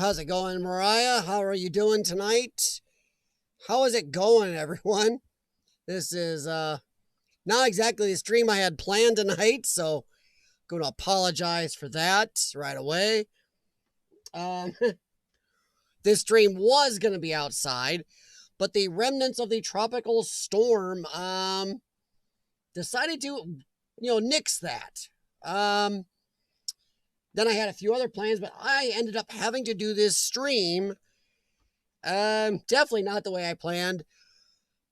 How's it going, Mariah? How are you doing tonight? How is it going, everyone? This is not exactly the stream I had planned tonight, so I'm going to apologize for that right away. This stream was going to be outside, but the remnants of the tropical storm decided to, nix that. Then I had a few other plans, but I ended up having to do this stream. Definitely not the way I planned.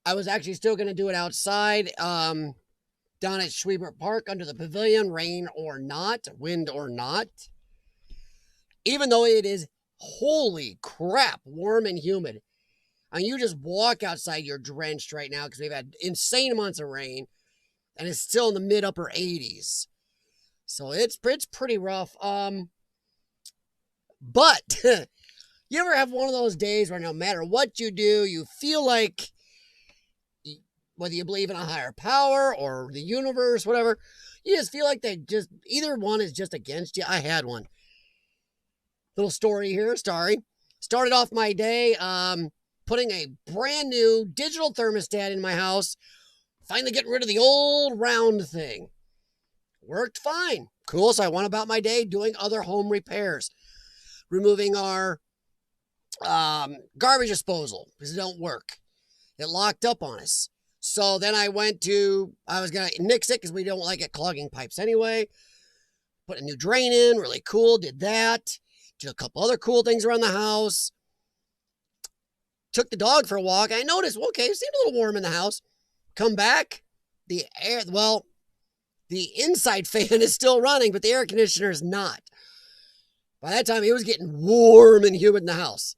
I was actually still going to do it outside, down at Schwiebert Park under the pavilion, rain or not, wind or not. Even though it is, holy crap, warm and humid. I mean, you just walk outside, you're drenched right now because we've had insane amounts of rain, and it's still in the mid-upper 80s. So it's pretty rough. But you ever have one of those days where no matter what you do, you feel like, whether you believe in a higher power or the universe, whatever, you just feel like either one is just against you. I had one. Little story here, started off my day putting a brand new digital thermostat in my house, finally getting rid of the old round thing. Worked fine. Cool. So I went about my day doing other home repairs, removing our garbage disposal because it don't work. It locked up on us. So then I was going to nix it because we don't like it clogging pipes anyway. Put a new drain in, really cool. Did that. Did a couple other cool things around the house. Took the dog for a walk. I noticed, okay, it seemed a little warm in the house. Come back. The inside fan is still running, but the air conditioner is not. By that time, it was getting warm and humid in the house.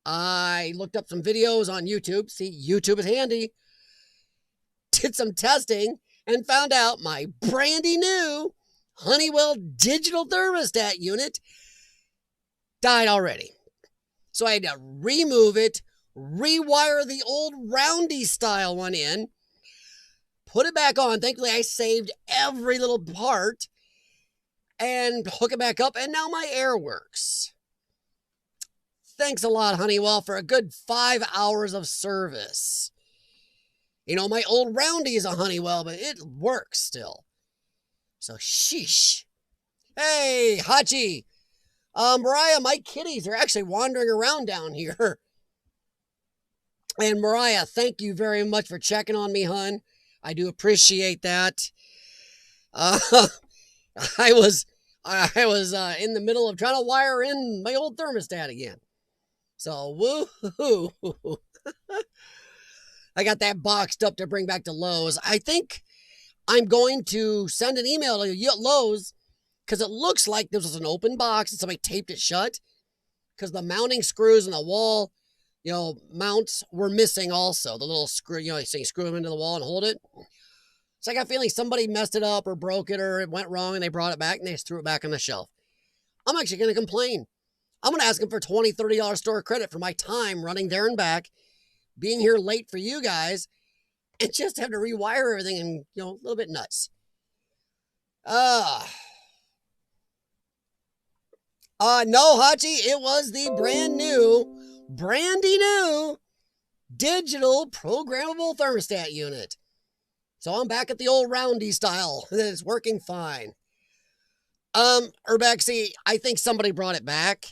I looked up some videos on YouTube. See, YouTube is handy. Did some testing and found out my brandy new Honeywell digital thermostat unit died already. So I had to remove it, rewire the old roundy style one in, put it back on. Thankfully, I saved every little part and hook it back up, and now my air works. Thanks a lot, Honeywell, for a good 5 hours of service. You know, my old roundy is a Honeywell, but it works still. So, sheesh. Hey, Hachi. Mariah, my kitties are actually wandering around down here. And Mariah, thank you very much for checking on me, hun. I do appreciate that. I was in the middle of trying to wire in my old thermostat again. So, woohoo. I got that boxed up to bring back to Lowe's. I think I'm going to send an email to Lowe's because it looks like this was an open box and somebody taped it shut because the mounting screws in the wall, mounts were missing also. The little screw, you screw them into the wall and hold it. So I got a feeling somebody messed it up or broke it or it went wrong and they brought it back and they just threw it back on the shelf. I'm actually going to complain. I'm going to ask them for $20, $30 store credit for my time running there and back, being here late for you guys, and just have to rewire everything and, a little bit nuts. No, Hachi, it was the brandy new digital programmable thermostat unit. So I'm back at the old roundy style. It's working fine. Urbex, see, I think somebody brought it back.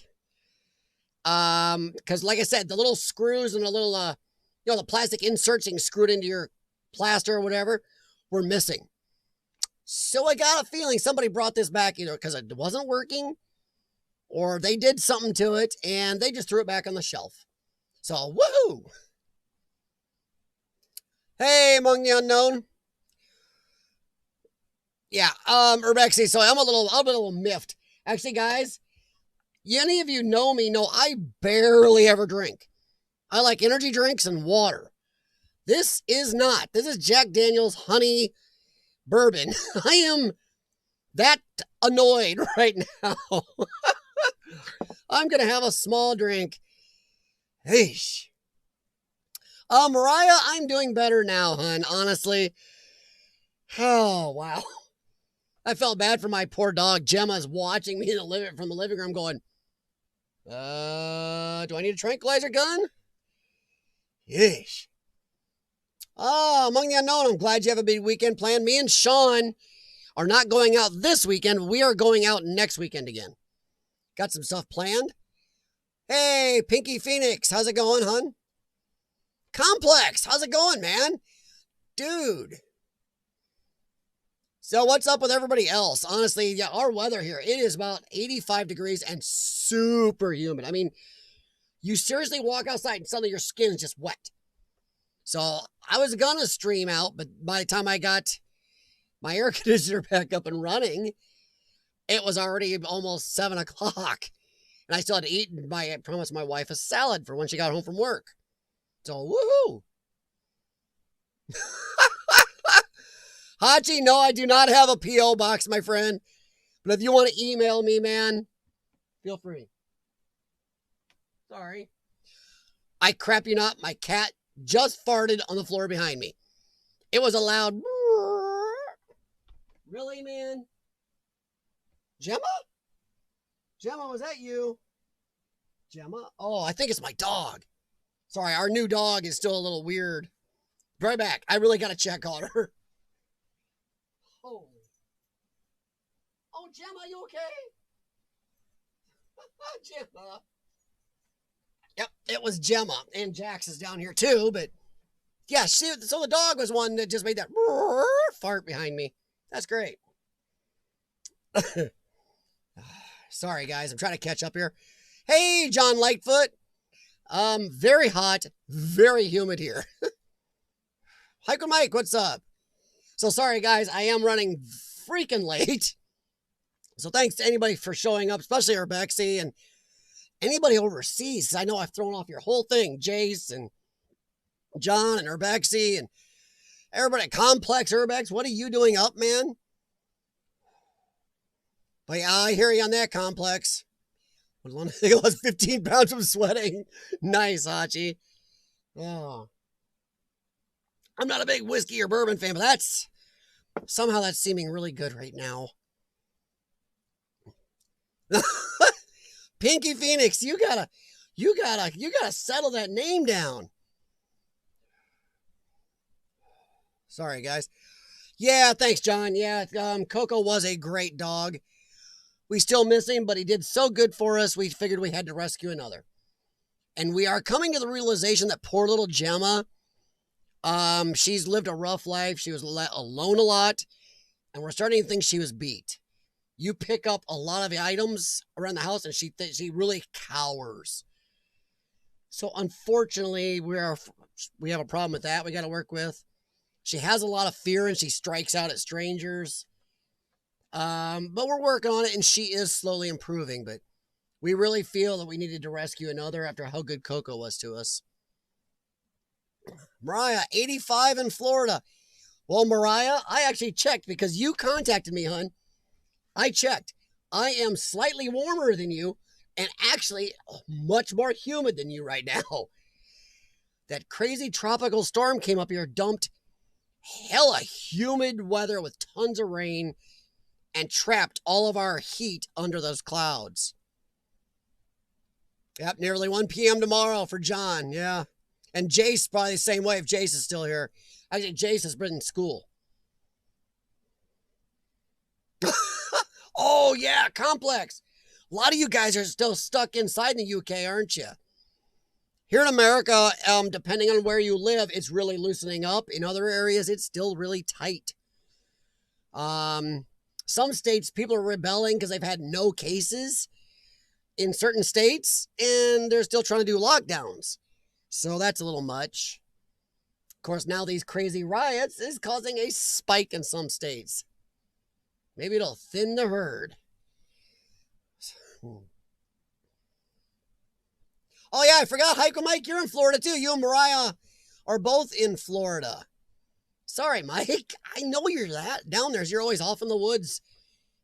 Because like I said, the little screws and the little, the plastic inserts you can screw it into your plaster or whatever were missing. So I got a feeling somebody brought this back either because it wasn't working or they did something to it and they just threw it back on the shelf. So, woohoo! Hey, Among the Unknown. Yeah, Urbexy, so I'm a little miffed. Actually, guys, any of you know me know I barely ever drink. I like energy drinks and water. This is Jack Daniel's honey bourbon. I am that annoyed right now. I'm going to have a small drink. Heesh. Mariah, I'm doing better now, hun, honestly. Oh, wow. I felt bad for my poor dog. Gemma's watching me from the living room going, Do I need a tranquilizer gun? Yeesh. Among the unknown, I'm glad you have a big weekend planned. Me and Sean are not going out this weekend. We are going out next weekend again. Got some stuff planned. Hey, Pinky Phoenix, how's it going, hun? Complex, how's it going, man? Dude. So what's up with everybody else? Honestly, yeah, our weather here, it is about 85 degrees and super humid. I mean, you seriously walk outside and suddenly your skin is just wet. So I was going to stream out, but by the time I got my air conditioner back up and running, it was already almost 7 o'clock. And I still had to eat. I promised my wife a salad for when she got home from work. So, woohoo. Hachi, no, I do not have a P.O. box, my friend. But if you want to email me, man, feel free. Sorry. I crap you not, my cat just farted on the floor behind me. It was a loud... Really, man? Gemma? Gemma, was that you? Gemma? Oh, I think it's my dog. Sorry, our new dog is still a little weird. Be right back. I really got to check on her. Holy. Oh, Gemma, you okay? Gemma. Yep, it was Gemma. And Jax is down here too, but yeah, so the dog was one that just made that fart behind me. That's great. Sorry, guys. I'm trying to catch up here. Hey, John Lightfoot. Very hot, very humid here. Hiker Mike, what's up? So sorry, guys. I am running freaking late. So thanks to anybody for showing up, especially Urbexy and anybody overseas. I know I've thrown off your whole thing. Jace and John and Urbexy and everybody at Complex Urbex. What are you doing up, man? But yeah, I hear you on that, Complex. I think it was 15 pounds from sweating. Nice, Hachi. Oh. I'm not a big whiskey or bourbon fan, but somehow that's seeming really good right now. Pinky Phoenix, you gotta settle that name down. Sorry, guys. Yeah, thanks, John. Yeah, Coco was a great dog. We still miss him, but he did so good for us, we figured we had to rescue another. And we are coming to the realization that poor little Gemma, she's lived a rough life. She was alone a lot, and we're starting to think she was beat. You pick up a lot of the items around the house, and she really cowers. So unfortunately, we have a problem with that we got to work with. She has a lot of fear, and she strikes out at strangers. But we're working on it, and she is slowly improving. But we really feel that we needed to rescue another after how good Coco was to us. Mariah, 85 in Florida. Well, Mariah, I actually checked because you contacted me, hun. I checked. I am slightly warmer than you and actually much more humid than you right now. That crazy tropical storm came up here, dumped hella humid weather with tons of rain and trapped all of our heat under those clouds. Yep, nearly 1 p.m. tomorrow for John, yeah. And Jace probably the same way if Jace is still here. Actually, Jace has been in school. Oh, yeah, Complex. A lot of you guys are still stuck inside in the UK, aren't you? Here in America, depending on where you live, it's really loosening up. In other areas, it's still really tight. Some states, people are rebelling because they've had no cases in certain states, and they're still trying to do lockdowns. So that's a little much. Of course, now these crazy riots is causing a spike in some states. Maybe it'll thin the herd. Oh, yeah, I forgot. Hiker Mike, you're in Florida, too. You and Mariah are both in Florida. Sorry, Mike. I know you're down there. You're always off in the woods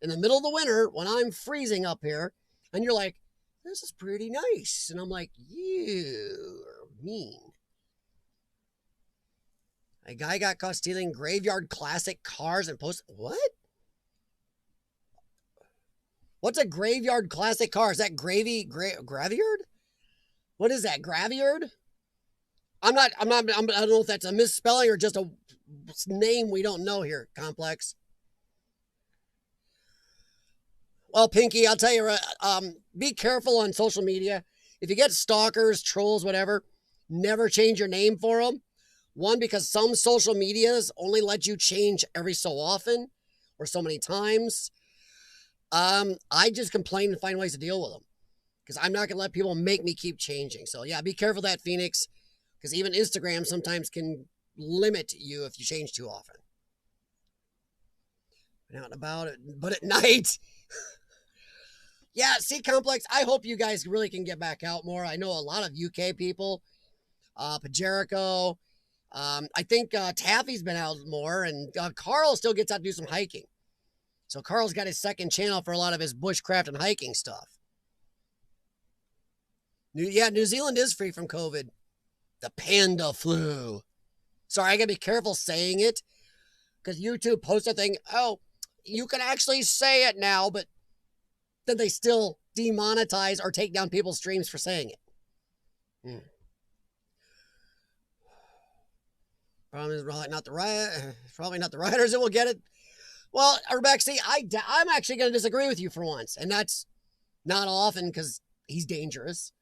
in the middle of the winter when I'm freezing up here. And you're like, this is pretty nice. And I'm like, you are mean. A guy got caught stealing graveyard classic cars and posted. What What's a graveyard classic car? Is that graveyard? What is that? Graveyard? I don't know if that's a misspelling or just a name we don't know here, Complex. Well, Pinky, I'll tell you, be careful on social media. If you get stalkers, trolls, whatever, never change your name for them. One, because some social medias only let you change every so often or so many times. I just complain and find ways to deal with them because I'm not going to let people make me keep changing. So, yeah, be careful of that, Phoenix, because even Instagram sometimes can limit you if you change too often. Out and about it, but at night. Yeah, see, Complex, I hope you guys really can get back out more. I know a lot of UK people, Pajerico. I think Taffy's been out more, and Carl still gets out to do some hiking. So Carl's got his second channel for a lot of his bushcraft and hiking stuff. New Zealand is free from COVID. The panda flu. Sorry, I gotta be careful saying it because YouTube posts a thing. Oh, you can actually say it now, but then they still demonetize or take down people's streams for saying it. Problem is probably not the writers that will get it. Well, Urbex, see, I'm actually going to disagree with you for once, and that's not often because he's dangerous.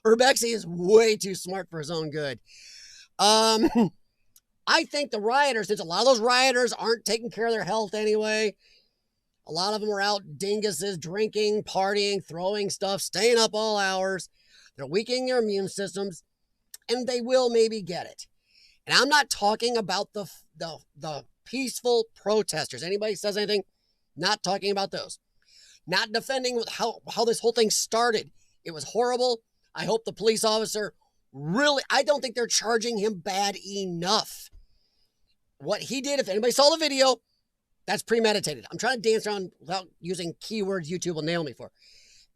Urbexy is way too smart for his own good. I think the rioters, since a lot of those rioters aren't taking care of their health anyway, a lot of them are out dinguses, drinking, partying, throwing stuff, staying up all hours. They're weakening their immune systems, and they will maybe get it. And I'm not talking about the peaceful protesters. Anybody says anything, not talking about those. Not defending how this whole thing started. It was horrible. I hope the police officer I don't think they're charging him bad enough. What he did, if anybody saw the video, that's premeditated. I'm trying to dance around without using keywords YouTube will nail me for.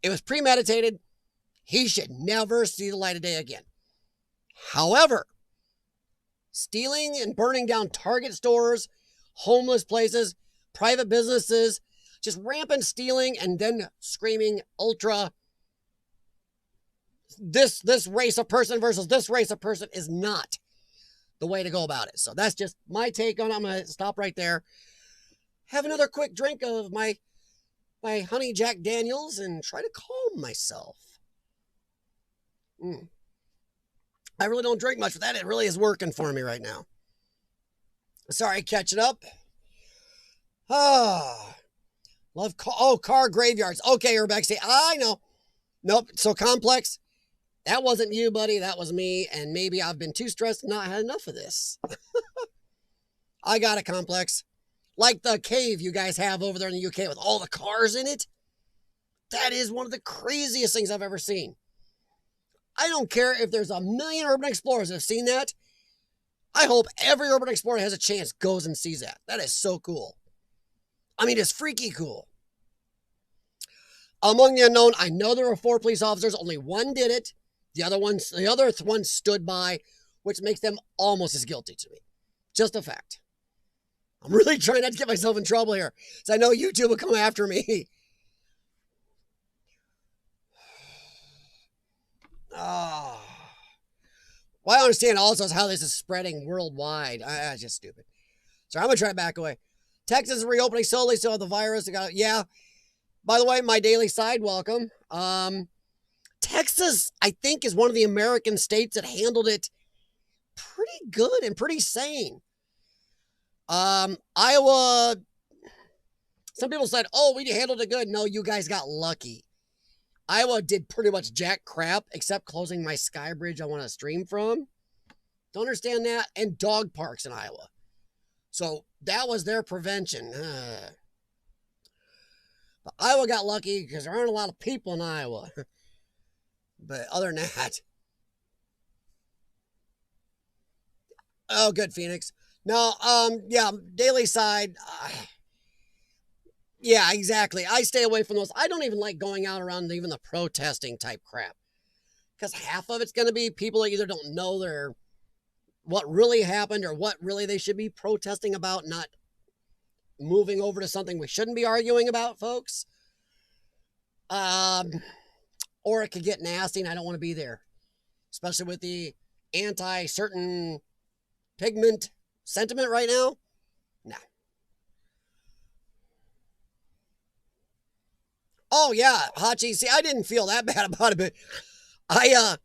It was premeditated. He should never see the light of day again. However, stealing and burning down Target stores, homeless places, private businesses, just rampant stealing and then screaming ultra, this race of person versus this race of person is not the way to go about it. So that's just my take on it. I'm going to stop right there. Have another quick drink of my honey Jack Daniels and try to calm myself. I really don't drink much, but that it really is working for me right now. Sorry, catching up. Car graveyards. Okay, Urbex, I know. Nope, so Complex, that wasn't you, buddy. That was me, and maybe I've been too stressed and not had enough of this. I got a Complex. Like the cave you guys have over there in the UK with all the cars in it. That is one of the craziest things I've ever seen. I don't care if there's a million urban explorers that have seen that. I hope every urban explorer has a chance goes and sees that. That is so cool. I mean, it's freaky cool. Among the unknown, I know there were 4 police officers. Only one did it. The other one stood by, which makes them almost as guilty to me. Just a fact. I'm really trying not to get myself in trouble here, because I know YouTube will come after me. Well, I understand also how this is spreading worldwide. It's just stupid. So I'm going to try to back away. Texas is reopening slowly, so the virus. Yeah. By the way, my daily side, welcome. Texas, I think, is one of the American states that handled it pretty good and pretty sane. Iowa, some people said, oh, we handled it good. No, you guys got lucky. Iowa did pretty much jack crap, except closing my sky bridge I want to stream from. Don't understand that. And dog parks in Iowa. So that was their prevention. But Iowa got lucky because there aren't a lot of people in Iowa. But other than that. Oh, good, Phoenix. No, yeah, daily side. Yeah, exactly. I stay away from those. I don't even like going out around even the protesting type crap. Because half of it's going to be people that either don't know what really happened or what really they should be protesting about, not moving over to something we shouldn't be arguing about, folks. Or it could get nasty and I don't want to be there. Especially with the anti-certain pigment sentiment right now. Nah. Oh yeah, Hachi. See, I didn't feel that bad about it, but I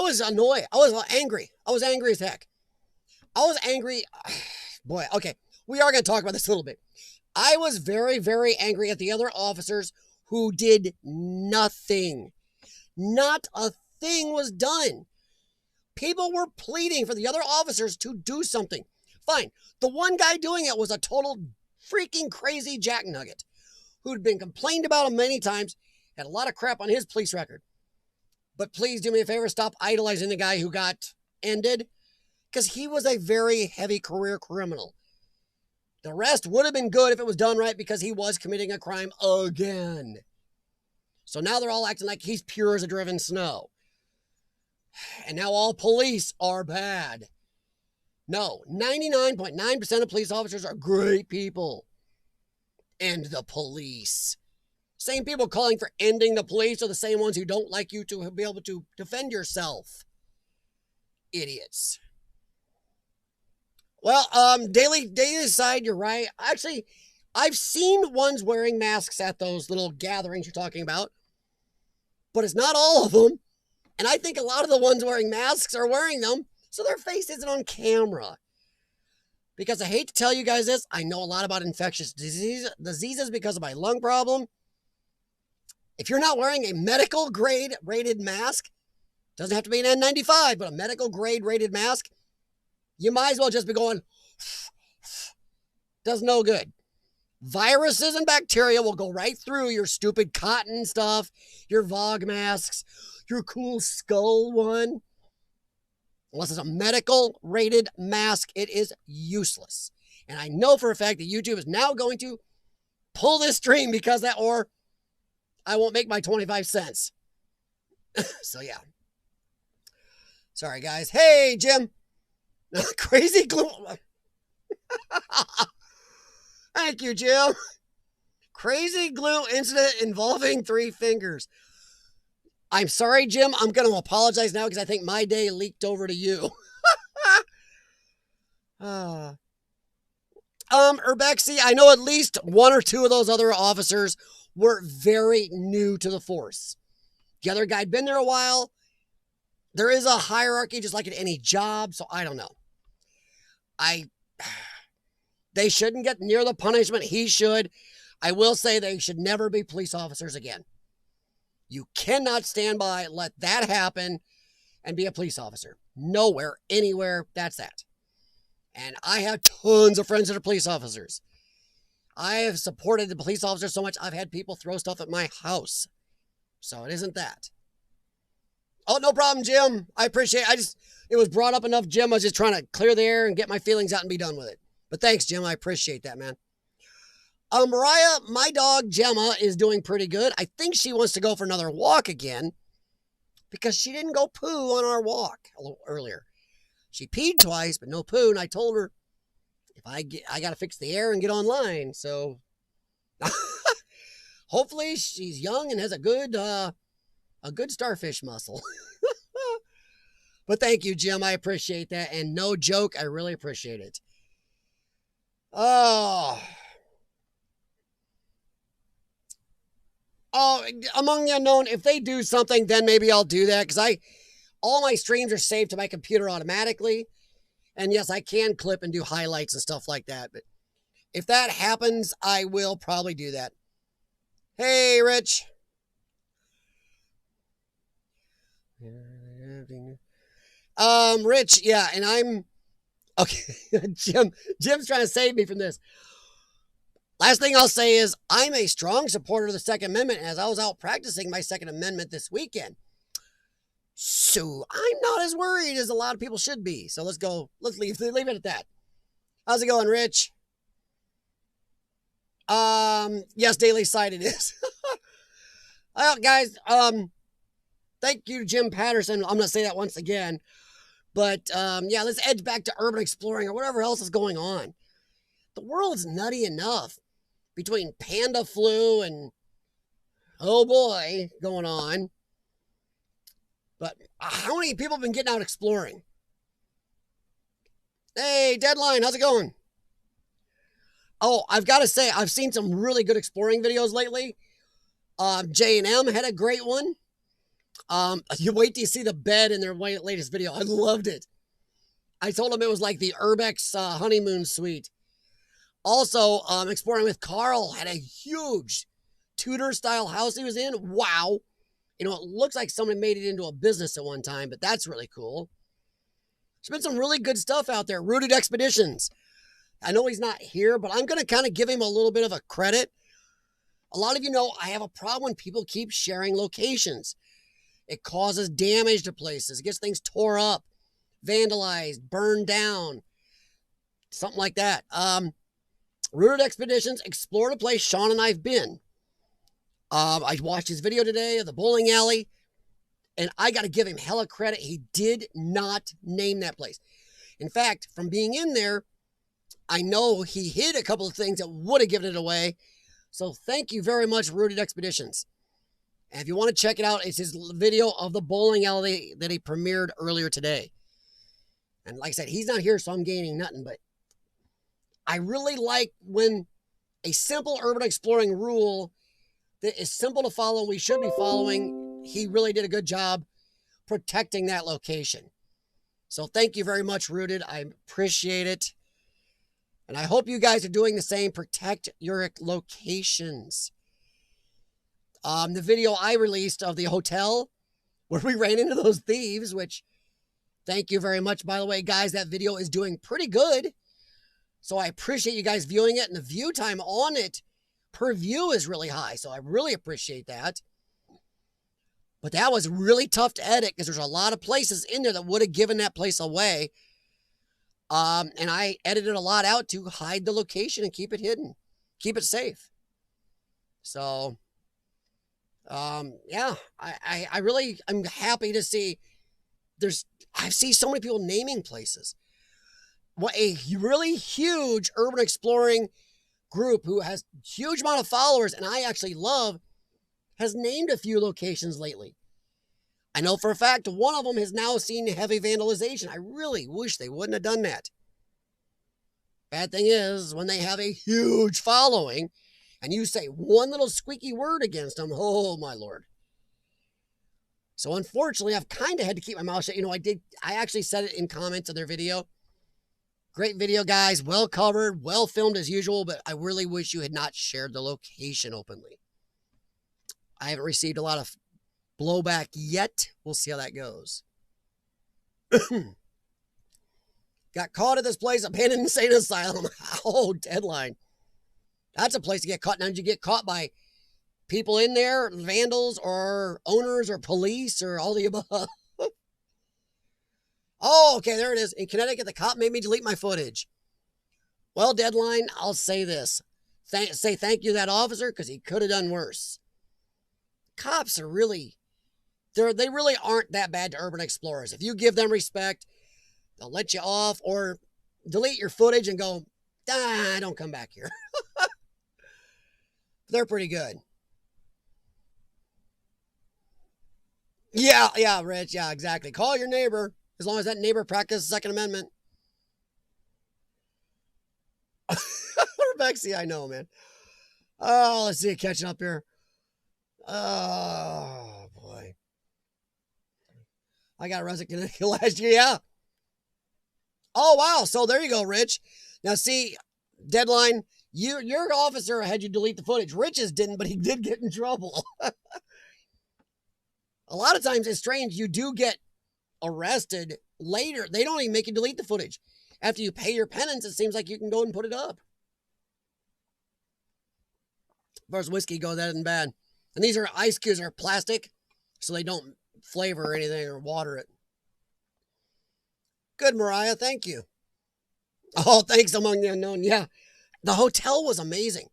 was annoyed. I was angry. I was angry as heck. I was angry. Boy, okay. We are going to talk about this a little bit. I was very, very angry at the other officers who did nothing. Not a thing was done. People were pleading for the other officers to do something. Fine. The one guy doing it was a total freaking crazy jacknugget who'd been complained about many times, had a lot of crap on his police record. But please do me a favor, stop idolizing the guy who got ended, because he was a very heavy career criminal. The rest would have been good if it was done right because he was committing a crime again. So now they're all acting like he's pure as a driven snow. And now all police are bad. No, 99.9% of police officers are great people. End the police. Same people calling for ending the police are the same ones who don't like you to be able to defend yourself. Idiots. Well, daily side, you're right. Actually, I've seen ones wearing masks at those little gatherings you're talking about, but it's not all of them. And I think a lot of the ones wearing masks are wearing them so their face isn't on camera. Because I hate to tell you guys this, I know a lot about infectious diseases because of my lung problem. If you're not wearing a medical grade rated mask, doesn't have to be an N95, but a medical grade rated mask, you might as well just be going, does no good. Viruses and bacteria will go right through your stupid cotton stuff, your VOG masks, your cool skull one. Unless it's a medical rated mask, it is useless. And I know for a fact that YouTube is now going to pull this stream because that, or I won't make my 25 cents. So yeah. Sorry guys. Hey Jim. Crazy glue. Thank you, Jim. Crazy glue incident involving 3 fingers. I'm sorry, Jim. I'm going to apologize now because I think my day leaked over to you. Urbexy, I know at least 1 or 2 of those other officers were very new to the force. The other guy had been there a while. There is a hierarchy just like at any job, so I don't know. They shouldn't get near the punishment he should. I will say they should never be police officers again. You cannot stand by, let that happen, and be a police officer. Nowhere, anywhere, that's that. And I have tons of friends that are police officers. I have supported the police officers so much, I've had people throw stuff at my house. So it isn't that. Oh, no problem, Jim. I appreciate it. It was brought up enough, Jim. I was just trying to clear the air and get my feelings out and be done with it. But thanks, Jim. I appreciate that, man. Mariah, my dog, Gemma, is doing pretty good. I think she wants to go for another walk again because she didn't go poo on our walk a little earlier. She peed twice, but no poo. And I told her, if I got to fix the air and get online. So hopefully she's young and has a good starfish muscle. But thank you, Jim. I appreciate that. And no joke, I really appreciate it. Oh, among the unknown, if they do something, then maybe I'll do that. Because all my streams are saved to my computer automatically. And yes, I can clip and do highlights and stuff like that. But if that happens, I will probably do that. Hey, Rich. Rich, yeah, and I'm okay. Jim's trying to save me from this. Last thing I'll say is I'm a strong supporter of the Second Amendment as I was out practicing my Second Amendment this weekend. So I'm not as worried as a lot of people should be. So let's leave it at that. How's it going, Rich? Yes, daily side it is. Well, guys, thank you, Jim Patterson. I'm going to say that once again. But, yeah, let's edge back to urban exploring or whatever else is going on. the world's nutty enough between panda flu and, oh boy, going on. But how many people have been getting out exploring? Hey, Deadline, how's it going? Oh, I've got to say, I've seen some really good exploring videos lately. J&M had a great one. You wait till you see the bed in their latest video. I loved it. I told him it was like the Urbex honeymoon suite. Also, exploring with Carl had a huge Tudor-style house he was in. Wow. You know, it looks like somebody made it into a business at one time, but that's really cool. There's been some really good stuff out there. Rooted Expeditions. I know he's not here, but I'm going to kind of give him a little bit of a credit. A lot of you know I have a problem when people keep sharing locations. It causes damage to places. It gets things tore up, vandalized, burned down, something like that. Rooted Expeditions explored a place Sean and I have been. I watched his video today of the bowling alley, and I got to give him hella credit. He did not name that place. In fact, from being in there, I know he hid a couple of things that would have given it away. So thank you very much, Rooted Expeditions. And if you want to check it out, it's his video of the bowling alley that he premiered earlier today. And like I said, he's not here, so I'm gaining nothing. But I really like when a simple urban exploring rule that is simple to follow, we should be following, he really did a good job protecting that location. So thank you very much, Rooted. I appreciate it. And I hope you guys are doing the same. Protect your locations. The video I released of the hotel where we ran into those thieves, which thank you very much, by the way, guys. That video is doing pretty good. So I appreciate you guys viewing it. And the view time on it per view is really high. So I really appreciate that. But that was really tough to edit because there's a lot of places in there that would have given that place away. And I edited a lot out to hide the location and keep it hidden, keep it safe. So, yeah, I'm happy to see I see so many people naming places. What a really huge urban exploring group who has huge amount of followers and I actually love has named a few locations lately. I know for a fact one of them has now seen heavy vandalization. I really wish they wouldn't have done that. Bad thing is, when they have a huge following and you say one little squeaky word against them, oh my Lord. So unfortunately, I've kind of had to keep my mouth shut. You know, I actually said it in comments of their video. Great video, guys. Well covered, well filmed as usual, but I really wish you had not shared the location openly. I haven't received a lot of blowback yet. We'll see how that goes. Got caught at this place, abandoned insane asylum. Oh, Deadline. That's a place to get caught. Now, did you get caught by people in there, vandals or owners or police or all the above? Oh, okay, there it is. In Connecticut, the cop made me delete my footage. Well, Deadline, I'll say this. Say thank you to that officer because he could have done worse. Cops are really, they really aren't that bad to urban explorers. If you give them respect, they'll let you off or delete your footage and go, don't come back here. They're pretty good. Yeah, Rich. Yeah, exactly. Call your neighbor as long as that neighbor practices the Second Amendment. Urbex, I know, man. Oh, let's see, catching up here. Oh, boy. I got arrested in Connecticut last year, yeah. Oh, wow. So there you go, Rich. Now, see, Deadline, your officer had you delete the footage. Rich's didn't, but he did get in trouble. A lot of times, it's strange. You do get arrested later. They don't even make you delete the footage. After you pay your penance, it seems like you can go and put it up. As far as whiskey goes, that isn't bad. And these are ice cubes, are plastic, so they don't flavor or anything or water it. Good, Mariah. Thank you. Oh, thanks among the unknown. Yeah, the hotel was amazing.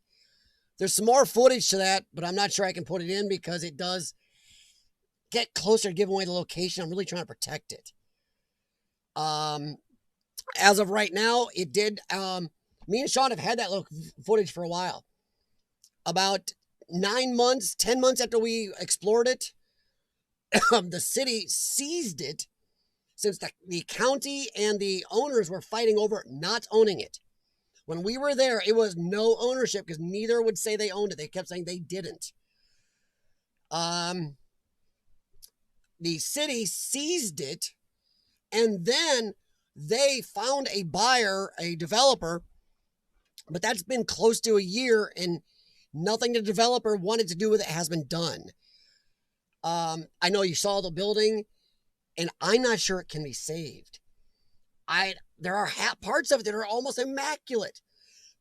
There's some more footage to that, but I'm not sure I can put it in because it does get closer to giving away the location. I'm really trying to protect it. As of right now, it did Me and Sean have had that little footage for a while. About 9 months, 10 months after we explored it, the city seized it since the county and the owners were fighting over not owning it. When we were there, it was no ownership because neither would say they owned it. They kept saying they didn't. The city seized it, and then they found a buyer, a developer, but that's been close to a year, and nothing the developer wanted to do with it has been done. I know you saw the building, and I'm not sure it can be saved. There are parts of it that are almost immaculate,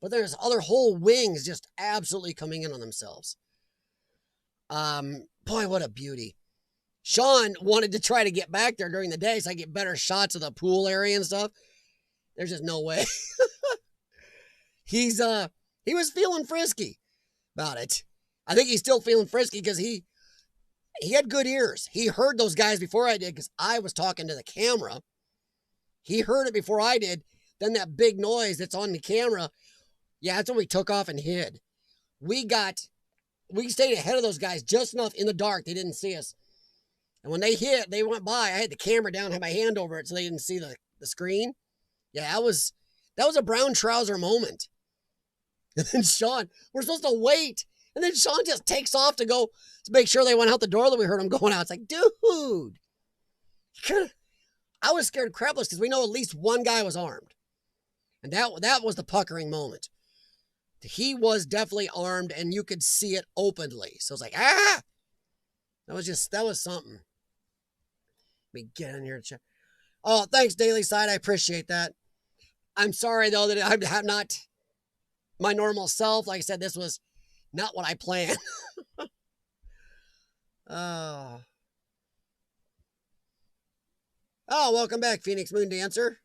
but there's other whole wings just absolutely coming in on themselves. Boy, what a beauty. Sean wanted to try to get back there during the day so I get better shots of the pool area and stuff. There's just no way. He was feeling frisky about it. I think he's still feeling frisky because he had good ears. He heard those guys before I did because I was talking to the camera. He heard it before I did. Then that big noise that's on the camera, yeah, that's when we took off and hid. We stayed ahead of those guys just enough in the dark. They didn't see us. And when they went by, I had the camera down, had my hand over it so they didn't see the screen. Yeah, that was a brown trouser moment. And then Sean, we're supposed to wait. And then Sean just takes off to go to make sure they went out the door that we heard him going out. It's like, dude. I was scared crapless because we know at least one guy was armed. And that was the puckering moment. He was definitely armed and you could see it openly. So it's like, ah! That was something. Let me get in here and check. Oh, thanks, Daily Side. I appreciate that. I'm sorry, though, that I'm not my normal self. Like I said, this was not what I planned. Oh, welcome back, Phoenix Moon Dancer.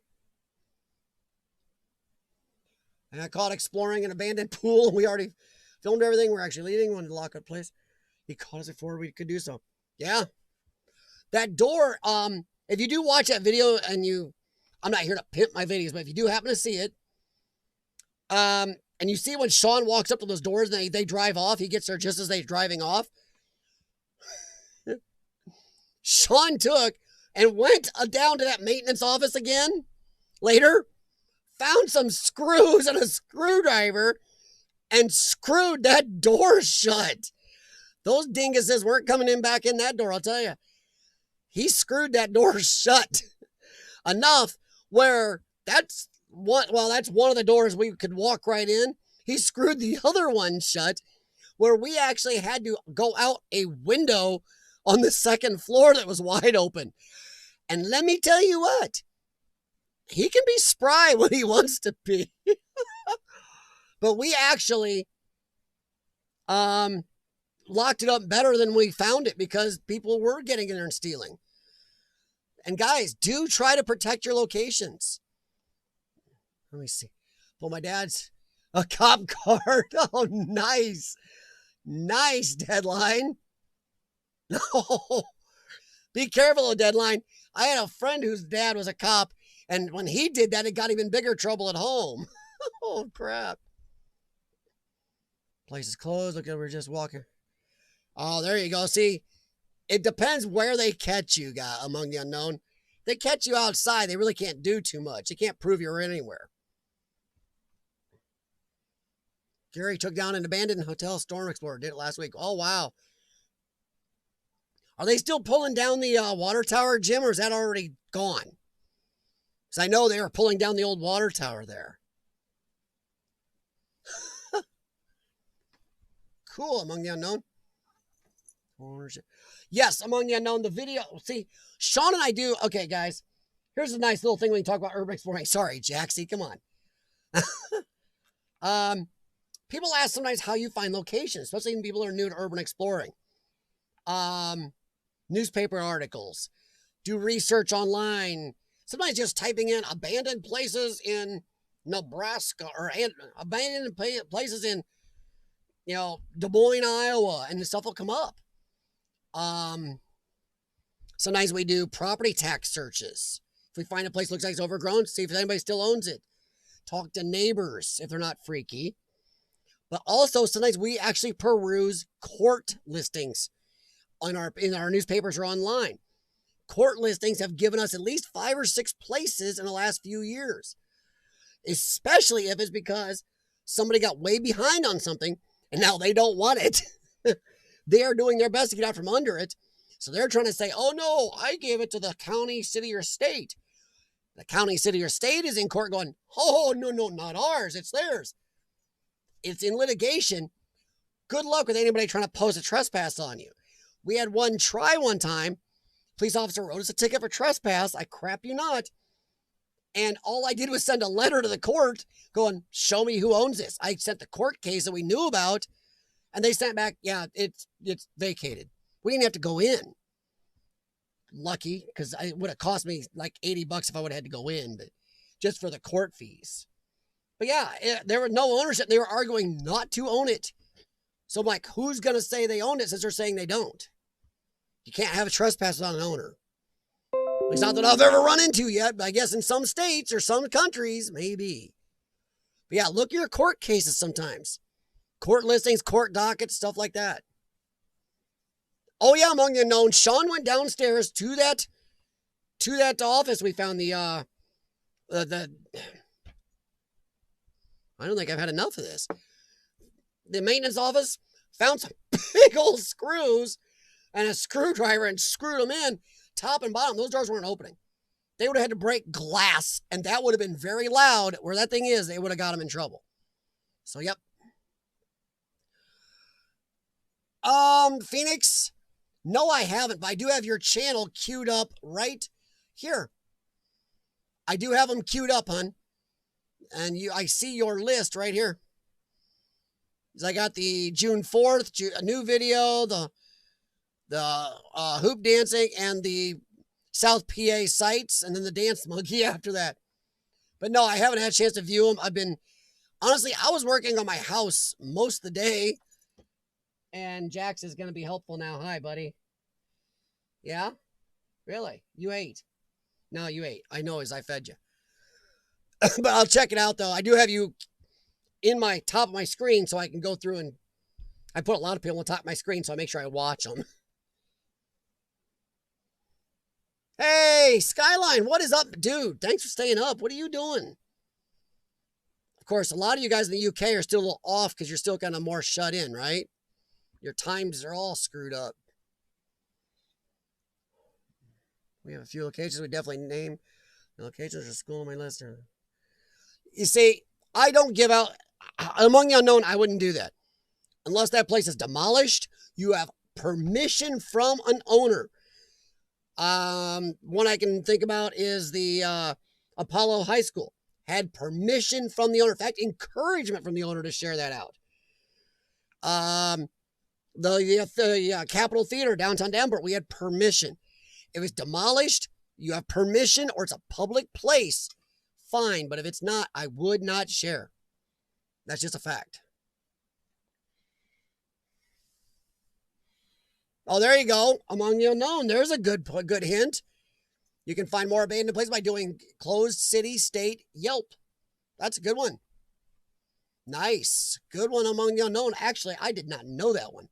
And I caught exploring an abandoned pool. We already filmed everything. We're actually leaving. Wanted to lock up place. He caught us before we could do so. Yeah. That door, if you do watch that video and I'm not here to pimp my videos, but if you do happen to see it, and you see when Sean walks up to those doors and they drive off, he gets there just as they're driving off. Sean took and went down to that maintenance office again later, found some screws and a screwdriver, and screwed that door shut. Those dinguses weren't coming back in that door, I'll tell you. He screwed that door shut enough where that's one of the doors we could walk right in. He screwed the other one shut where we actually had to go out a window on the second floor that was wide open. And let me tell you what, he can be spry when he wants to be. But we actually locked it up better than we found it because people were getting in there and stealing. And guys, do try to protect your locations. Let me see. Well, my dad's a cop card. Oh, nice. Nice, Deadline. No. Be careful, Deadline. I had a friend whose dad was a cop, and when he did that, it got even bigger trouble at home. Oh, crap. Place is closed. Look, we're just walking. Oh, there you go. See, it depends where they catch you, guy, among the unknown. If they catch you outside, they really can't do too much. They can't prove you're anywhere. Gary took down an abandoned hotel storm explorer. Did it last week. Oh, wow. Are they still pulling down the water tower, Jim, or is that already gone? Because I know they were pulling down the old water tower there. Cool, Among the Unknown. Yes, Among the Unknown. The video. See, Sean and I do. Okay, guys. Here's a nice little thing when you talk about urban exploring. Sorry, Jaxie. Come on. People ask sometimes how you find locations, especially when people are new to urban exploring. Newspaper articles. Do research online. Sometimes just typing in abandoned places in Nebraska or abandoned places in, Des Moines, Iowa, and the stuff will come up. Sometimes we do property tax searches. If we find a place that looks like it's overgrown, see if anybody still owns it. talk to neighbors if they're not freaky. But also sometimes we actually peruse court listings in our newspapers or online. Court listings have given us at least 5 or 6 places in the last few years, especially if it's because somebody got way behind on something and now they don't want it. They are doing their best to get out from under it. So they're trying to say, oh no, I gave it to the county, city, or state. The county, city, or state is in court going, oh, no, not ours, it's theirs. It's in litigation. Good luck with anybody trying to pose a trespass on you. We had one try one time. Police officer wrote us a ticket for trespass. I crap you not. And all I did was send a letter to the court going, show me who owns this. I sent the court case that we knew about, and they sent back, yeah, it's vacated. We didn't have to go in. Lucky, because it would have cost me like $80 if I would have had to go in, but just for the court fees. But yeah, there was no ownership. They were arguing not to own it. So I'm like, who's going to say they own it since they're saying they don't? You can't have a trespass without an owner. It's not that I've ever run into yet, but I guess in some states or some countries, maybe. But yeah, look at your court cases sometimes. Court listings, court dockets, stuff like that. Oh yeah, among the unknown, Sean went downstairs to that office. We found the I don't think I've had enough of this. The maintenance office found some big old screws and a screwdriver and screwed them in, top and bottom. Those doors weren't opening. They would have had to break glass, and that would have been very loud. Where that thing is, they would have got them in trouble. So, yep. Phoenix? No, I haven't, but I do have your channel queued up right here. I do have them queued up, hon. And I see your list right here. I got the June 4th, a new video, the hoop dancing, and the South PA sites, and then the dance monkey after that. But no, I haven't had a chance to view them. Honestly, I was working on my house most of the day. And Jax is going to be helpful now. Hi, buddy. Yeah? Really? You ate? No, you ate. I know as I fed you. But I'll check it out, though. I do have you in my top of my screen so I can go through and I put a lot of people on the top of my screen so I make sure I watch them. Hey, Skyline, what is up, dude? Thanks for staying up. What are you doing? Of course, a lot of you guys in the UK are still a little off because you're still kind of more shut in, right? Your times are all screwed up. We have a few locations we definitely name. The locations are school on my list. You see, I don't give out, among the unknown, I wouldn't do that. Unless that place is demolished, you have permission from an owner. One I can think about is the Apollo High School. Had permission from the owner. In fact, encouragement from the owner to share that out. The Capitol Theater, downtown Danbury, we had permission. If it's demolished, you have permission, or it's a public place, fine. But if it's not, I would not share. That's just a fact. Oh, there you go. Among the unknown, there's a good hint. You can find more abandoned places by doing closed city, state, Yelp. That's a good one. Nice. Good one, among the unknown. Actually, I did not know that one.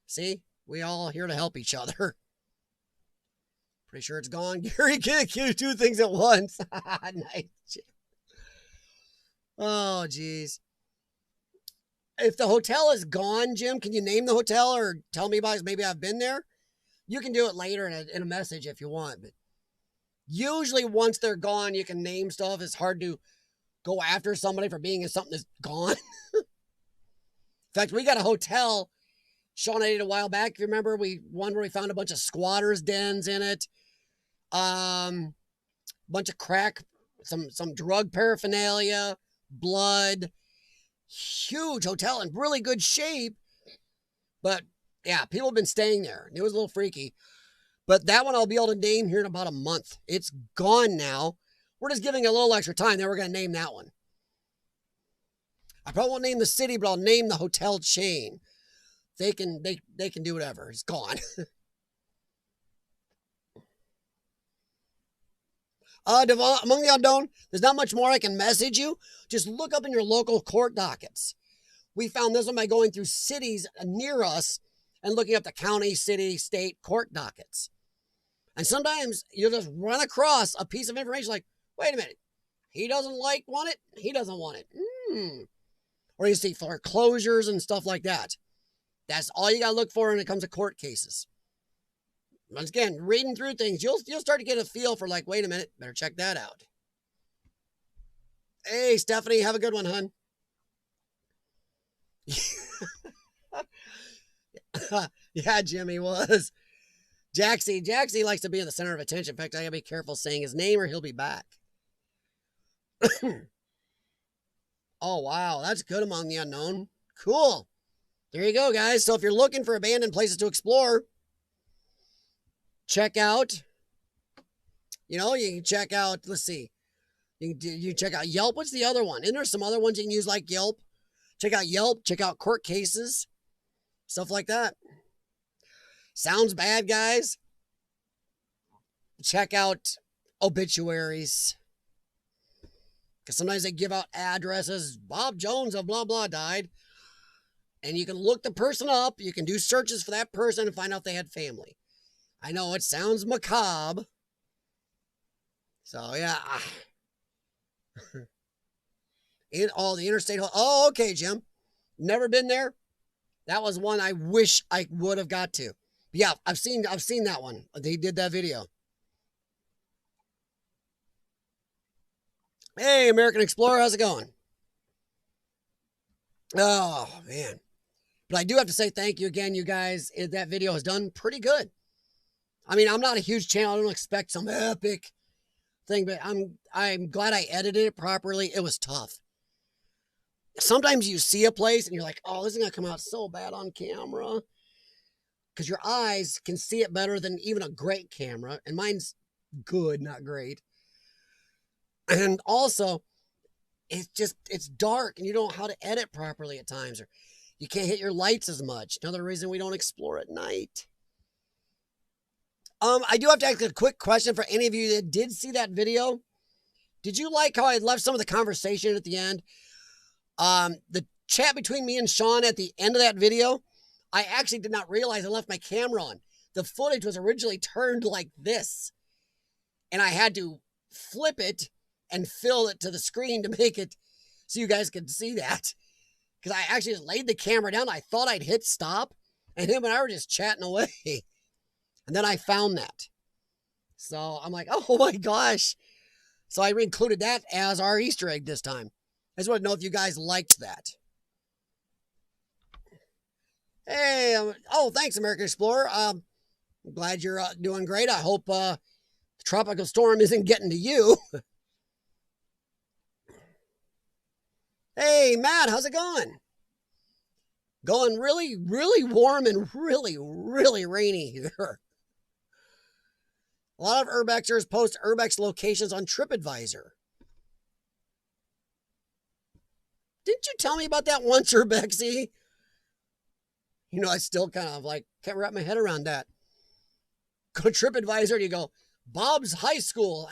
See, we all here to help each other. Pretty sure it's gone. Gary can't do 2 things at once. Nice. Oh, geez. If the hotel is gone, Jim, can you name the hotel or tell me about it? Maybe I've been there. You can do it later in a message if you want. But usually once they're gone, you can name stuff. It's hard to go after somebody for being in something that's gone. In fact, we got a hotel Sean and I did a while back. If you remember, one where we found a bunch of squatters' dens in it. Bunch of crack, some drug paraphernalia, blood. Huge hotel in really good shape. But yeah, people have been staying there. It was a little freaky. But that one I'll be able to name here in about a month. It's gone now. We're just giving it a little extra time. Then we're going to name that one. I probably won't name the city, but I'll name the hotel chain. They can do whatever. It's gone. Devon, among the unknown, there's not much more I can message you. Just look up in your local court dockets. We found this one by going through cities near us and looking up the county, city, state court dockets. And sometimes you'll just run across a piece of information like, wait a minute, he doesn't want it, he doesn't want it. Or you see foreclosures and stuff like that. That's all you got to look for when it comes to court cases. Once again, reading through things, you'll start to get a feel for like, wait a minute, better check that out. Hey, Stephanie, have a good one, hun. Yeah, Jimmy was. Jaxie likes to be in the center of attention. In fact, I gotta be careful saying his name or he'll be back. Oh, wow, that's good among the unknown. Cool. There you go, guys. So if you're looking for abandoned places to explore, check out, you can check out, let's see, you can check out Yelp. What's the other one? And there's some other ones you can use like Yelp. Check out Yelp, check out court cases, stuff like that. Sounds bad, guys? Check out obituaries. Because sometimes they give out addresses. Bob Jones of blah, blah died. And you can look the person up. You can do searches for that person and find out they had family. I know it sounds macabre. So, yeah. The interstate. Oh, okay, Jim. Never been there. That was one I wish I would have got to. But yeah, I've seen that one. They did that video. Hey, American Explorer, how's it going? Oh, man. But I do have to say thank you again, you guys. That video has done pretty good. I mean, I'm not a huge channel. I don't expect some epic thing, but I'm glad I edited it properly. It was tough. Sometimes you see a place and you're like, oh, this is going to come out so bad on camera. Because your eyes can see it better than even a great camera. And mine's good, not great. And also, it's dark and you don't know how to edit properly at times. Or you can't hit your lights as much. Another reason we don't explore at night. I do have to ask a quick question for any of you that did see that video. Did you like how I left some of the conversation at the end? The chat between me and Sean at the end of that video, I actually did not realize I left my camera on. The footage was originally turned like this. And I had to flip it and fill it to the screen to make it so you guys could see that. Because I actually just laid the camera down. I thought I'd hit stop. And him and I were just chatting away. And then I found that. So I'm like, oh my gosh. So I included that as our Easter egg this time. I just want to know if you guys liked that. Hey, thanks, American Explorer. I'm glad you're doing great. I hope the tropical storm isn't getting to you. Hey, Matt, how's it going? Going really, really warm and really, really rainy here. A lot of Urbexers post Urbex locations on TripAdvisor. Didn't you tell me about that once, Urbexy? I still kind of can't wrap my head around that. Go to TripAdvisor and you go, Bob's High School.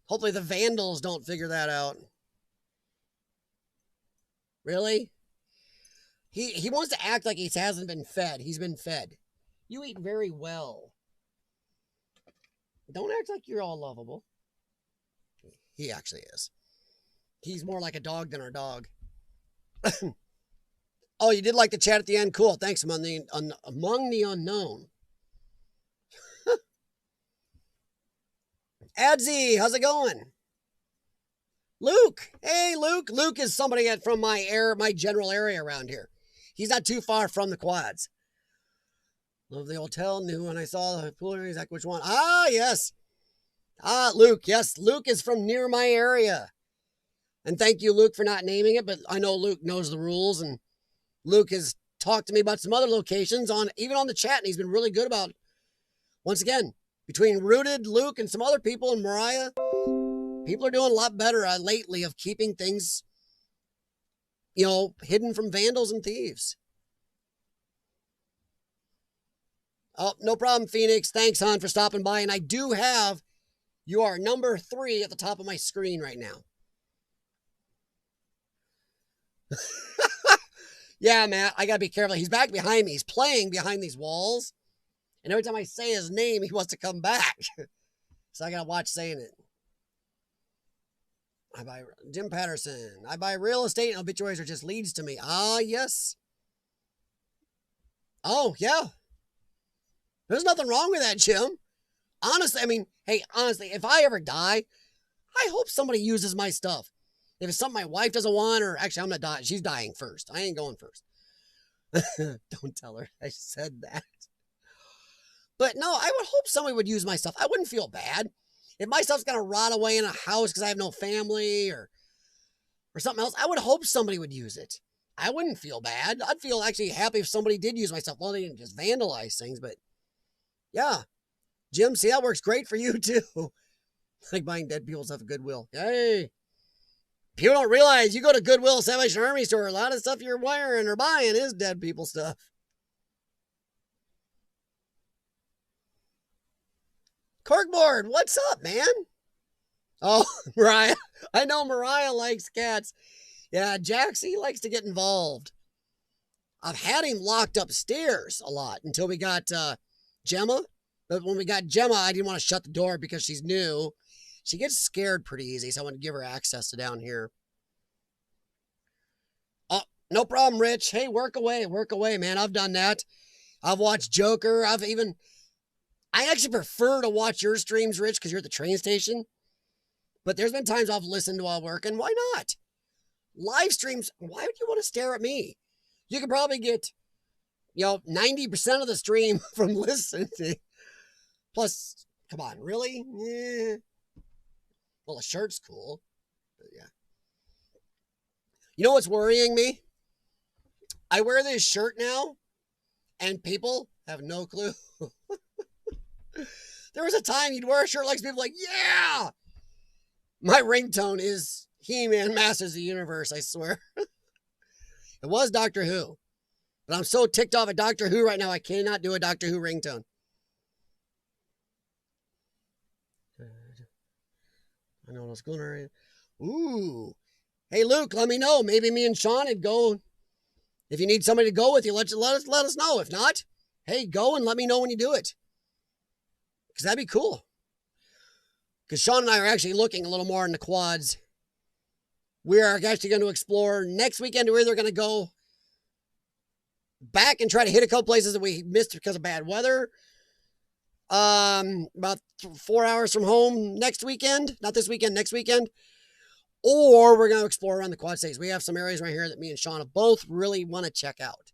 Hopefully the vandals don't figure that out. Really? He wants to act like he hasn't been fed. He's been fed. You eat very well. Don't act like you're all lovable. He actually is. He's more like a dog than our dog. Oh, you did like the chat at the end? Cool. Thanks, Among the Unknown. Adsy, how's it going? Luke. Hey, Luke. Luke is somebody from my general area around here. He's not too far from the quads. Love the hotel. Knew when I saw the pool area exactly which one. Ah, yes. Luke. Yes, Luke is from near my area. And thank you, Luke, for not naming it. But I know Luke knows the rules. And Luke has talked to me about some other locations, even on the chat. And he's been really good about, once again, between Rooted, Luke, and some other people, and Mariah, people are doing a lot better lately of keeping things, hidden from vandals and thieves. Oh, no problem, Phoenix. Thanks, hon, for stopping by. And I do have your number 3 at the top of my screen right now. Yeah, Matt, I gotta be careful. He's back behind me. He's playing behind these walls. And every time I say his name, he wants to come back. So I gotta watch saying it. I buy Jim Patterson. I buy real estate and obituaries are just leads to me. Ah, yes. Oh, yeah. There's nothing wrong with that, Jim. Honestly, I mean, hey, honestly, if I ever die, I hope somebody uses my stuff. If it's something my wife doesn't want, or actually, I'm not dying. She's dying first. I ain't going first. Don't tell her I said that. But no, I would hope somebody would use my stuff. I wouldn't feel bad. If my stuff's going to rot away in a house because I have no family or something else, I would hope somebody would use it. I wouldn't feel bad. I'd feel actually happy if somebody did use my stuff. Well, they didn't just vandalize things, but yeah. Jim, see, that works great for you too. Like buying dead people's stuff at Goodwill. Hey. People don't realize you go to Goodwill, Salvation Army store, a lot of stuff you're wearing or buying is dead people stuff. Corkboard, what's up, man? Oh, Mariah. I know Mariah likes cats. Yeah, Jaxie likes to get involved. I've had him locked upstairs a lot until we got Gemma. But when we got Gemma, I didn't want to shut the door because she's new. She gets scared pretty easy, so I want to give her access to down here. Oh, no problem, Rich. Hey, work away, man. I've done that. I've watched Joker. I actually prefer to watch your streams, Rich, because you're at the train station. But there's been times I've listened while working. Why not? Live streams, why would you want to stare at me? You could probably get, 90% of the stream from listening. Plus, come on, really? Yeah. Well, the shirt's cool. But yeah. You know what's worrying me? I wear this shirt now, and people have no clue. There was a time you'd wear a shirt like people like, yeah! My ringtone is He-Man Masters of the Universe, I swear. It was Doctor Who. But I'm so ticked off at Doctor Who right now, I cannot do a Doctor Who ringtone. I know what's going on. Ooh. Hey, Luke, let me know. Maybe me and Sean would go. If you need somebody to go with you, let us know. If not, hey, go and let me know when you do it. Because that'd be cool. Because Sean and I are actually looking a little more in the quads. We are actually going to explore next weekend. We're either going to go back and try to hit a couple places that we missed because of bad weather. About 4 hours from home next weekend. Not this weekend, next weekend. Or we're going to explore around the Quad Cities. We have some areas right here that me and Sean both really want to check out.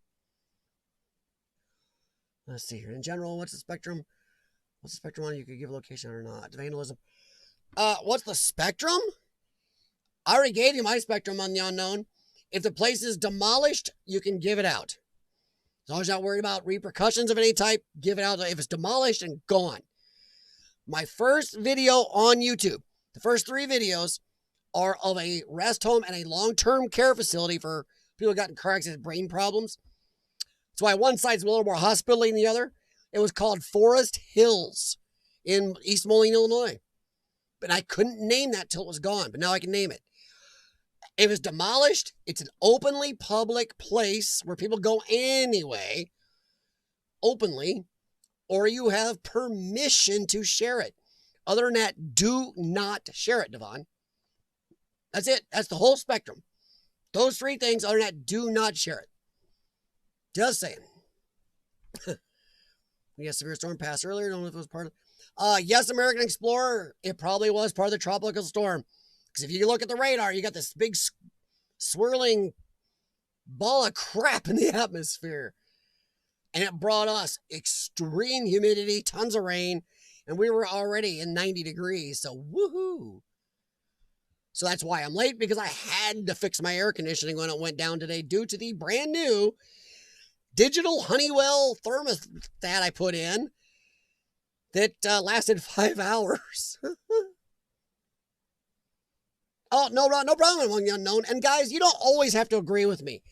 Let's see here. In general, what's the spectrum? What's the spectrum on? You could give a location or not. Vandalism. What's the spectrum? I already gave you my spectrum on the unknown. If the place is demolished, you can give it out. As long as you're not worried about repercussions of any type, give it out. If it's demolished and gone. My first video on YouTube, the first 3 videos are of a rest home and a long-term care facility for people who got in car accidents, brain problems. That's why one side's a little more hospital-y than the other. It was called Forest Hills in East Moline, Illinois. But I couldn't name that till it was gone, but now I can name it. If it's demolished, it's an openly public place where people go anyway, openly, or you have permission to share it. Other than that, do not share it, Devon. That's it. That's the whole spectrum. Those 3 things, other than that, do not share it. Just saying. We had severe storm pass earlier. I don't know if it was part of... yes, American Explorer. It probably was part of the tropical storm. Because if you look at the radar, you got this big swirling ball of crap in the atmosphere. And it brought us extreme humidity, tons of rain, and we were already in 90 degrees. So, woohoo. So that's why I'm late, because I had to fix my air conditioning when it went down today due to the brand new digital Honeywell thermostat I put in that lasted 5 hours. Oh, no problem among the unknown. And guys, you don't always have to agree with me.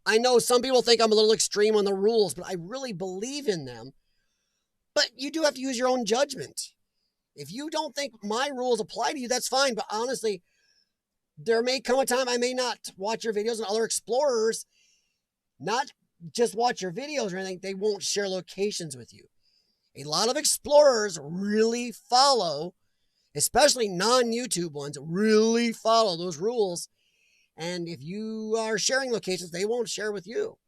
I know some people think I'm a little extreme on the rules, but I really believe in them. But you do have to use your own judgment. If you don't think my rules apply to you, that's fine. But honestly, there may come a time I may not watch your videos, and other explorers not just watch your videos or anything, they won't share locations with you. A lot of explorers really follow, especially non-YouTube ones, really follow those rules. And if you are sharing locations, they won't share with you.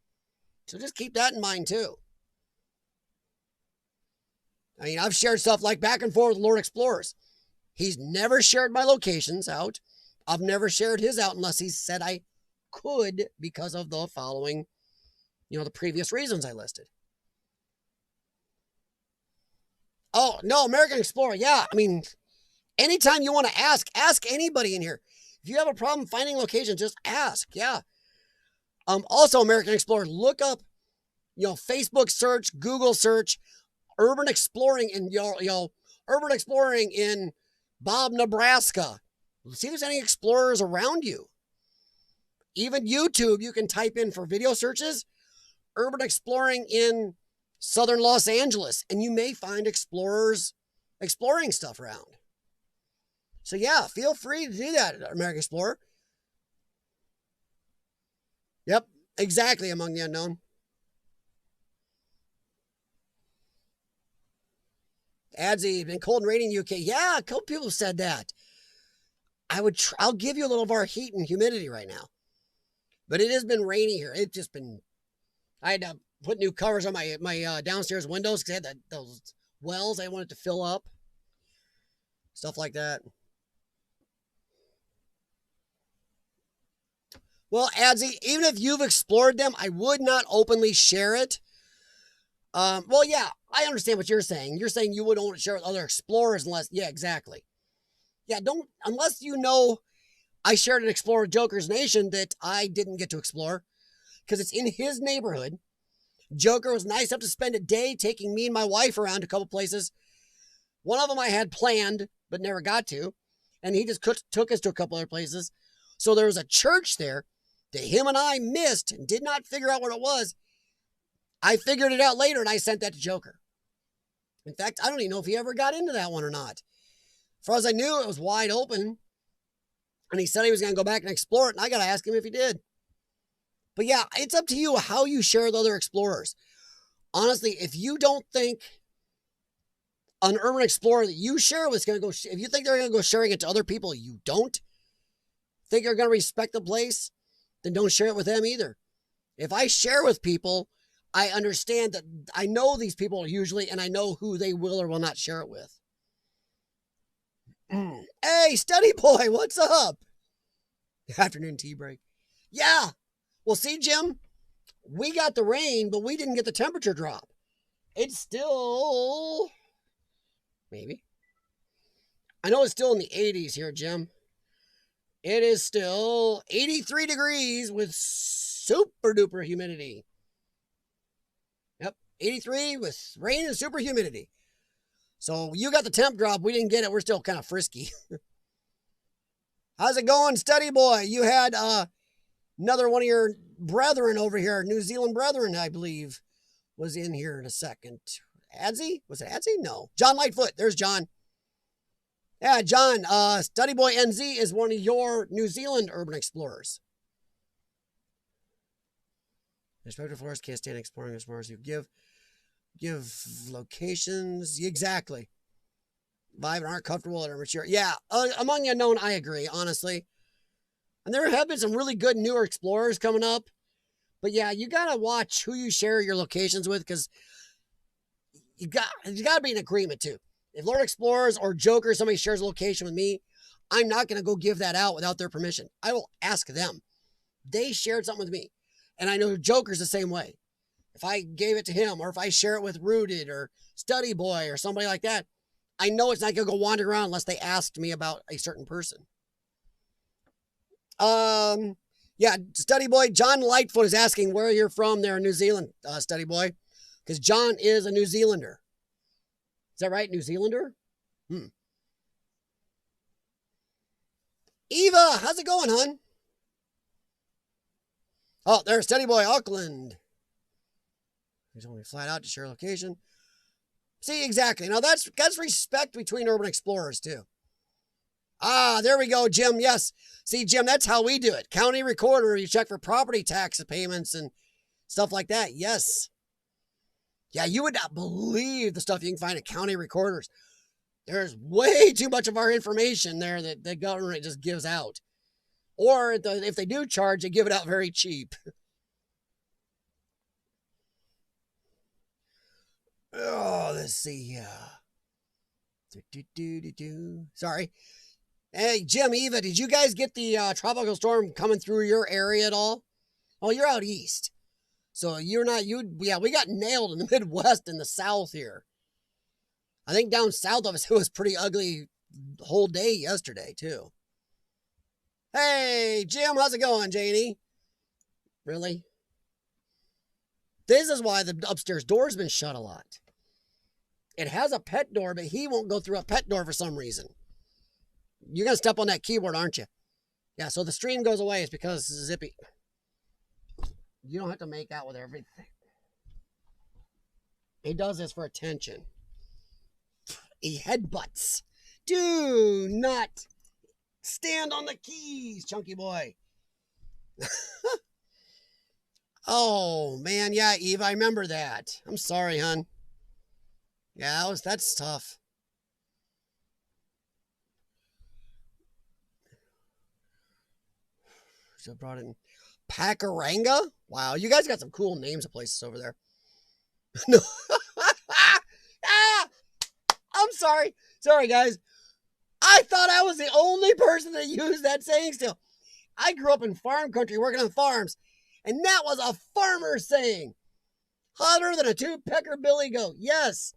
So just keep that in mind too. I mean, I've shared stuff like back and forth with Lord Explorers. He's never shared my locations out. I've never shared his out unless he said I could because of the following, the previous reasons I listed. Oh, no, American Explorer. Yeah, I mean, anytime you want to ask anybody in here. If you have a problem finding locations, just ask. Yeah. Also, American Explorer, look up, Facebook search, Google search, urban exploring in, urban exploring in Bob, Nebraska. See if there's any explorers around you. Even YouTube, you can type in for video searches, urban exploring in southern Los Angeles, and you may find explorers exploring stuff around. So yeah, feel free to do that, American Explorer. Yep, exactly, Among the Unknown. Adzi, been cold and rainy in the UK. Yeah, a couple people said that. I'll give you a little of our heat and humidity right now. But it has been rainy here. It's just been, I had to put new covers on my downstairs windows because I had those wells I wanted to fill up. Stuff like that. Well, Adzi, even if you've explored them, I would not openly share it. Well, yeah, I understand what you're saying. You're saying you wouldn't share with other explorers unless, yeah, exactly. Yeah, unless I shared an Explorer Joker's Nation that I didn't get to explore because it's in his neighborhood. Joker was nice enough to spend a day taking me and my wife around a couple places. One of them I had planned but never got to, and he just took us to a couple other places. So there was a church there that him and I missed and did not figure out what it was. I figured it out later, and I sent that to Joker. In fact, I don't even know if he ever got into that one or not. As far as I knew, it was wide open. And he said he was going to go back and explore it, and I got to ask him if he did. But yeah, it's up to you how you share with other explorers. Honestly, if you don't think an urban explorer that you share with is going to go, if you think they're going to go sharing it to other people you don't think are going to respect the place, then don't share it with them either. If I share with people, I understand that I know these people usually, and I know who they will or will not share it with. Hey, Study Boy, what's up? Afternoon tea break. Yeah. Well, see, Jim, we got the rain, but we didn't get the temperature drop. It's still, maybe. I know it's still in the 80s here, Jim. It is still 83 degrees with super duper humidity. Yep, 83 with rain and super humidity. So you got the temp drop. We didn't get it. We're still kind of frisky. How's it going, Study Boy? You had another one of your brethren over here, New Zealand brethren, I believe, was in here in a second. Adzi? Was it Adzi? No. John Lightfoot. There's John. Yeah, John, Study Boy NZ is one of your New Zealand urban explorers. Respected Forest can't stand exploring explorers who give locations. Exactly. Vibe and aren't comfortable and are mature. Yeah, Among the Unknown, I agree, honestly. And there have been some really good newer explorers coming up. But yeah, you got to watch who you share your locations with because you got to be in agreement too. If Lord Explorers or Joker, somebody shares a location with me, I'm not going to go give that out without their permission. I will ask them. They shared something with me. And I know Joker's the same way. If I gave it to him or if I share it with Rooted or Study Boy or somebody like that, I know it's not going to go wandering around unless they asked me about a certain person. Yeah, Study Boy, John Lightfoot is asking where you're from there in New Zealand, Study Boy. Because John is a New Zealander. Is that right? New Zealander? Eva, how's it going, hon? Oh, there's Study Boy Auckland. He's only flat out to share location. See, exactly. Now that's respect between urban explorers too. Ah, there we go, Jim. Yes. See, Jim, that's how we do it. County recorder, you check for property tax payments and stuff like that. Yes. Yeah, you would not believe the stuff you can find at county recorders. There's way too much of our information there that the government just gives out. Or if they do charge, they give it out very cheap. Oh, let's see. Sorry. Hey, Jim, Eva, did you guys get the tropical storm coming through your area at all? Oh, you're out east. So you're not, yeah, we got nailed in the Midwest and the South here. I think down south of us, it was pretty ugly the whole day yesterday, too. Hey, Jim, how's it going, Janie? Really? This is why the upstairs door's been shut a lot. It has a pet door, but he won't go through a pet door for some reason. You're going to step on that keyboard, aren't you? Yeah, so the stream goes away. It's because Zippy. You don't have to make out with everything. He does this for attention. He headbutts. Do not stand on the keys, chunky boy. Oh, man. Yeah, Eve, I remember that. I'm sorry, hon. Yeah, that's tough. So brought in Pacaranga. Wow, you guys got some cool names of places over there. No. Ah, I'm sorry. Sorry, guys. I thought I was the only person that used that saying still. I grew up in farm country working on farms, and that was a farmer saying. Hotter than a two-pecker billy goat. Yes.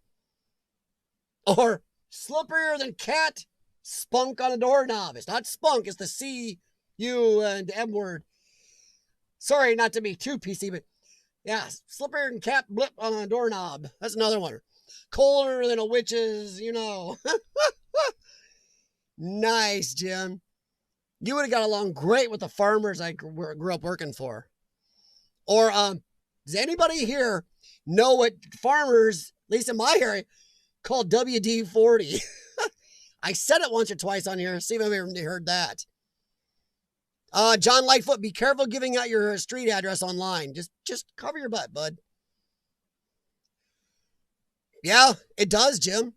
Or slipperier than cat spunk on a doorknob. It's not spunk, it's the C, U, and M word. Sorry not to be too PC, but yeah, slipperier than cat blip on a doorknob. That's another one. Colder than a witch's, you know. Nice, Jim. You would have got along great with the farmers I grew up working for. Or does anybody here know what farmers, at least in my area, call WD-40? I said it once or twice on here. See if anybody heard that. John Lightfoot, be careful giving out your street address online. Just cover your butt, bud. Yeah, it does, Jim.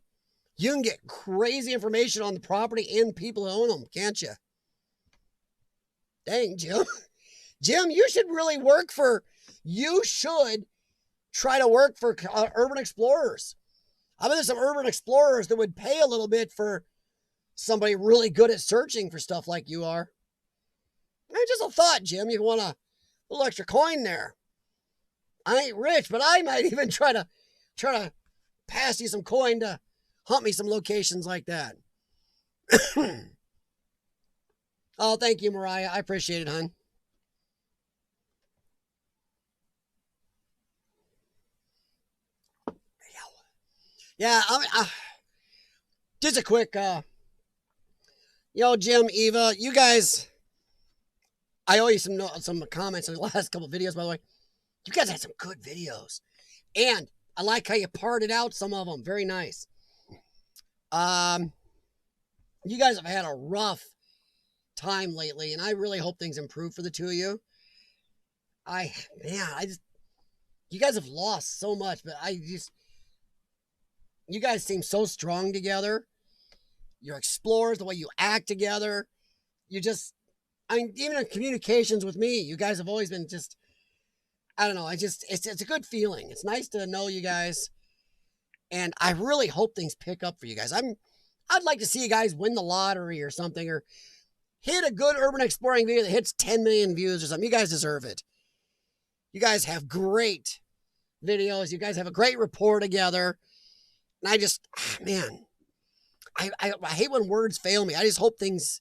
You can get crazy information on the property and people who own them, can't you? Dang, Jim. Jim, you should really you should try to work for urban explorers. I bet there's some urban explorers that would pay a little bit for somebody really good at searching for stuff like you are. Just a thought, Jim. You want a little extra coin there. I ain't rich, but I might even try to pass you some coin to hunt me some locations like that. Oh, thank you, Mariah. I appreciate it, hon. Yeah, just a quick, Jim, Eva, you guys, I owe you some comments in the last couple of videos, by the way. You guys had some good videos. And I like how you parted out some of them. Very nice. You guys have had a rough time lately, and I really hope things improve for the two of you. You guys have lost so much, but you guys seem so strong together. You're explorers, the way you act together. Even in communications with me, you guys have always been I don't know, it's a good feeling. It's nice to know you guys. And I really hope things pick up for you guys. I'd like to see you guys win the lottery or something, or hit a good urban exploring video that hits 10 million views or something. You guys deserve it. You guys have great videos. You guys have a great rapport together. And I hate when words fail me. I just hope things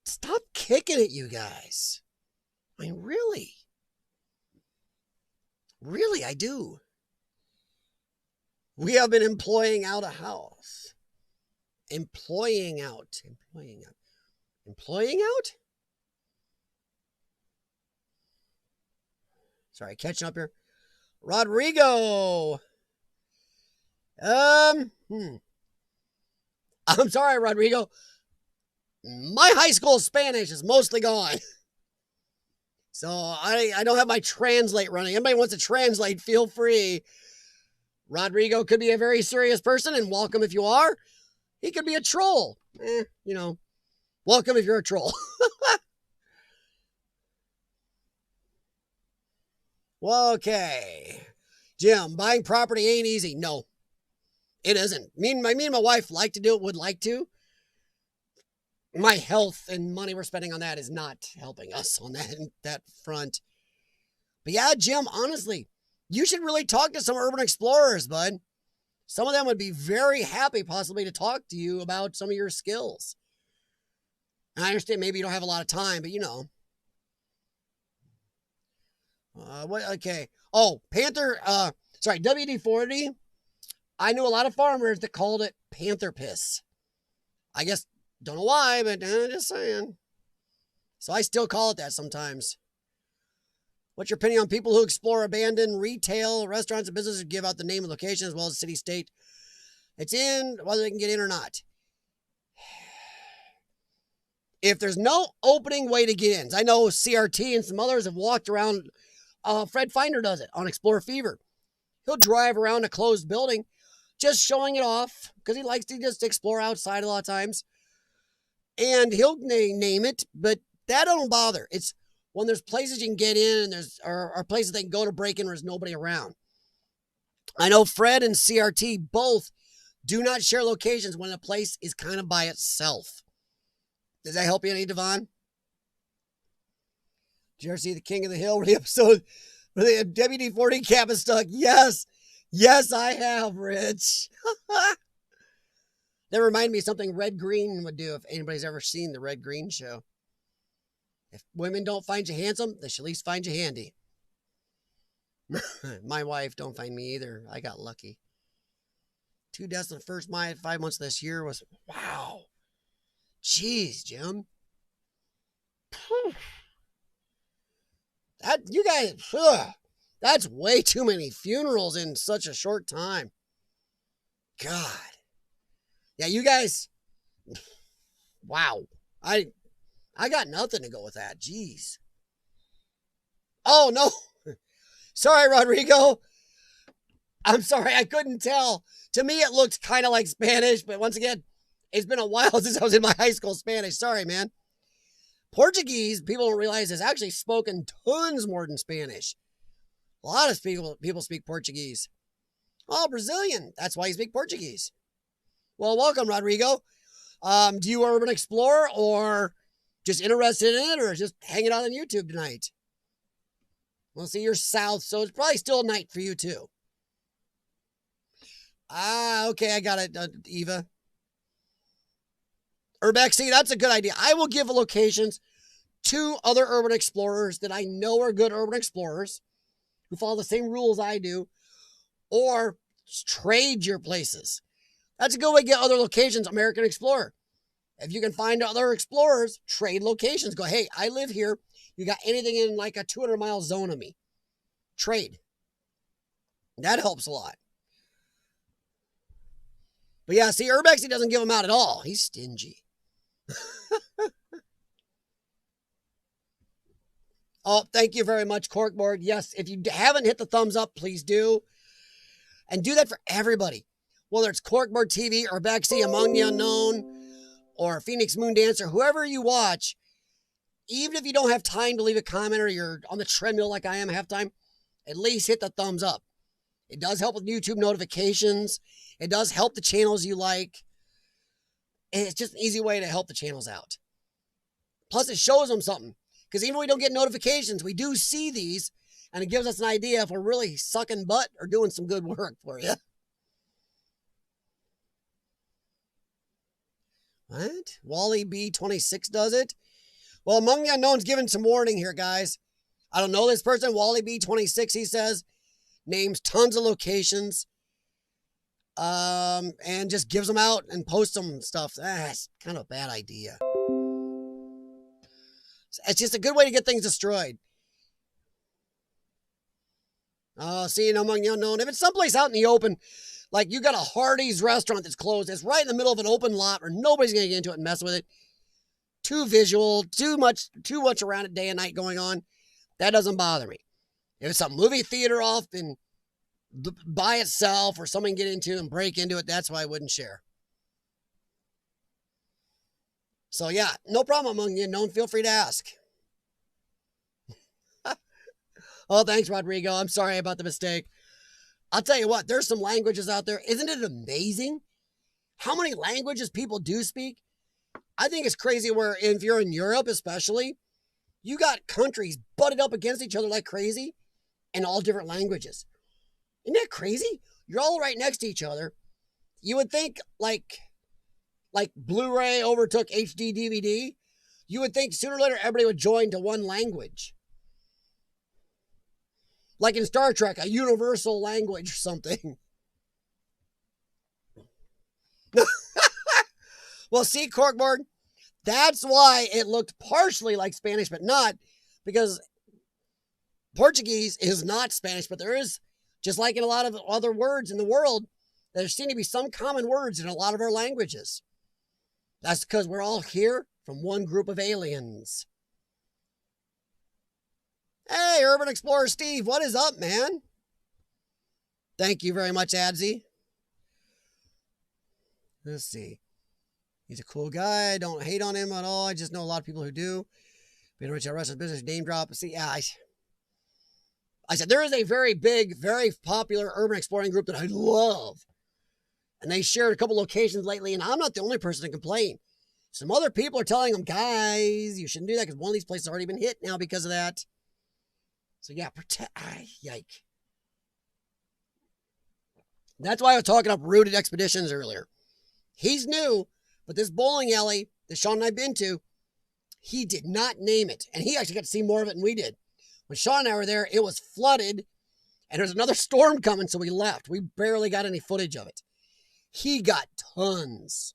stop kicking at you guys. I mean, really. Really, I do. We have been employing out a house. Employing out. Sorry, catching up here. Rodrigo. I'm sorry, Rodrigo. My high school Spanish is mostly gone. So I don't have my translate running. Anybody wants to translate, feel free. Rodrigo could be a very serious person, and welcome if you are. He could be a troll. Welcome if you're a troll. Well, okay. Jim, buying property ain't easy. No, it isn't. Me and my wife like to do it, would like to. My health and money we're spending on that is not helping us on that front. But yeah, Jim, honestly, you should really talk to some urban explorers, bud. Some of them would be very happy possibly to talk to you about some of your skills. And I understand maybe you don't have a lot of time, but okay. Oh, Panther, WD-40. I knew a lot of farmers that called it panther piss. I guess, don't know why, but just saying. So I still call it that sometimes. What's your opinion on people who explore abandoned retail, restaurants, and businesses who give out the name and location as well as city, state it's in, whether they can get in or not? If there's no opening way to get in, I know CRT and some others have walked around. Fred Finder does it on Explore Fever. He'll drive around a closed building just showing it off because he likes to just explore outside a lot of times. And he'll name it, but that don't bother. It's when there's places you can get in and there's are places they can go to break in where there's nobody around. I know Fred and CRT both do not share locations when a place is kind of by itself. Does that help you any, Devon? Did you ever see the King of the Hill episode where the WD-40 cap is stuck? Yes. Yes, I have, Rich. That reminded me of something Red Green would do if anybody's ever seen the Red Green show. If women don't find you handsome, they should at least find you handy. My wife don't find me either. I got lucky. 2 deaths in the first 5 months of this year was, wow. Jeez, Jim. You guys, that's way too many funerals in such a short time. God. Yeah, you guys, wow. I got nothing to go with that. Jeez. Oh, no. Sorry, Rodrigo. I'm sorry, I couldn't tell. To me, it looked kind of like Spanish, but once again, it's been a while since I was in my high school Spanish. Sorry, man. Portuguese, people don't realize, is actually spoken tons more than Spanish. A lot of people speak Portuguese. Oh, Brazilian. That's why you speak Portuguese. Well, welcome, Rodrigo. Do you urban explore or just interested in it or just hanging out on YouTube tonight? Well, see, you're south, so it's probably still night for you, too. Okay, I got it, Eva. Urbex, see, that's a good idea. I will give locations to other urban explorers that I know are good urban explorers who follow the same rules I do, or trade your places. That's a good way to get other locations, American Explorer. If you can find other explorers, trade locations. Go, hey, I live here. You got anything in like a 200-mile zone of me? Trade. That helps a lot. But yeah, see, Urbex, he doesn't give them out at all. He's stingy. Oh, thank you very much, Corkboard. Yes, if you haven't hit the thumbs up, please do. And do that for everybody. Whether it's Corkboard TV or Bexy, Among the Unknown, or Phoenix Moon Dancer, whoever you watch, even if you don't have time to leave a comment or you're on the treadmill like I am half time, at least hit the thumbs up. It does help with YouTube notifications. It does help the channels you like. And it's just an easy way to help the channels out. Plus, it shows them something. Because even when we don't get notifications, we do see these, and it gives us an idea if we're really sucking butt or doing some good work for you. What? Wally B26 does it? Well, Among the Unknown's giving some warning here, guys. I don't know this person. Wally B26, he says, names tons of locations. And just gives them out and posts them and stuff. That's kind of a bad idea. It's just a good way to get things destroyed. Seeing Among the Unknown. If it's someplace out in the open, Like you got a Hardee's restaurant that's closed. It's right in the middle of an open lot where nobody's going to get into it and mess with it. Too visual, too much around it day and night going on. That doesn't bother me. If it's a movie theater off and by itself or someone get into and break into it, that's why I wouldn't share. So yeah, no problem among you. No one feel free to ask. Oh, thanks, Rodrigo. I'm sorry about the mistake. I'll tell you what, there's some languages out there. Isn't it amazing how many languages people do speak? I think it's crazy where if you're in Europe especially, you got countries butted up against each other like crazy in all different languages. Isn't that crazy? You're all right next to each other. You would think like Blu-ray overtook HD DVD. You would think sooner or later everybody would join to one language. Like in Star Trek, a universal language or something. Well, see, Corkboard, that's why it looked partially like Spanish, but not, because Portuguese is not Spanish, but there is, just like in a lot of other words in the world, there seem to be some common words in a lot of our languages. That's because we're all here from one group of aliens. Hey, Urban Explorer Steve, what is up, man? Thank you very much, Adsy. Let's see. He's a cool guy. Don't hate on him at all. I just know a lot of people who do. Being rich at rest of business, name drop. See, yeah, I said there is a very big, very popular urban exploring group that I love. And they shared a couple locations lately, and I'm not the only person to complain. Some other people are telling them, guys, you shouldn't do that because one of these places has already been hit now because of that. So yeah, yike. That's why I was talking up Rooted Expeditions earlier. He's new, but this bowling alley that Sean and I been to, he did not name it. And he actually got to see more of it than we did. When Sean and I were there, it was flooded, and there's another storm coming, so we left. We barely got any footage of it. He got tons.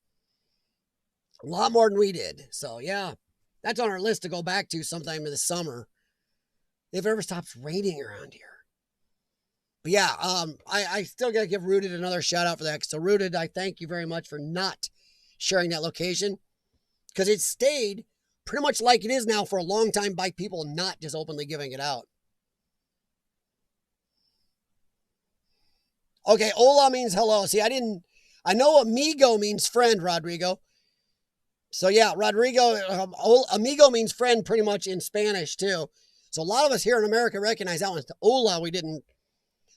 A lot more than we did. So yeah, that's on our list to go back to sometime in the summer. If it ever stops raining around here. But yeah, I still got to give Rooted another shout out for that. So Rooted, I thank you very much for not sharing that location. Because it stayed pretty much like it is now for a long time by people not just openly giving it out. Okay, hola means hello. See, I know amigo means friend, Rodrigo. So yeah, Rodrigo, amigo means friend pretty much in Spanish too. So a lot of us here in America recognize that one. Hola, we didn't.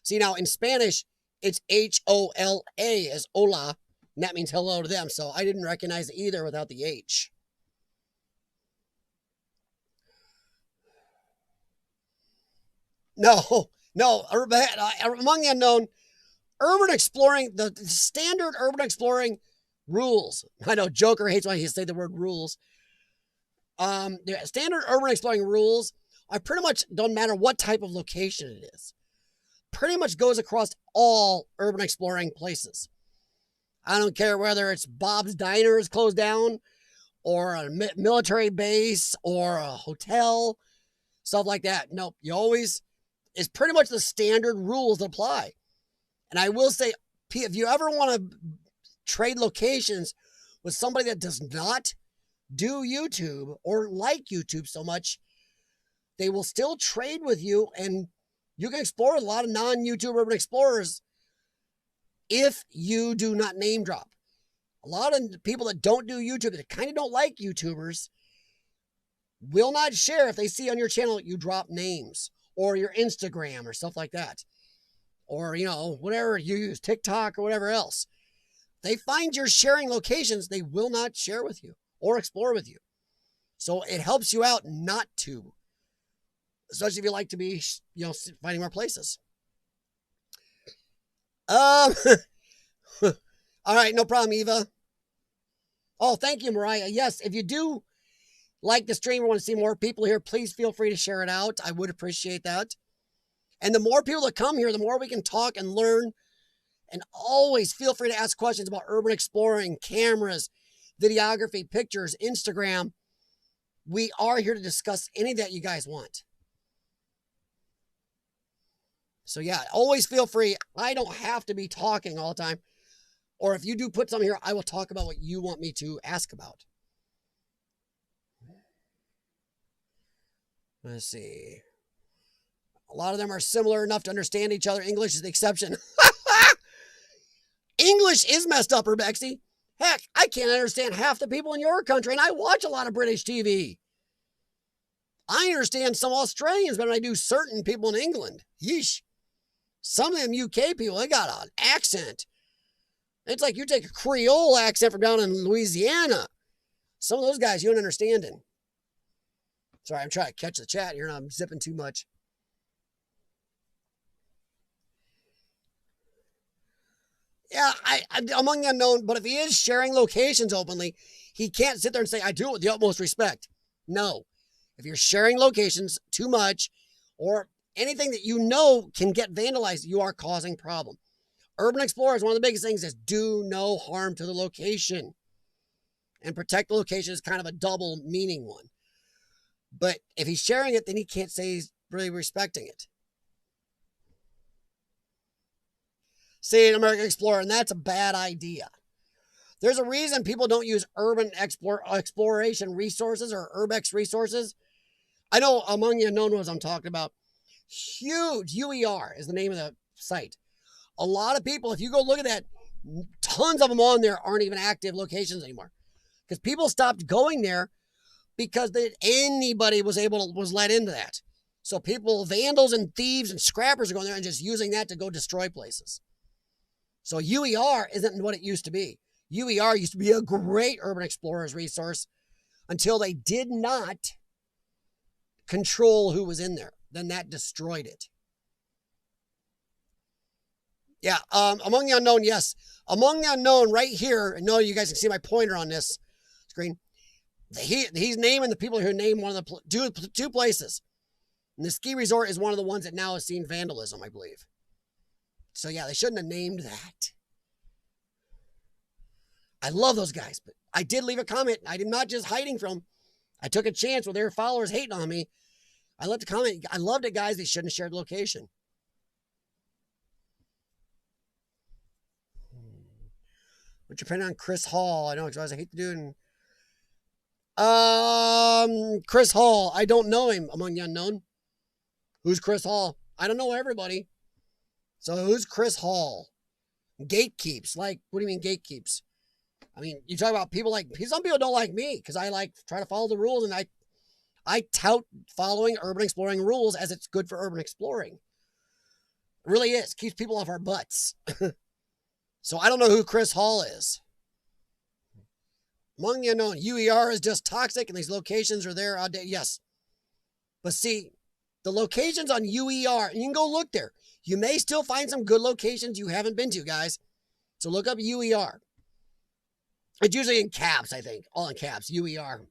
See, now in Spanish, it's H-O-L-A as hola, and that means hello to them. So I didn't recognize it either without the H. No, among the unknown, urban exploring, the standard urban exploring rules. I know Joker hates when he say the word rules. The standard urban exploring rules are pretty much, don't matter what type of location it is. Pretty much goes across all urban exploring places. I don't care whether it's Bob's Diner is closed down, or a military base, or a hotel, stuff like that. Nope, it's pretty much the standard rules that apply. And I will say, if you ever want to trade locations with somebody that does not do YouTube or like YouTube so much, they will still trade with you, and you can explore a lot of non-YouTube urban explorers if you do not name drop. A lot of people that don't do YouTube, that kind of don't like YouTubers, will not share if they see on your channel you drop names or your Instagram or stuff like that. Or, whatever you use, TikTok or whatever else. They find you're sharing locations, they will not share with you or explore with you. So it helps you out not to. Especially if you like to be, finding more places. All right, no problem, Eva. Oh, thank you, Mariah. Yes, if you do like the stream or want to see more people here, please feel free to share it out. I would appreciate that. And the more people that come here, the more we can talk and learn. And always feel free to ask questions about urban exploring, cameras, videography, pictures, Instagram. We are here to discuss any that you guys want. So yeah, always feel free. I don't have to be talking all the time. Or if you do put something here, I will talk about what you want me to ask about. Let's see. A lot of them are similar enough to understand each other. English is the exception. English is messed up, Urbexy. Heck, I can't understand half the people in your country, and I watch a lot of British TV. I understand some Australians better than I do certain people in England. Yeesh. Some of them UK people, they got an accent. It's like you take a Creole accent from down in Louisiana. Some of those guys you don't understand. Sorry, I'm trying to catch the chat here, and I'm zipping too much. Yeah, I'm among the unknown, but if he is sharing locations openly, he can't sit there and say, I do it with the utmost respect. No. If you're sharing locations too much or anything that you know can get vandalized, you are causing problem. Urban Explorer is one of the biggest things is do no harm to the location. And protect the location is kind of a double meaning one. But if he's sharing it, then he can't say he's really respecting it. See, an American Explorer, and that's a bad idea. There's a reason people don't use urban exploration resources or Urbex resources. I know among you unknown ones I'm talking about. Huge UER is the name of the site. A lot of people, if you go look at that, tons of them on there aren't even active locations anymore. Because people stopped going there because anybody was let into that. So people, vandals and thieves and scrappers are going there and just using that to go destroy places. So UER isn't what it used to be. UER used to be a great Urban Explorers resource until they did not control who was in there. Then that destroyed it. Yeah, among the unknown, yes. Among the unknown right here, I know you guys can see my pointer on this screen. He's naming the people who named one of the two places. And the ski resort is one of the ones that now has seen vandalism, I believe. So yeah, they shouldn't have named that. I love those guys, but I did leave a comment. I'm not just hiding from them. I took a chance with their followers hating on me. I left a comment. I loved it, guys. They shouldn't have shared the location. What's your opinion on Chris Hall? I know because I hate to do it. Chris Hall. I don't know him among the unknown. Who's Chris Hall? I don't know everybody. So who's Chris Hall? Gatekeeps. Like, what do you mean gatekeeps? I mean, you talk about people like, some people don't like me because I try to follow the rules, and I tout following urban exploring rules as it's good for urban exploring. It really is. Keeps people off our butts. So I don't know who Chris Hall is. Among the unknown, UER is just toxic and these locations are there all day. Yes. But see, the locations on UER, you can go look there. You may still find some good locations you haven't been to, guys. So look up UER. It's usually in caps, I think. All in caps, UER.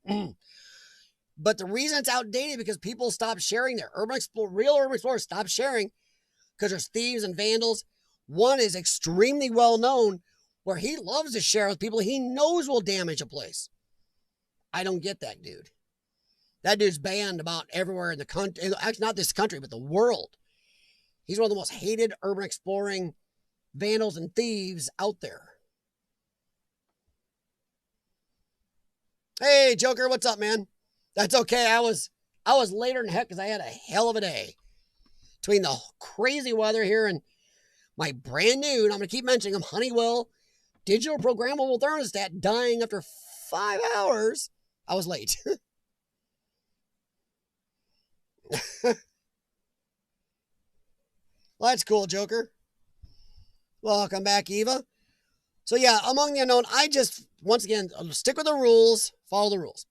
But the reason it's outdated because people stopped sharing there. Real urban explorers stopped sharing because there's thieves and vandals. One is extremely well known where he loves to share with people he knows will damage a place. I don't get that dude. That dude's banned about everywhere in the country. Actually, not this country, but the world. He's one of the most hated urban exploring vandals and thieves out there. Hey, Joker, what's up, man? That's okay. I was later than heck because I had a hell of a day. Between the crazy weather here and my brand new, and I'm going to keep mentioning them, Honeywell digital programmable thermostat dying after 5 hours. I was late. Well, that's cool, Joker. Welcome back, Eva. So yeah, among the unknown, I just, once again, stick with the rules, follow the rules.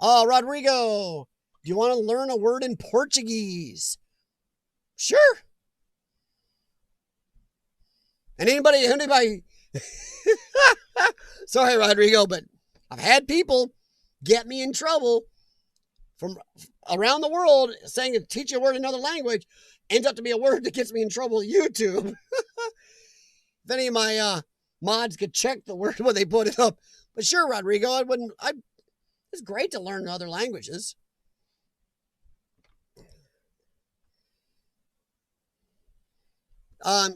Rodrigo, do you want to learn a word in Portuguese? Sure. And anybody, sorry, Rodrigo, but I've had people get me in trouble from around the world saying to teach you a word in another language ends up to be a word that gets me in trouble with YouTube. If any of my mods could check the word when they put it up. But sure, Rodrigo, it's great to learn other languages.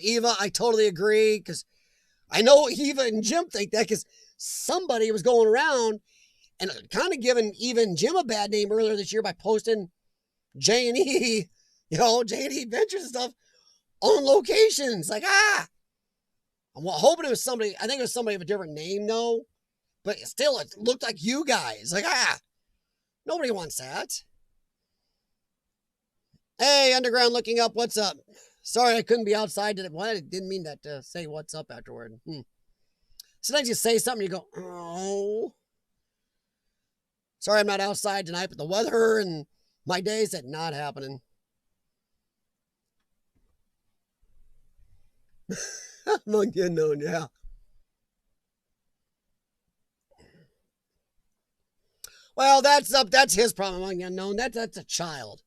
Eva, I totally agree, because I know Eva and Jim think that, because somebody was going around and kind of giving Eva and Jim a bad name earlier this year by posting J&E, J&E Adventures and stuff on locations. Like, I'm hoping it was somebody, I think it was somebody of a different name, though. But still, it looked like you guys. Like, nobody wants that. Hey, Underground looking up, what's up? Sorry I couldn't be outside today. Well, I didn't mean that to say what's up afterward. Sometimes you say something, you go, oh. Sorry I'm not outside tonight, but the weather and my day said not happening. Among the unknown, yeah. Well, that's his problem, among the unknown. That's a child.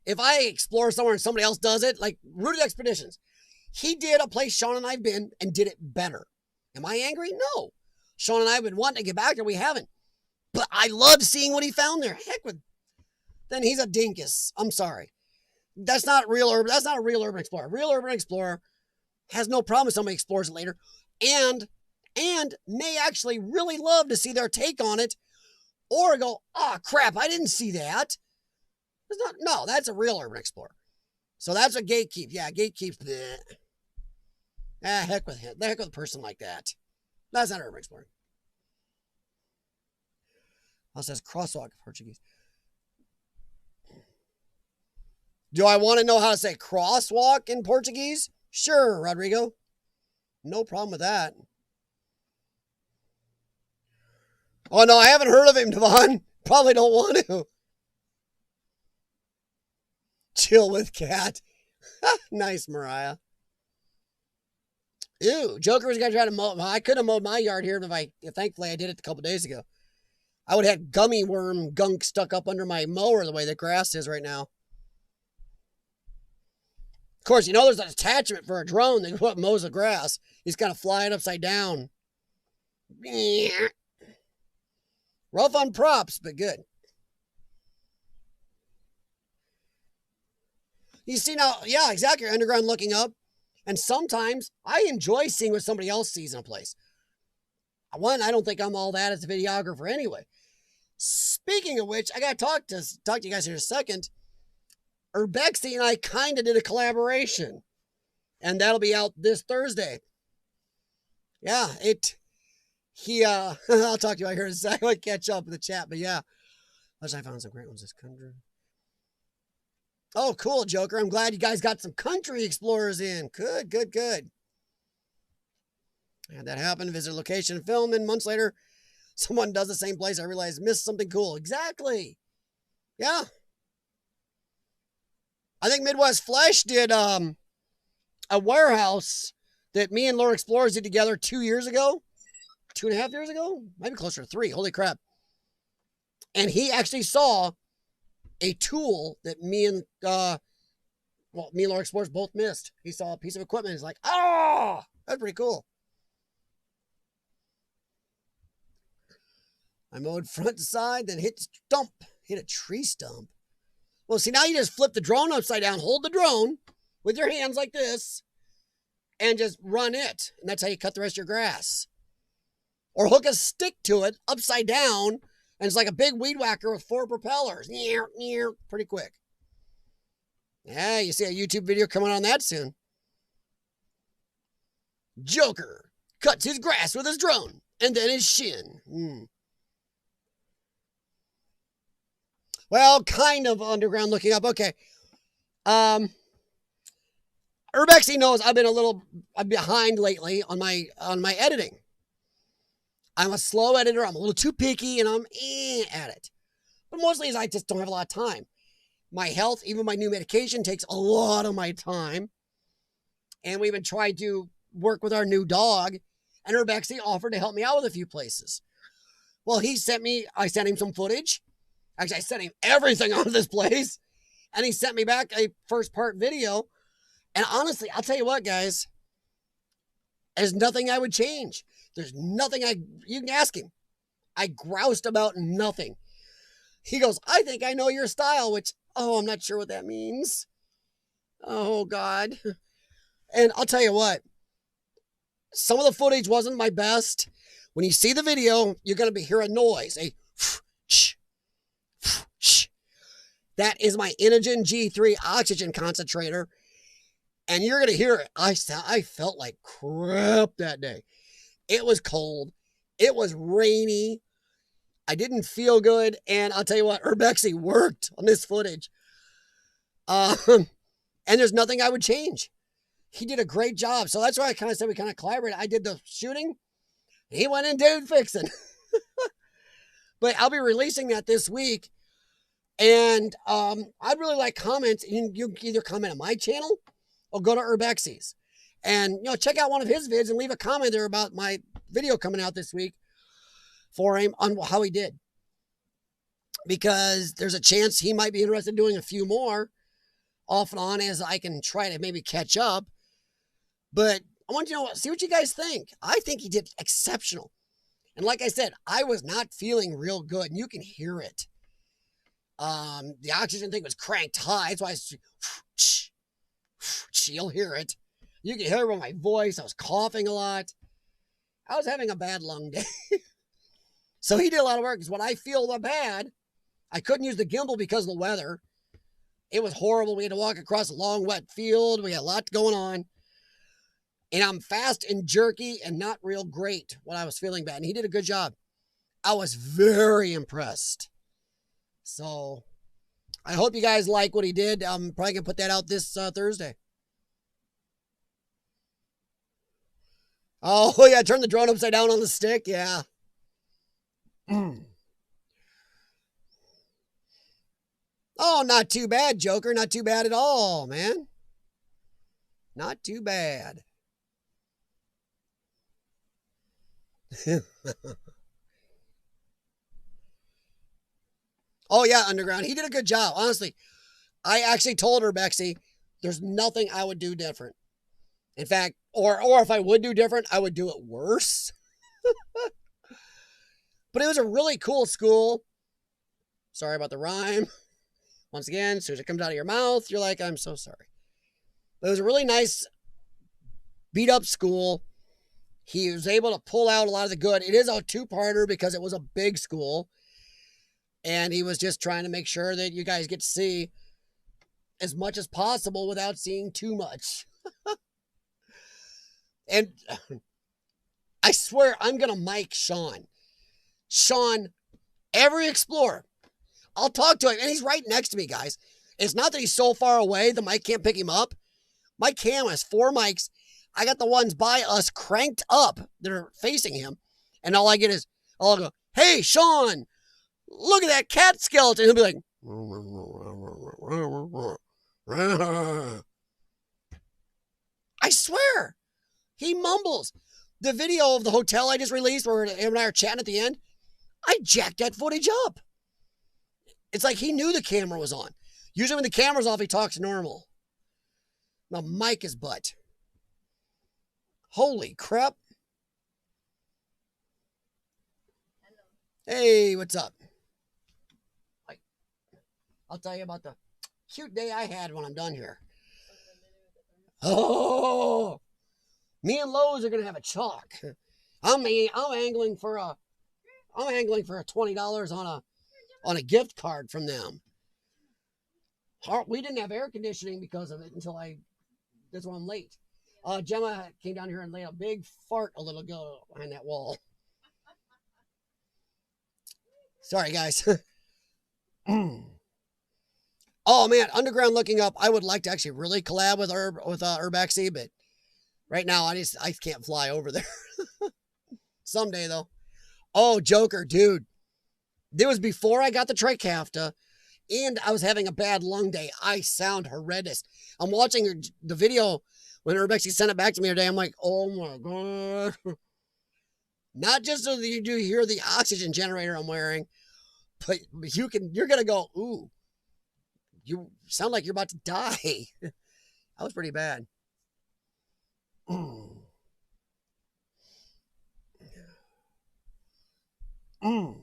If I explore somewhere and somebody else does it, like Rooted Expeditions, he did a place Sean and I have been and did it better. Am I angry? No. Sean and I have been wanting to get back there. We haven't. But I loved seeing what he found there. Heck with. Then he's a dinkus. I'm sorry. That's not real urban. That's not a real urban explorer. Real urban explorer has no problem if somebody explores it later, and may actually really love to see their take on it, or go, oh crap, I didn't see that. No, that's a real urban explorer. So that's a gatekeep. Yeah, gatekeep. Heck with him. Heck with a person like that. That's not urban explorer. Also says crosswalk in Portuguese. Do I want to know how to say crosswalk in Portuguese? Sure, Rodrigo. No problem with that. Oh, no, I haven't heard of him, Devon. Probably don't want to. Chill with cat. Nice, Mariah. Ew, Joker was going to try to mow. I could have mowed my yard here if thankfully I did it a couple days ago. I would have had gummy worm gunk stuck up under my mower the way the grass is right now. Of course, there's an attachment for a drone that mows the grass. He's kind of flying upside down. Rough on props, but good. You see now, yeah, exactly. Underground looking up. And sometimes I enjoy seeing what somebody else sees in a place. One, I don't think I'm all that as a videographer anyway. Speaking of which, I got to talk to you guys here in a second. Urbex and I kind of did a collaboration. And that'll be out this Thursday. Yeah, I'll talk to you out here in a second. I'll catch up in the chat, but yeah. Plus, I found some great ones this country. Oh, cool, Joker. I'm glad you guys got some country explorers in. Good, good, good. I had that happen. Visit a location, film, and months later, someone does the same place. I realize missed something cool. Exactly. Yeah. I think Midwest Flesh did a warehouse that me and Lord Explorers did together 2 years ago. 2.5 years ago? Maybe closer to 3. Holy crap. And he actually saw a tool that me and Lord Explorers both missed. He saw a piece of equipment. He's like, oh, that's pretty cool. I mowed front to side, then hit a tree stump. Well, see, now you just flip the drone upside down, hold the drone with your hands like this, and just run it. And that's how you cut the rest of your grass. Or hook a stick to it upside down, and it's like a big weed whacker with 4 propellers. Pretty quick. Yeah, you see a YouTube video coming on that soon. Joker cuts his grass with his drone, and then his shin. Well, kind of underground looking up. Okay. Urbex, he knows I'm behind lately on my editing. I'm a slow editor. I'm a little too picky, and I'm at it. But mostly is I just don't have a lot of time. My health, even my new medication, takes a lot of my time. And we even tried to work with our new dog, and Urbex, he offered to help me out with a few places. Well, I sent him some footage. Actually, I sent him everything on this place, and he sent me back a first part video. And honestly, I'll tell you what, guys, there's nothing I would change. There's nothing you can ask him. I groused about nothing. He goes, I think I know your style, which, I'm not sure what that means. Oh, God. And I'll tell you what, some of the footage wasn't my best. When you see the video, you're going to be hearing noise. That is my Inogen G3 oxygen concentrator. And you're going to hear it. I felt like crap that day. It was cold. It was rainy. I didn't feel good. And I'll tell you what, Urbexy worked on this footage. And there's nothing I would change. He did a great job. So that's why I kind of said we kind of collaborated. I did the shooting. He went and did fixing. But I'll be releasing that this week. And I'd really like comments. You can either comment on my channel or go to Urbexy's. And, check out one of his vids and leave a comment there about my video coming out this week for him on how he did. Because there's a chance he might be interested in doing a few more off and on as I can try to maybe catch up. But I want you to see what you guys think. I think he did exceptional. And like I said, I was not feeling real good, and you can hear it. The oxygen thing was cranked high. That's why you'll hear it. You can hear it with my voice. I was coughing a lot. I was having a bad lung day. So he did a lot of work. Because when I feel bad, I couldn't use the gimbal because of the weather. It was horrible. We had to walk across a long, wet field. We had a lot going on. And I'm fast and jerky and not real great when I was feeling bad. And he did a good job. I was very impressed. So I hope you guys like what he did. I'm probably going to put that out this Thursday. Oh, yeah, turn the drone upside down on the stick. Yeah. Oh, not too bad, Joker. Not too bad at all, man. Not too bad. Oh, yeah, Underground. He did a good job. Honestly, I actually told her, Bexy, there's nothing I would do different. In fact, or if I would do different, I would do it worse. But it was a really cool school. Sorry about the rhyme. Once again, as soon as it comes out of your mouth, you're like, I'm so sorry. But it was a really nice, beat-up school. He was able to pull out a lot of the good. It is a two-parter because it was a big school. And he was just trying to make sure that you guys get to see as much as possible without seeing too much. And I swear I'm going to mic Sean. Sean, every explorer, I'll talk to him. And he's right next to me, guys. It's not that he's so far away the mic can't pick him up. My cam has 4 mics. I got the ones by us cranked up that are facing him. And all I get is, I'll go, hey, Sean, look at that cat skeleton. He'll be like, I swear, he mumbles. The video of the hotel I just released where him and I are chatting at the end, I jacked that footage up. It's like he knew the camera was on. Usually when the camera's off, he talks normal. Now, mic is butt. Holy crap. Hey, what's up? I'll tell you about the cute day I had when I'm done here. Oh, me and Lowe's are gonna have a chalk. I'm angling for a $20 on a gift card from them. We didn't have air conditioning because of it until that's why I'm late. Gemma came down here and laid a big fart a little ago behind that wall. Sorry, guys. Oh man, Underground looking up. I would like to actually really collab with Urbexy, but right now I can't fly over there. Someday though. Oh, Joker, dude. It was before I got the Trikafta, and I was having a bad lung day. I sound horrendous. I'm watching the video when Urbexy sent it back to me today. I'm like, oh my god. Not just so that you do hear the oxygen generator I'm wearing, but you're gonna go, ooh. You sound like you're about to die. That was pretty bad.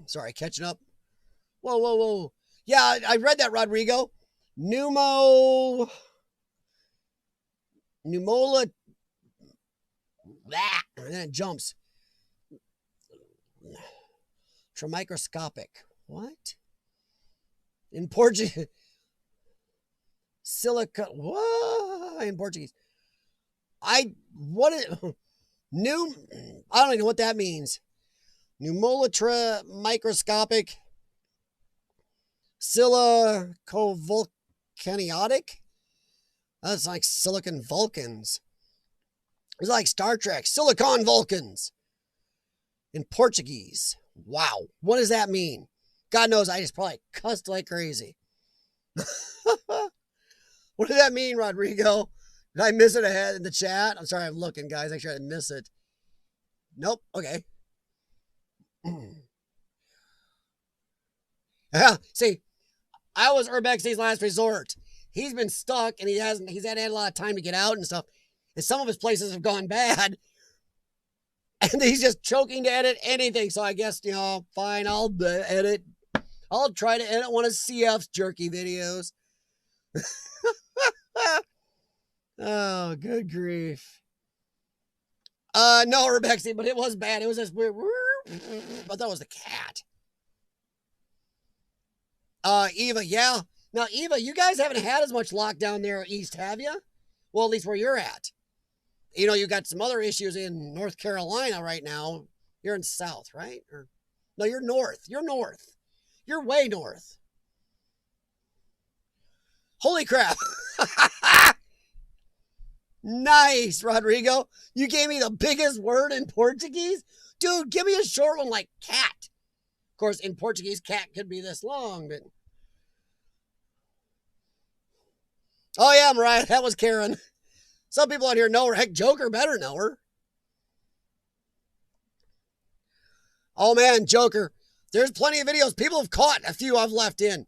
Sorry, catching up. Whoa. Yeah, I read that, Rodrigo. Pneumo. Pneumola. And then it jumps. Microscopic. What? In Portuguese. Silica. What? In Portuguese. What is new? I don't even know what that means. Pneumolatra microscopic. Silicovolcaniotic. That's like silicon Vulcans. It's like Star Trek. Silicon Vulcans. In Portuguese. Wow. What does that mean? God knows I just probably cussed like crazy. What does that mean, Rodrigo? Did I miss it ahead in the chat? I'm sorry, I'm looking, guys. Make sure I didn't miss it. Nope. Okay. Yeah. See, I was Urbex's last resort. He's been stuck and he's had a lot of time to get out and stuff. And some of his places have gone bad. And he's just choking to edit anything. So I guess, fine, I'll edit. I'll try to edit one of CF's jerky videos. Oh, good grief. No, Rebexy, but it was bad. It was this weird. But that was the cat. Eva, yeah. Now, Eva, you guys haven't had as much lockdown there east, have you? Well, at least where you're at. You got some other issues in North Carolina right now. You're in South, right? No, you're North. You're North. You're way North. Holy crap. Nice, Rodrigo. You gave me the biggest word in Portuguese. Dude, give me a short one like cat. Of course, in Portuguese, cat could be this long, but... Oh, yeah, Mariah, that was Karen. Some people out here know her. Heck, Joker better know her. Oh, man, Joker. There's plenty of videos. People have caught a few I've left in.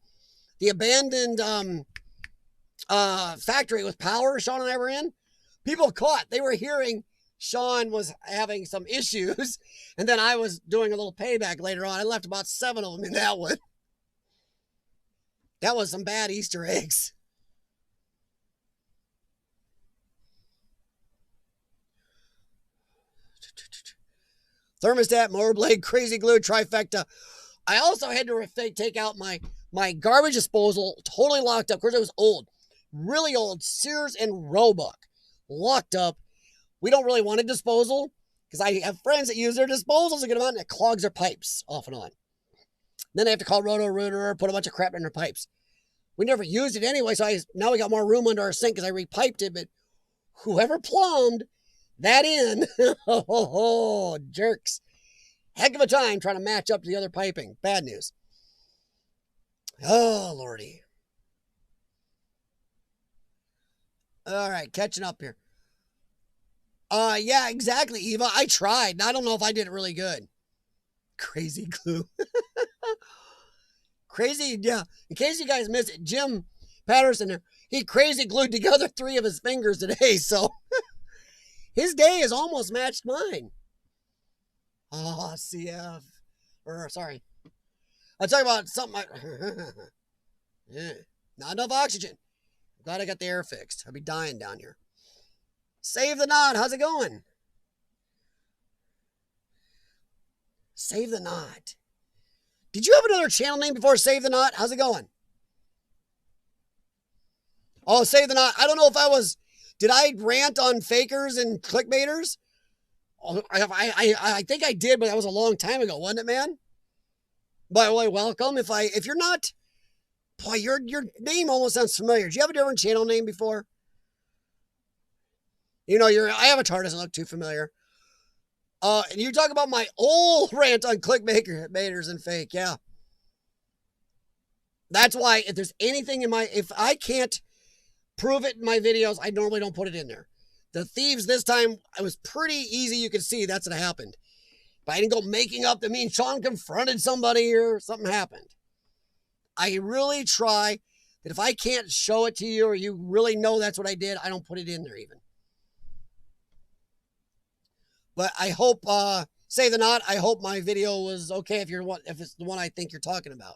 The abandoned factory with power Sean and I were in. People caught. They were hearing Sean was having some issues. And then I was doing a little payback later on. I left about 7 of them in that one. That was some bad Easter eggs. Thermostat, mower blade, crazy glue, trifecta. I also had to take out my garbage disposal, totally locked up. Of course, it was old, really old, Sears and Roebuck, locked up. We don't really want a disposal because I have friends that use their disposals to get them out and it clogs their pipes off and on. Then they have to call Roto-Rooter, put a bunch of crap in their pipes. We never used it anyway, so now we got more room under our sink because I repiped it, but whoever plumbed that in, oh, jerks. Heck of a time trying to match up to the other piping. Bad news. Oh, Lordy. All right, catching up here. Yeah, exactly, Eva. I tried. I don't know if I did it really good. Crazy glue. Crazy, yeah. In case you guys missed it, Jim Patterson, he crazy glued together 3 of his fingers today, so... His day has almost matched mine. Oh, CF. Sorry. I'm talking about something. Yeah, not enough oxygen. I'm glad I got the air fixed. I'll be dying down here. Save the Knot. How's it going? Save the Knot. Did you have another channel name before Save the Knot? How's it going? Oh, Save the Knot. I don't know if I was... Did I rant on fakers and clickbaiters? Oh, I think I did, but that was a long time ago, wasn't it, man? By the way, welcome. If you're not, boy, your name almost sounds familiar. Did you have a different channel name before? Your avatar doesn't look too familiar. And you talk about my old rant on clickbaiters and fake, yeah. That's why if there's anything if I can't prove it in my videos, I normally don't put it in there. The thieves this time, it was pretty easy. You could see that's what happened. But I didn't go making up that means Sean confronted somebody or something happened. I really try that if I can't show it to you or you really know that's what I did, I don't put it in there even. But I hope, Save the Knot, I hope my video was okay if it's the one I think you're talking about.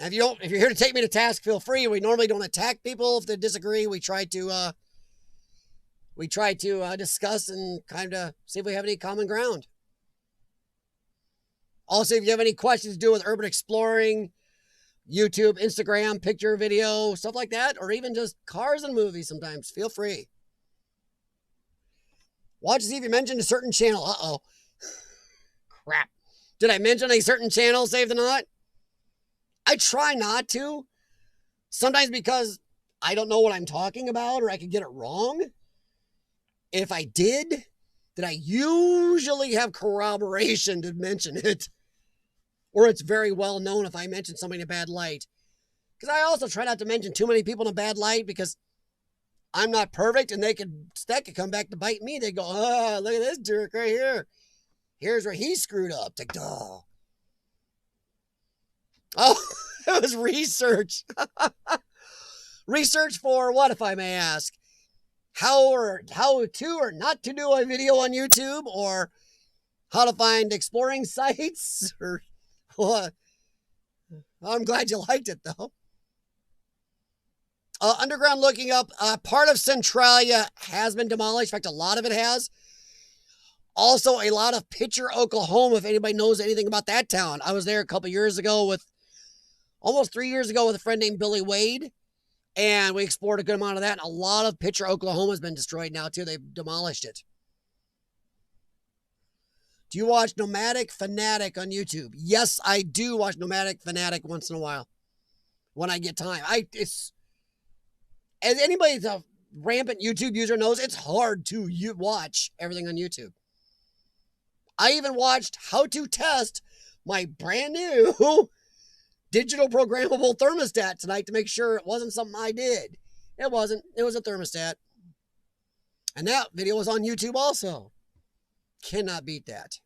If you're here to take me to task, feel free. We normally don't attack people if they disagree. We try to discuss and kind of see if we have any common ground. Also, if you have any questions to do with urban exploring, YouTube, Instagram, picture, video, stuff like that, or even just cars and movies sometimes, feel free. Watch to see if you mentioned a certain channel. Uh-oh. Crap. Did I mention a certain channel, Save the Knot? I try not to. Sometimes because I don't know what I'm talking about or I could get it wrong. If I did I usually have corroboration to mention it. Or it's very well known if I mention somebody in a bad light. Because I also try not to mention too many people in a bad light because I'm not perfect and that could come back to bite me. They go, oh, look at this jerk right here. Here's where he screwed up. It's like, oh. Oh, it was research. Research for what, if I may ask? How to or not to do a video on YouTube, or how to find exploring sites, or what? I'm glad you liked it, though. Underground looking up, part of Centralia has been demolished. In fact, a lot of it has. Also, a lot of Pitcher, Oklahoma, if anybody knows anything about that town. I was there a couple years ago almost 3 years ago with a friend named Billy Wade, and we explored a good amount of that. And a lot of Pitcher, Oklahoma has been destroyed now, too. They've demolished it. Do you watch Nomadic Fanatic on YouTube? Yes, I do watch Nomadic Fanatic once in a while when I get time. As anybody that's a rampant YouTube user knows, it's hard to watch everything on YouTube. I even watched how to test my brand new digital programmable thermostat tonight to make sure it wasn't something I did. It wasn't. It was a thermostat. And that video was on YouTube also. Cannot beat that.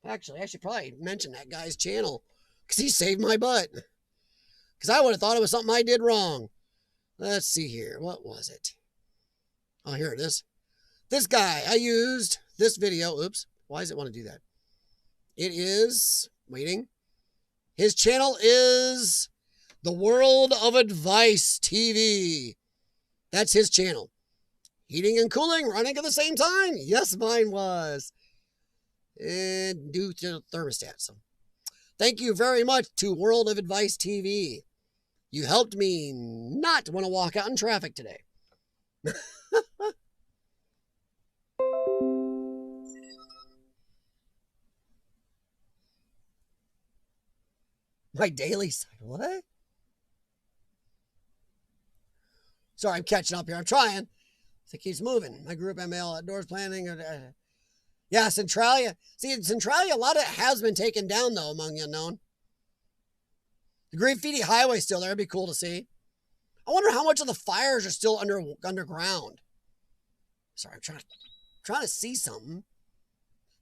Actually, I should probably mention that guy's channel because he saved my butt. Because I would have thought it was something I did wrong. Let's see here. What was it? Oh, here it is. This guy, I used this video. Oops. Why does it want to do that? It is, waiting. His channel is The World of Advice TV. That's his channel. Heating and cooling running at the same time. Yes, mine was. And due to the thermostat. So, thank you very much to World of Advice TV. You helped me not want to walk out in traffic today. My daily side. What? Sorry, I'm catching up here. I'm trying. It keeps moving. My group ML outdoors planning. Yeah, Centralia. See, in Centralia, a lot of it has been taken down, though, among the unknown. The Graffiti Highway's still there. It'd be cool to see. I wonder how much of the fires are still underground. Sorry, I'm trying to see something.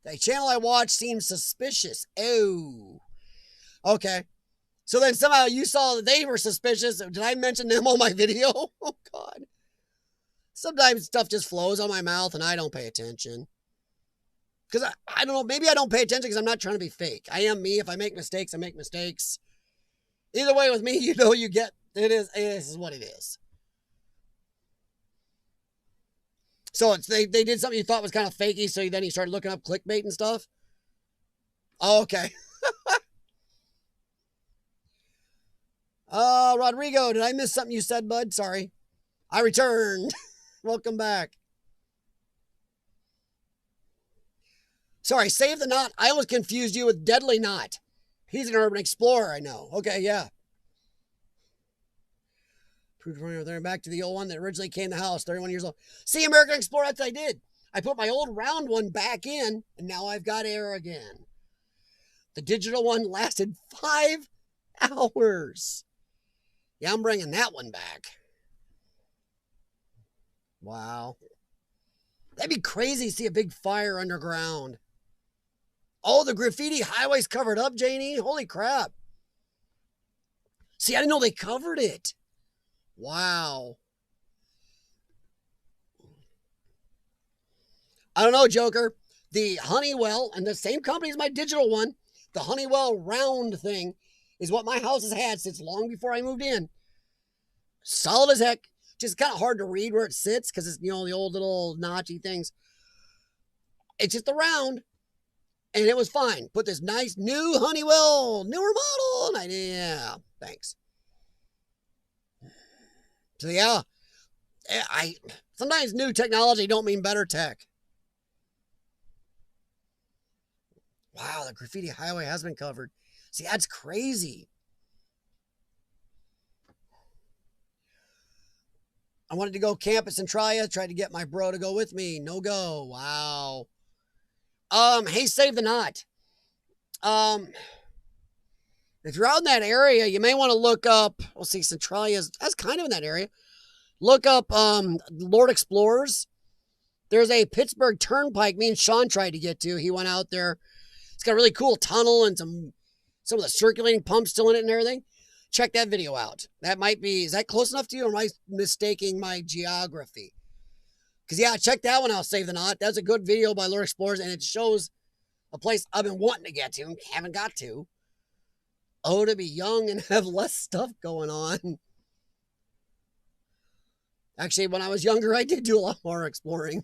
The channel I watch seems suspicious. Oh. Okay. So then somehow you saw that they were suspicious. Did I mention them on my video? Oh, God. Sometimes stuff just flows on my mouth and I don't pay attention. Because I don't know, maybe I don't pay attention because I'm not trying to be fake. I am me. If I make mistakes, I make mistakes. Either way with me, you know you get, it is what it is. So they did something you thought was kind of fakey, so then you started looking up clickbait and stuff? Oh, okay. Rodrigo, did I miss something you said, bud? Sorry. I returned. Welcome back. Sorry, Save the Knot. I almost confused you with Deadly Knot. He's an urban explorer, I know. Okay, yeah. Back to the old one that originally came to the house, 31 years old. See, American Explorer, that's what I did. I put my old round one back in, and now I've got air again. The digital one lasted 5 hours. Yeah, I'm bringing that one back. Wow. That'd be crazy to see a big fire underground. Oh, the Graffiti Highway's covered up, Janie. Holy crap. See, I didn't know they covered it. Wow. I don't know, Joker. The Honeywell, and the same company as my digital one, the Honeywell round thing, is what my house has had since long before I moved in. Solid as heck. Just kind of hard to read where it sits because it's, the old little notchy things. It's just around. And it was fine. Put this nice new Honeywell, newer model. And yeah, thanks. So yeah, I sometimes new technology don't mean better tech. Wow, the graffiti highway has been covered. See, that's crazy. I wanted to go camp at Centralia, tried to get my bro to go with me. No go. Wow. Hey, Save the Knot. If you're out in that area, you may want to look up, Centralia's, that's kind of in that area. Look up Lord Explorers. There's a Pittsburgh Turnpike me and Sean tried to get to. He went out there. It's got a really cool tunnel and some of the circulating pumps still in it and everything. Check that video out. That might be, is that close enough to you or am I mistaking my geography? Because yeah, check that one out, Save the Knot. That's a good video by Lord Explorers and it shows a place I've been wanting to get to and haven't got to. Oh, to be young and have less stuff going on. Actually, when I was younger, I did do a lot more exploring.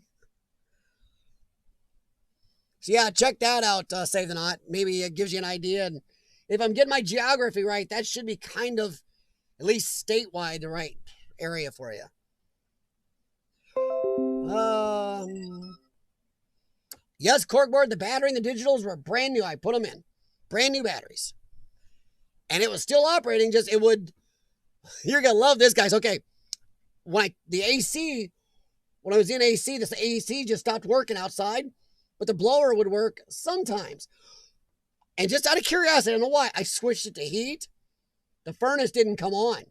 So yeah, check that out, Save the Knot. Maybe it gives you an idea. And if I'm getting my geography right, that should be kind of, at least statewide, the right area for you. Yes, corkboard, the battery and the digitals were brand new. I put them in. Brand new batteries. And it was still operating, you're going to love this, guys. Okay, when I was in AC, this AC just stopped working outside, but the blower would work sometimes. And just out of curiosity, I don't know why, I switched it to heat. The furnace didn't come on,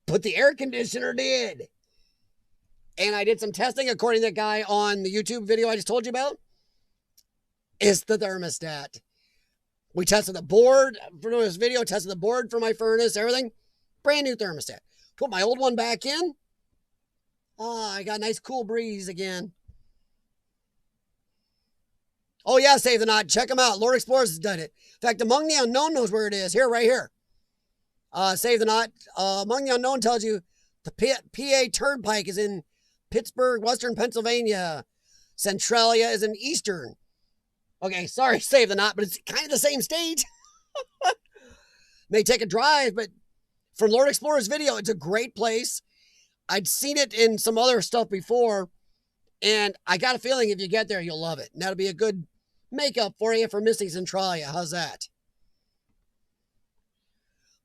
but the air conditioner did. And I did some testing according to the guy on the YouTube video I just told you about. It's the thermostat. We tested the board for this video, tested the board for my furnace, everything. Brand new thermostat. Put my old one back in. Oh, I got a nice cool breeze again. Oh yeah, Save the Knot. Check them out. Lord Explorers has done it. In fact, Among the Unknown knows where it is. Here, right here. Save the Knot. Among the Unknown tells you the PA Turnpike is in Pittsburgh, Western Pennsylvania. Centralia is in Eastern. Okay, sorry, Save the Knot, but it's kind of the same state. May take a drive, but from Lord Explorer's video, it's a great place. I'd seen it in some other stuff before, and I got a feeling if you get there, you'll love it. And that'll be a good makeup for you for missing Centralia. How's that?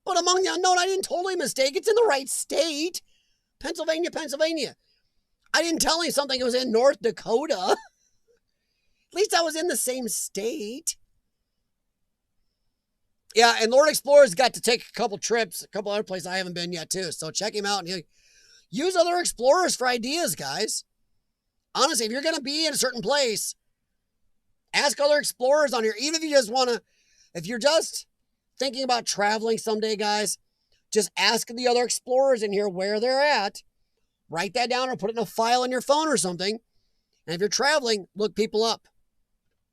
But Among the Unknown, I didn't totally mistake. It's in the right state. Pennsylvania, Pennsylvania. I didn't tell him something. It was in North Dakota. At least I was in the same state. Yeah, and Lord Explorers got to take a couple trips, a couple other places I haven't been yet too. So check him out and use other explorers for ideas, guys. Honestly, if you're going to be in a certain place, ask other explorers on here. Even if you just want to, if you're just thinking about traveling someday, guys, just ask the other explorers in here where they're at. Write that down or put it in a file on your phone or something. And if you're traveling, look people up.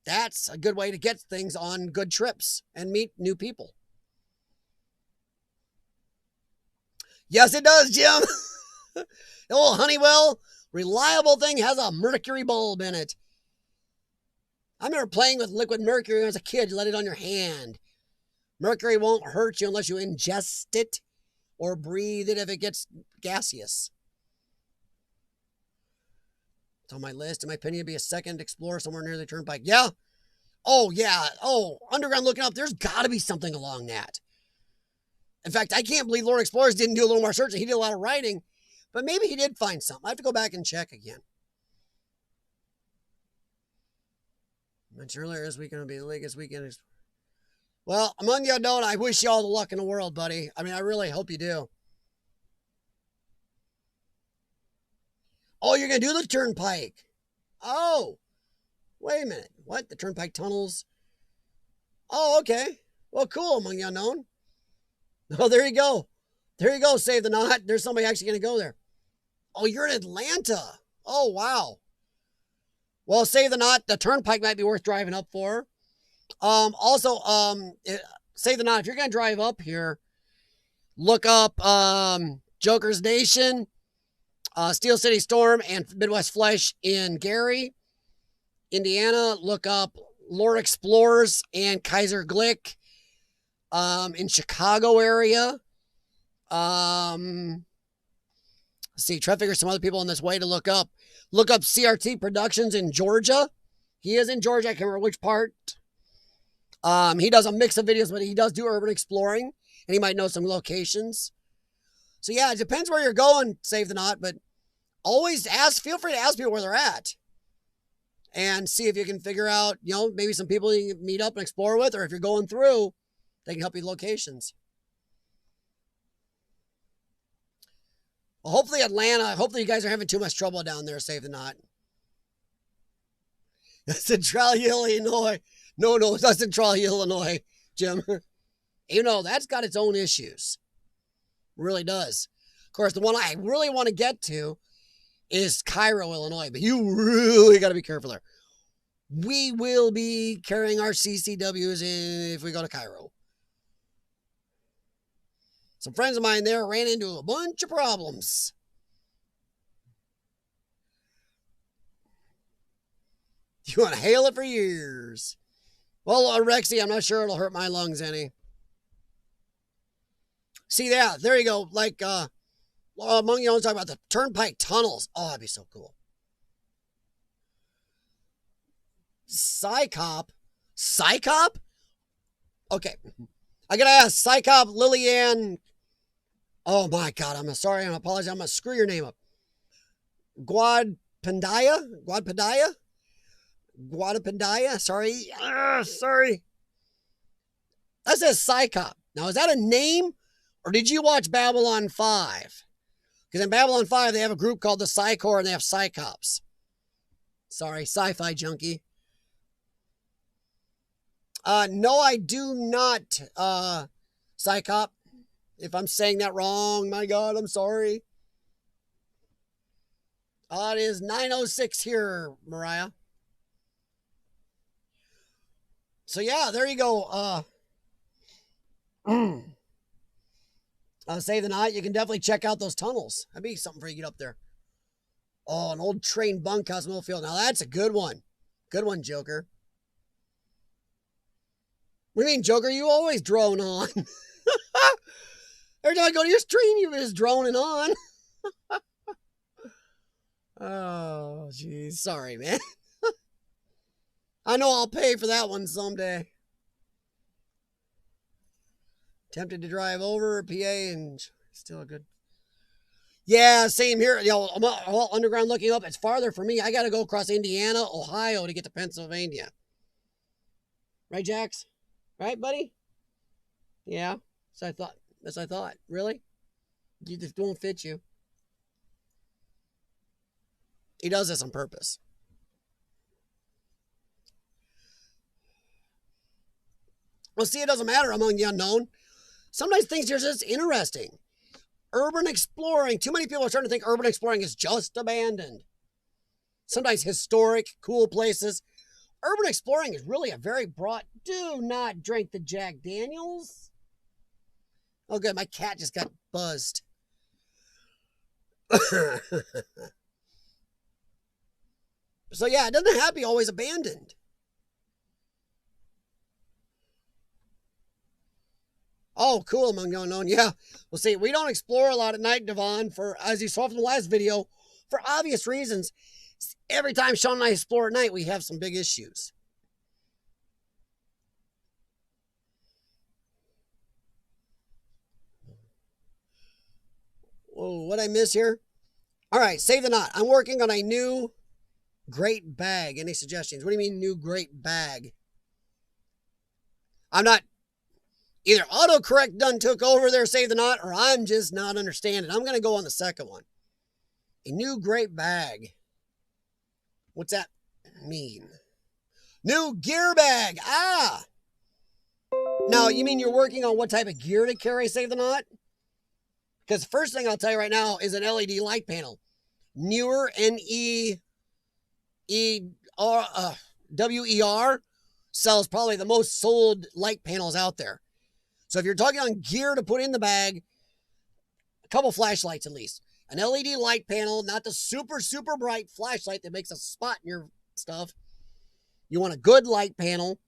That's a good way to get things on good trips and meet new people. Yes, it does, Jim. The old Honeywell reliable thing has a mercury bulb in it. I remember playing with liquid mercury when I was a kid. You let it on your hand. Mercury won't hurt you unless you ingest it or breathe it if it gets gaseous. It's on my list. In my opinion, it'd be a second explorer somewhere near the turnpike. Yeah. Oh, yeah. Oh, underground looking up. There's got to be something along that. In fact, I can't believe Lord Explorers didn't do a little more searching. He did a lot of writing, but maybe he did find something. I have to go back and check again. I mentioned earlier this weekend will be the biggest weekend. Well, Among the Unknown, I wish you all the luck in the world, buddy. I mean, I really hope you do. Oh, you're going to do the turnpike. Oh, wait a minute. What? The turnpike tunnels? Oh, okay. Well, cool, Among the Unknown. Oh, there you go. There you go, Save the Knot. There's somebody actually going to go there. Oh, you're in Atlanta. Oh, wow. Well, Save the Knot. The turnpike might be worth driving up for. Also, Save the Knot. If you're going to drive up here, look up Joker's Nation, Steel City Storm, and Midwest Flesh in Gary, Indiana. Look up Lore Explorers and Kaiser Glick in Chicago area. Let's see, try to figure some other people in this way to look up. Look up CRT Productions in Georgia. He is in Georgia. I can't remember which part. He does a mix of videos, but he does do urban exploring, and he might know some locations. So yeah, it depends where you're going, Save the Knot, but always feel free to ask people where they're at and see if you can figure out, maybe some people you can meet up and explore with, or if you're going through, they can help you with locations. Well, hopefully you guys are having too much trouble down there, Save the Knot. Centralia, Illinois. No, it's not Centralia, Illinois, Jim. That's got its own issues. It really does. Of course, the one I really want to get to is Cairo, Illinois, but you really got to be careful there. We will be carrying our CCWs in if we go to Cairo. Some friends of mine there ran into a bunch of problems. You want to hail it for years. Well, Rexy, I'm not sure it'll hurt my lungs any. See that? There you go. Like, among you, talking about the turnpike tunnels. Oh, that'd be so cool. Psycop? Okay. I gotta ask, Psycop Lillian. Oh my God, I'm sorry. I apologize. I'm gonna screw your name up. Guadapandaya? Sorry. Sorry. That says Psycop. Now, is that a name? Or did you watch Babylon 5? Because in Babylon 5, they have a group called the Psy Corps and they have Psycops. Sorry, sci-fi junkie. No, I do not, Psycop. If I'm saying that wrong, my God, I'm sorry. It is 9:06 here, Mariah. So yeah, there you go. Save the Knot. You can definitely check out those tunnels. That'd be something for you to get up there. Oh, an old train bunkhouse Millfield. Now that's a good one. Good one, Joker. What do you mean, Joker? You always drone on. Every time I go to your stream, you're just droning on. Oh, geez. Sorry, man. I know I'll pay for that one someday. Tempted to drive over PA and still a good. Yeah, same here. I'm all underground looking up. It's farther for me. I got to go across Indiana, Ohio to get to Pennsylvania. Right, Jax? Right, buddy? Yeah. So I thought. That's what I thought. Really? You just won't fit you. He does this on purpose. Well, see, it doesn't matter among the unknown. Sometimes things are just interesting. Urban exploring. Too many people are starting to think urban exploring is just abandoned. Sometimes historic, cool places. Urban exploring is really a very broad. Do not drink the Jack Daniels. Oh, good. My cat just got buzzed. So, yeah, it doesn't have to be always abandoned. Oh, cool, among the unknown. Yeah. Well, see, we don't explore a lot at night, Devon, as you saw from the last video, for obvious reasons. Every time Sean and I explore at night, we have some big issues. Whoa, what'd I miss here? All right, Save the Knot. I'm working on a new great bag. Any suggestions? What do you mean, new great bag? I'm not... Either autocorrect done took over there, Save the Knot, or I'm just not understanding. I'm going to go on the second one. A new great bag. What's that mean? New gear bag. Ah! Now, you mean you're working on what type of gear to carry, Save the Knot? Because the first thing I'll tell you right now is an LED light panel. Newer WER sells probably the most sold light panels out there. So if you're talking on gear to put in the bag, a couple flashlights at least. An LED light panel, not the super, super bright flashlight that makes a spot in your stuff. You want a good light panel.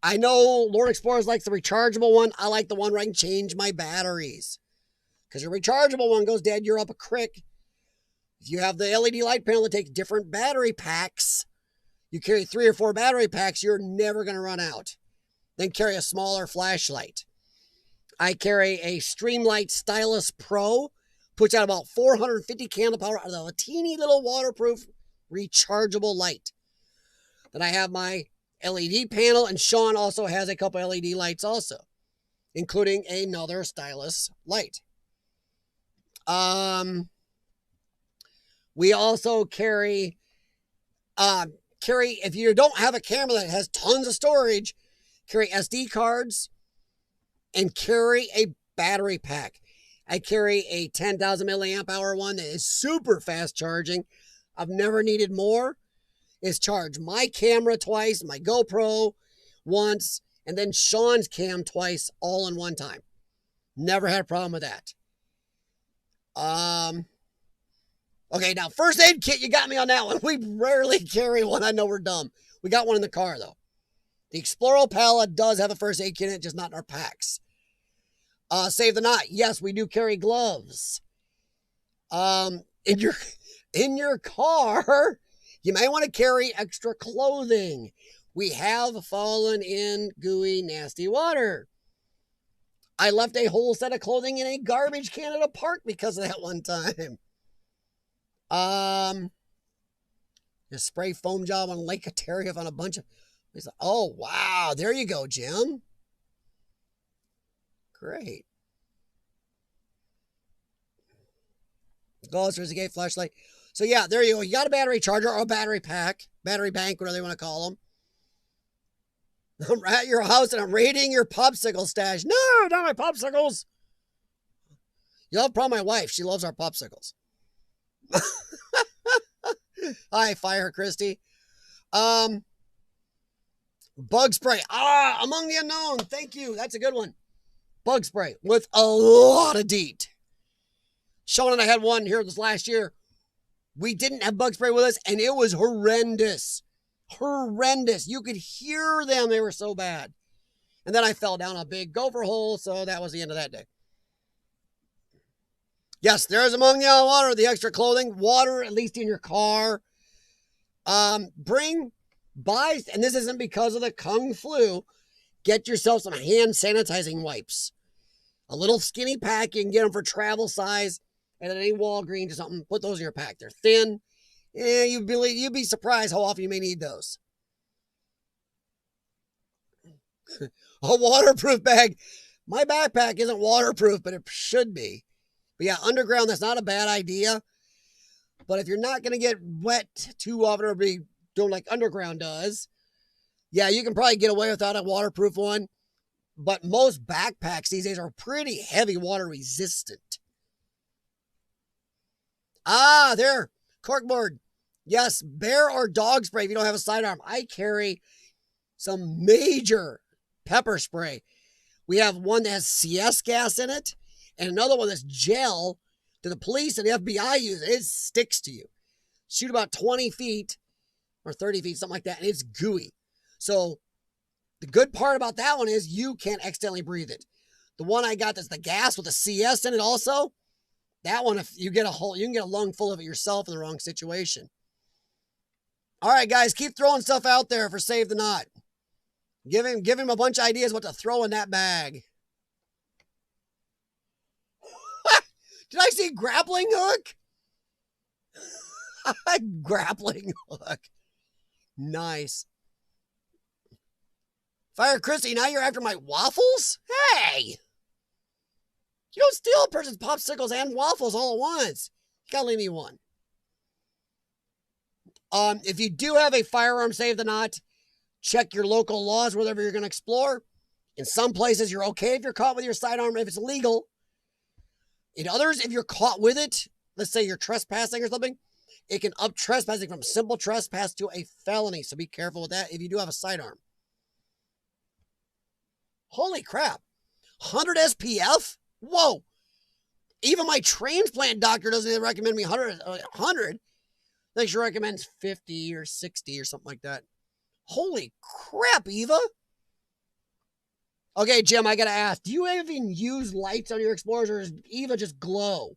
I know Lord Explorers likes the rechargeable one. I like the one where I can change my batteries. Because your rechargeable one goes dead, you're up a crick. If you have the LED light panel that takes different battery packs, you carry 3 or 4 battery packs, you're never going to run out. Then carry a smaller flashlight. I carry a Streamlight Stylus Pro. Puts out about 450 candle power out of a teeny little waterproof rechargeable light. Then I have my LED panel, and Sean also has a couple LED lights also, including another stylus light. We also carry, if you don't have a camera that has tons of storage, carry SD cards and carry a battery pack. I carry a 10,000 milliamp hour one that is super fast charging. I've never needed more. It's charged my camera twice, my GoPro once, and then Sean's cam twice, all in one time. Never had a problem with that. Okay, now first aid kit, you got me on that one. We rarely carry one. I know we're dumb. We got one in the car though. The Explorer pallet does have a first aid kit in it, just not in our packs. Save the knot. Yes, we do carry gloves. In your car, you may want to carry extra clothing. We have fallen in gooey, nasty water. I left a whole set of clothing in a garbage can at a park because of that one time. A spray foam job on Lake Ontario on a bunch of... Oh, wow. There you go, Jim. Great. Gloves, there's a gate flashlight. So yeah, there you go. You got a battery charger or a battery pack, battery bank, whatever you want to call them. I'm at your house and I'm raiding your popsicle stash. No, not my popsicles. You'll have a problem with my wife. She loves our popsicles. Hi, Fire Christy. Bug spray. Among the Unknown. Thank you. That's a good one. Bug spray with a lot of DEET. Sean and I had one here this last year. We didn't have bug spray with us, and it was horrendous. Horrendous. You could hear them. They were so bad. And then I fell down a big gopher hole, so that was the end of that day. Yes, there's Among the Unknown water, the extra clothing, water, at least in your car. And this isn't because of the Kung Flu, get yourself some hand sanitizing wipes. A little skinny pack, you can get them for travel size, and at any Walgreens or something, put those in your pack. They're thin. Yeah, you'd be surprised how often you may need those. A waterproof bag. My backpack isn't waterproof, but it should be. But yeah, underground, that's not a bad idea. But if you're not going to get wet too often or be doing like underground does, yeah, you can probably get away without a waterproof one. But most backpacks these days are pretty heavy water resistant. There. Corkboard. Yes, bear or dog spray if you don't have a sidearm. I carry some major pepper spray. We have one that has CS gas in it and another one that's gel that the police and the FBI use. It sticks to you. Shoot about 20 feet or 30 feet, something like that, and it's gooey. So the good part about that one is you can't accidentally breathe it. The one I got that's the gas with the CS in it also, that one, if you get you can get a lung full of it yourself in the wrong situation. All right, guys, keep throwing stuff out there for Save the Knot. Give him a bunch of ideas what to throw in that bag. Did I see grappling hook? Grappling hook. Nice. Fire Christy, now you're after my waffles? Hey! You don't steal a person's popsicles and waffles all at once. You gotta leave me one. If you do have a firearm, Save the Knot, check your local laws wherever you're going to explore. In some places, you're okay if you're caught with your sidearm if it's legal. In others, if you're caught with it, let's say you're trespassing or something, it can up trespassing from simple trespass to a felony. So be careful with that if you do have a sidearm. Holy crap. 100 SPF? Whoa. Even my transplant doctor doesn't recommend me 100. I think she recommends 50 or 60 or something like that. Holy crap, Eva. Okay, Jim, I got to ask, do you even use lights on your Explorers, or does Eva just glow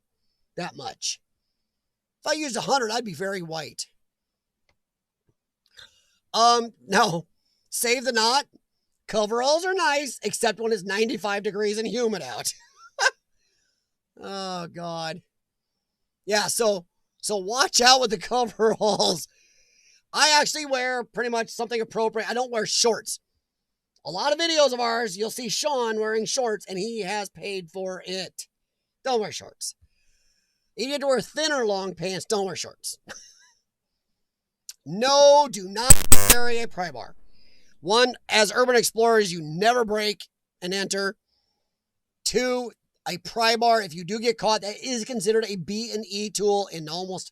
that much? If I used 100, I'd be very white. No. Save the knot. Coveralls are nice, except when it's 95 degrees and humid out. Oh, God. Yeah, so watch out with the coveralls. I actually wear pretty much something appropriate. I don't wear shorts. A lot of videos of ours, you'll see Sean wearing shorts, and he has paid for it. Don't wear shorts. You need to wear thinner long pants. Don't wear shorts. No, do not carry a pry bar. One, as urban explorers, you never break and enter. Two, a pry bar, if you do get caught, that is considered a B&E tool in almost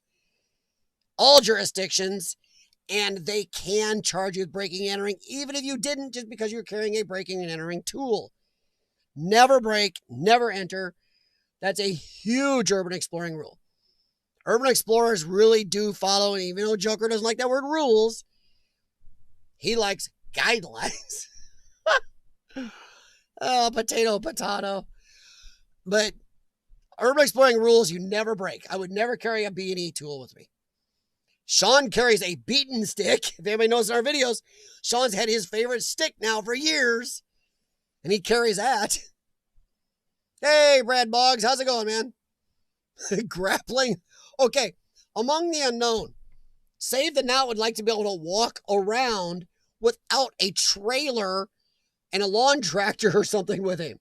all jurisdictions. And they can charge you with breaking and entering, even if you didn't, just because you're carrying a breaking and entering tool. Never break, never enter. That's a huge urban exploring rule. Urban explorers really do follow, and even though Joker doesn't like that word rules, he likes guidelines. Oh, potato. But urban exploring rules, you never break. I would never carry a B&E tool with me. Sean carries a beaten stick. If anybody knows in our videos, Sean's had his favorite stick now for years, and he carries that. Hey, Brad Boggs, how's it going, man? Grappling. Okay, among the unknown, Save the Knot would like to be able to walk around without a trailer and a lawn tractor or something with him.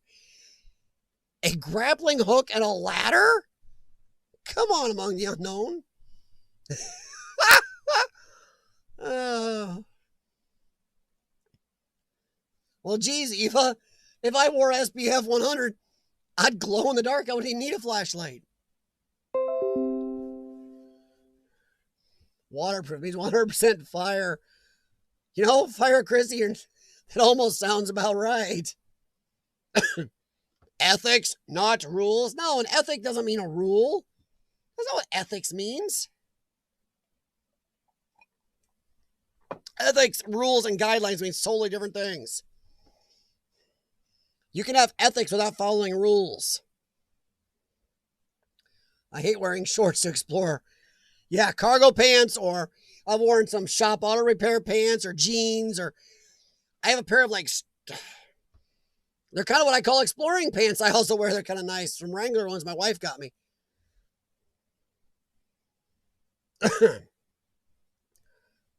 A grappling hook and a ladder? Come on, among the unknown. Well, geez, Eva, if I wore SPF 100, I'd glow in the dark. I wouldn't need a flashlight. Waterproof means 100% fire. You know, Fire Chrissy, it almost sounds about right. Ethics, not rules. No, an ethic doesn't mean a rule. That's not what ethics means. Ethics, rules, and guidelines mean totally different things. You can have ethics without following rules. I hate wearing shorts to explore. Yeah, cargo pants, or I've worn some shop auto repair pants or jeans, or I have a pair of they're kind of what I call exploring pants. I also wear. They're kind of nice. Some Wrangler ones my wife got me.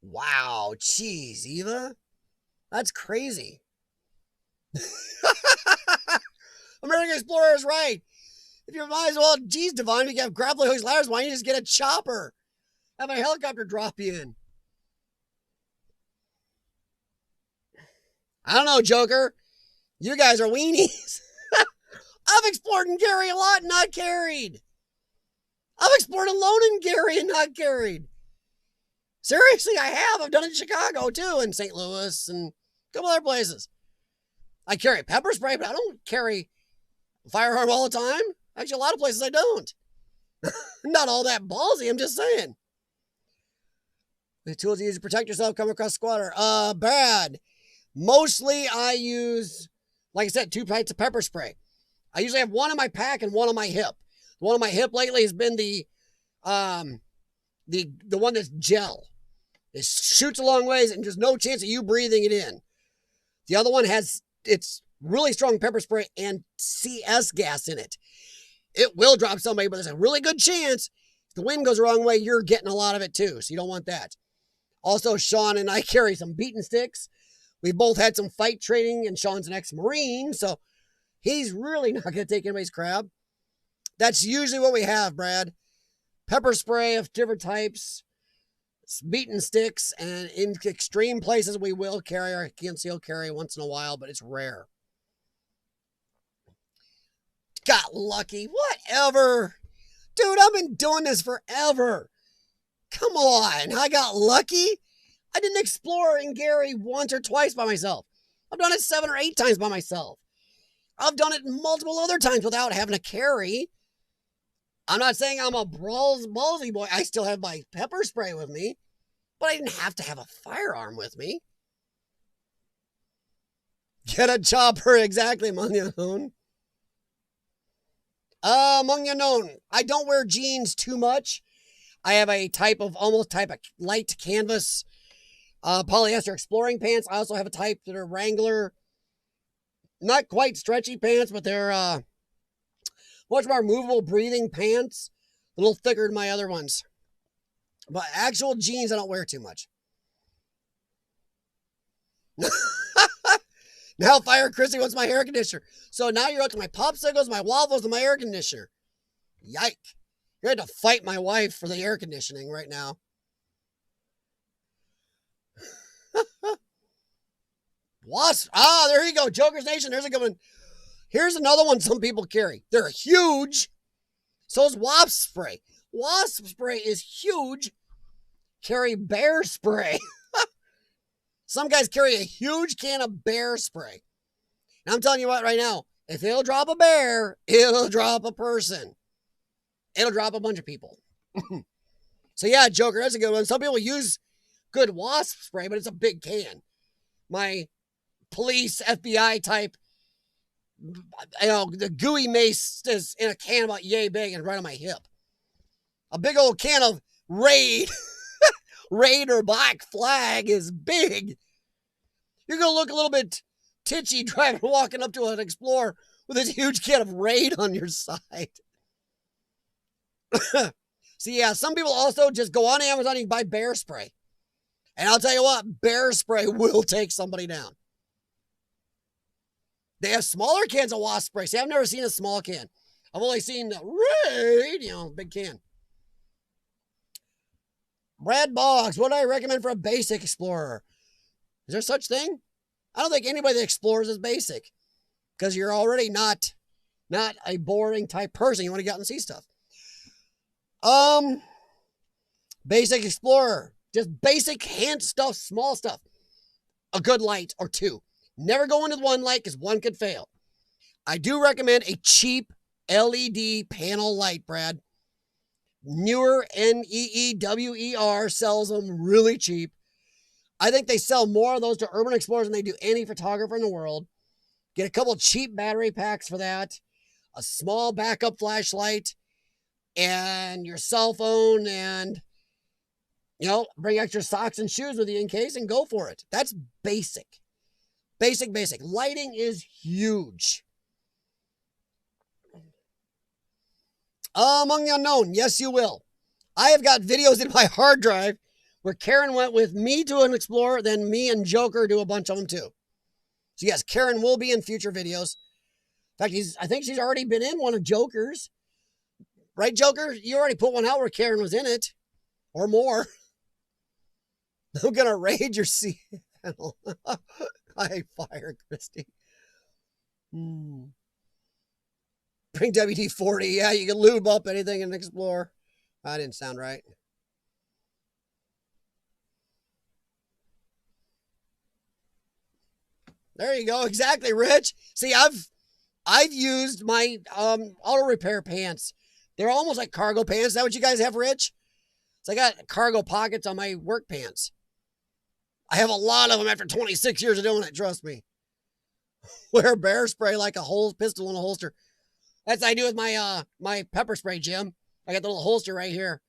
Wow, jeez, Eva. That's crazy. American Explorer is right. If you might as well, geez, Devon, you have grappling hooks, ladders, why don't you just get a chopper? Have a helicopter drop you in. I don't know, Joker. You guys are weenies. I've explored in Gary a lot and not carried. I've explored alone in Gary and not carried. Seriously, I have. I've done it in Chicago, too, and St. Louis, and a couple other places. I carry pepper spray, but I don't carry a firearm all the time. Actually, a lot of places I don't. Not all that ballsy, I'm just saying. The tools you use to protect yourself come across squatter. Brad. Mostly I use, like I said, 2 pints of pepper spray. I usually have one in my pack and one on my hip. The one on my hip lately has been the one that's gel. It shoots a long ways and there's no chance of you breathing it in. The other one it's really strong pepper spray and CS gas in it. It will drop somebody, but there's a really good chance if the wind goes the wrong way, you're getting a lot of it too. So you don't want that. Also, Sean and I carry some beaten sticks. We both had some fight training, and Sean's an ex-Marine, so he's really not going to take anybody's crap. That's usually what we have, Brad. Pepper spray of different types, beaten sticks, and in extreme places we will carry our concealed carry once in a while, but it's rare. Got lucky. Whatever. Dude, I've been doing this forever. Come on. I got lucky. I didn't explore in Gary once or twice by myself. I've done it 7 or 8 times by myself. I've done it multiple other times without having to carry. I'm not saying I'm a ballsy boy. I still have my pepper spray with me, but I didn't have to have a firearm with me. Get a chopper, exactly, Munyanon. Munyanon. I don't wear jeans too much. I have a type of light canvas polyester exploring pants. I also have a type that are Wrangler, not quite stretchy pants, but they're much more movable breathing pants, a little thicker than my other ones. But actual jeans, I don't wear too much. Now Fire Chrissy wants my air conditioner. So now you're up to my popsicles, my waffles, and my air conditioner. Yike. You're going to fight my wife for the air conditioning right now. Wasp. Ah, there you go. Joker's Nation. There's a good one. Here's another one some people carry. They're huge. So is wasp spray. Wasp spray is huge. Carry bear spray. Some guys carry a huge can of bear spray. And I'm telling you what right now, if it'll drop a bear, it'll drop a person. It'll drop a bunch of people. So yeah, Joker, that's a good one. Some people use good wasp spray, but it's a big can. My police, FBI type, the gooey mace is in a can about yay big and right on my hip. A big old can of Raid, Raid or Black Flag is big. You're going to look a little bit titchy walking up to an Explorer with this huge can of Raid on your side. So yeah, some people also just go on Amazon and buy bear spray. And I'll tell you what, bear spray will take somebody down. They have smaller cans of wasp spray. See, I've never seen a small can. I've only seen the Raid, big can. Brad Boggs, what do I recommend for a basic explorer? Is there such thing? I don't think anybody that explores is basic. Because you're already not a boring type person. You want to get out and see stuff. Basic explorer. Just basic hand stuff, small stuff. A good light or two. Never go into one light because one could fail. I do recommend a cheap LED panel light, Brad. Newer, NEEWER sells them really cheap. I think they sell more of those to urban explorers than they do any photographer in the world. Get a couple cheap battery packs for that. A small backup flashlight. And your cell phone and, bring extra socks and shoes with you in case and go for it. That's basic. Basic. Lighting is huge. Among the unknown, yes, you will. I have got videos in my hard drive where Karen went with me to an Explorer, then me and Joker do a bunch of them too. So yes, Karen will be in future videos. In fact, I think she's already been in one of Joker's. Right, Joker? You already put one out where Karen was in it. Or more. I'm going to raid your channel. I fire Christy. Bring WD-40. Yeah, you can lube up anything in Explorer. That didn't sound right. There you go. Exactly, Rich. See, I've used my auto repair pants. They're almost like cargo pants. Is that what you guys have, Rich? So I got cargo pockets on my work pants. I have a lot of them after 26 years of doing it, trust me. Wear bear spray like a whole pistol in a holster. That's what I do with my pepper spray, Jim. I got the little holster right here.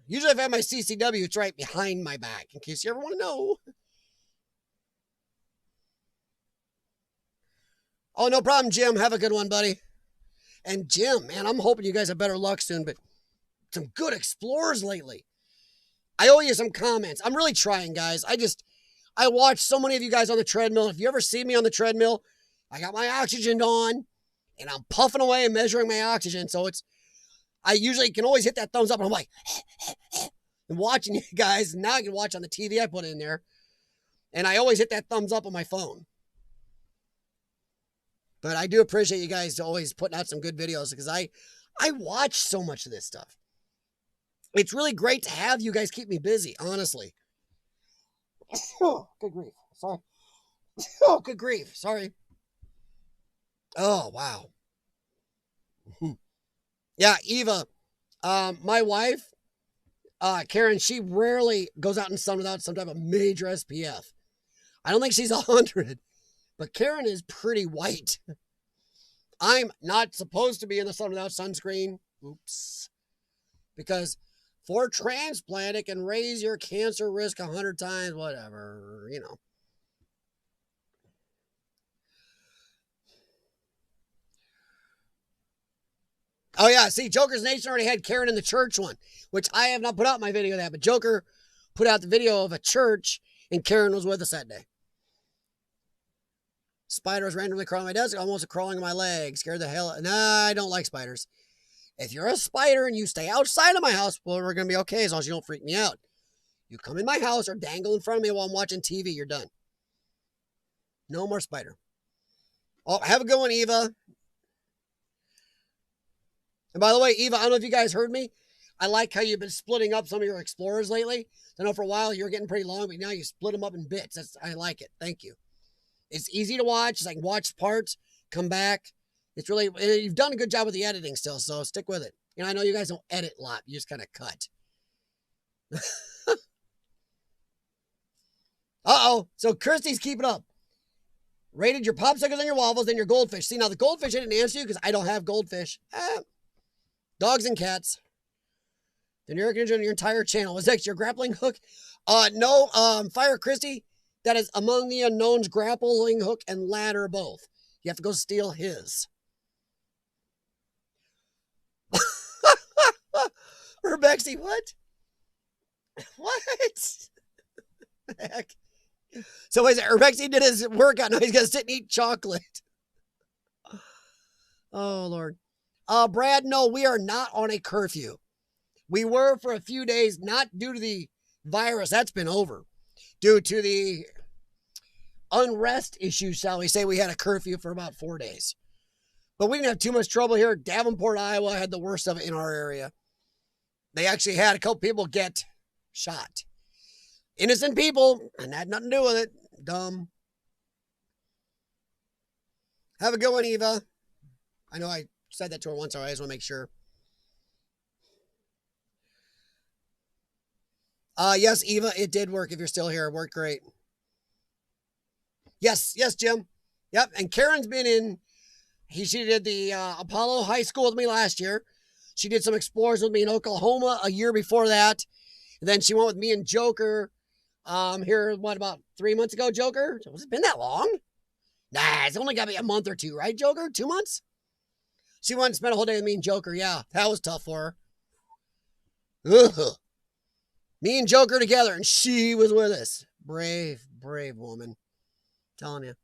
Usually if I have my CCW, it's right behind my back, in case you ever want to know. Oh, no problem, Jim. Have a good one, buddy. And Jim, man, I'm hoping you guys have better luck soon, but some good explorers lately. I owe you some comments. I'm really trying, guys. I watch so many of you guys on the treadmill. If you ever see me on the treadmill, I got my oxygen on, and I'm puffing away and measuring my oxygen. So I usually can always hit that thumbs up, and I'm like, and watching you guys. And now I can watch on the TV I put in there. And I always hit that thumbs up on my phone. But I do appreciate you guys always putting out some good videos because I watch so much of this stuff. It's really great to have you guys keep me busy, honestly. Oh, good grief. Sorry. Oh, good grief. Sorry. Oh, wow. Yeah, Eva, my wife, Karen, she rarely goes out in the sun without some type of major SPF. I don't think she's 100, but Karen is pretty white. I'm not supposed to be in the sun without sunscreen. Oops. Because for transplant, it can raise your cancer risk 100 times, whatever, you know. Oh, yeah. See, Joker's Nation already had Karen in the church one, which I have not put out my video of that, but Joker put out the video of a church, and Karen was with us that day. Spiders randomly crawling on my desk, almost crawling on my leg. Scared the hell out. Nah, I don't like spiders. If you're a spider and you stay outside of my house, well, we're going to be okay as long as you don't freak me out. You come in my house or dangle in front of me while I'm watching TV, you're done. No more spider. Oh, have a good one, Eva. And by the way, Eva, I don't know if you guys heard me. I like how you've been splitting up some of your explorers lately. I know for a while you're getting pretty long, but now you split them up in bits. I like it. Thank you. It's easy to watch. It's like watch parts, come back. It's really, you've done a good job with the editing still, so stick with it. You know, I know you guys don't edit a lot. You just kind of cut. Uh-oh. So Kirsty's keeping up. Rated your popsicles and your waffles and your goldfish. See, now the goldfish I didn't answer you because I don't have goldfish. Dogs and cats. The New York Ninja on your entire channel. Was that your grappling hook? No, Fire Christy. That is Among the Unknown's grappling hook and ladder both. You have to go steal his. Urbexy, what? What? The heck? So wait, Urbexy did his workout. Now he's going to sit and eat chocolate. Oh, Lord. Brad, no, we are not on a curfew. We were for a few days, not due to the virus. That's been over. Due to the unrest issues, shall we say, we had a curfew for about 4 days. But we didn't have too much trouble here. Davenport, Iowa had the worst of it in our area. They actually had a couple people get shot. Innocent people, and that had nothing to do with it. Dumb. Have a good one, Eva. I know I said that to her once, so I just want to make sure. Yes, Eva, it did work. If you're still here, it worked great. Yes, Jim. Yep, and Karen's been in. She did the Apollo High School with me last year. She did some explorers with me in Oklahoma a year before that. And then she went with me and Joker here, what, about 3 months ago, Joker? Has it been that long? Nah, it's only got to be a month or two, right, Joker? 2 months? She went and spent a whole day with me and Joker. Yeah, that was tough for her. Ugh. Me and Joker together, and she was with us. Brave woman. I'm telling you.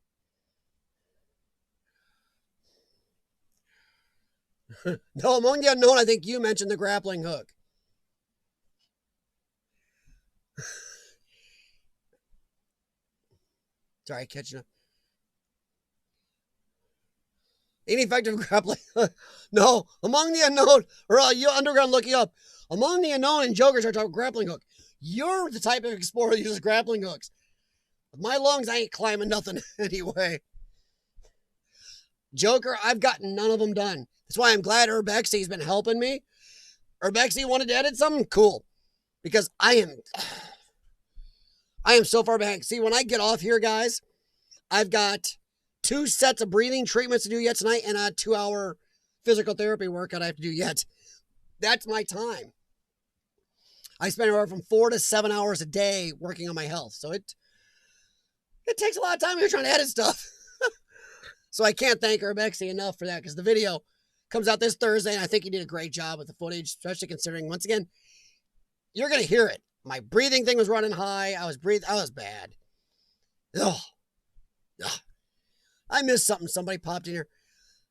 No, Among the Unknown, I think you mentioned the grappling hook. Sorry, catching up. Ineffective grappling hook. No, Among the Unknown, or you underground looking up. Among the Unknown and Jokers are talking grappling hook. You're the type of explorer that uses grappling hooks. With my lungs, I ain't climbing nothing anyway. Joker, I've gotten none of them done. That's why I'm glad Urbexy's been helping me. Urbexy wanted to edit something? Cool. Because I am so far behind. See, when I get off here, guys, I've got 2 sets of breathing treatments to do yet tonight and a 2-hour physical therapy workout I have to do yet. That's my time. I spend anywhere from 4 to 7 hours a day working on my health. So it takes a lot of time here trying to edit stuff. So I can't thank Urbexy enough for that, because the video comes out this Thursday, and I think he did a great job with the footage, especially considering, once again, you're going to hear it. My breathing thing was running high. I was bad. Ugh. I missed something. Somebody popped in here.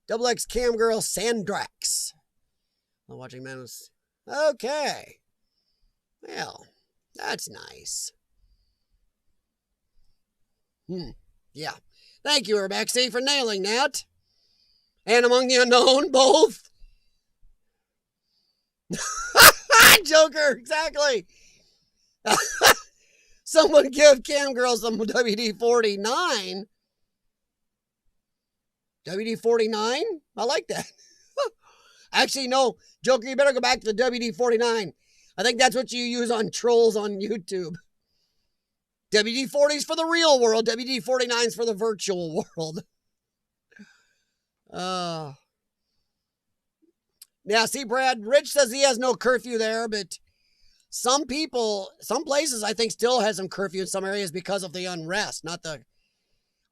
Double X Cam Girl Sandrax. I'm watching Manos. Okay. Well, that's nice. Yeah. Thank you, Urbexy, for nailing that. And Among the Unknown, both. Joker, exactly. Someone give Cam Girl some WD-49. WD-49? I like that. Actually, no, Joker, you better go back to the WD-49. I think that's what you use on trolls on YouTube. WD-40 is for the real world. WD-49 is for the virtual world. Yeah, see, Brad, Rich says he has no curfew there, but some people, some places, I think, still has some curfew in some areas because of the unrest, not the...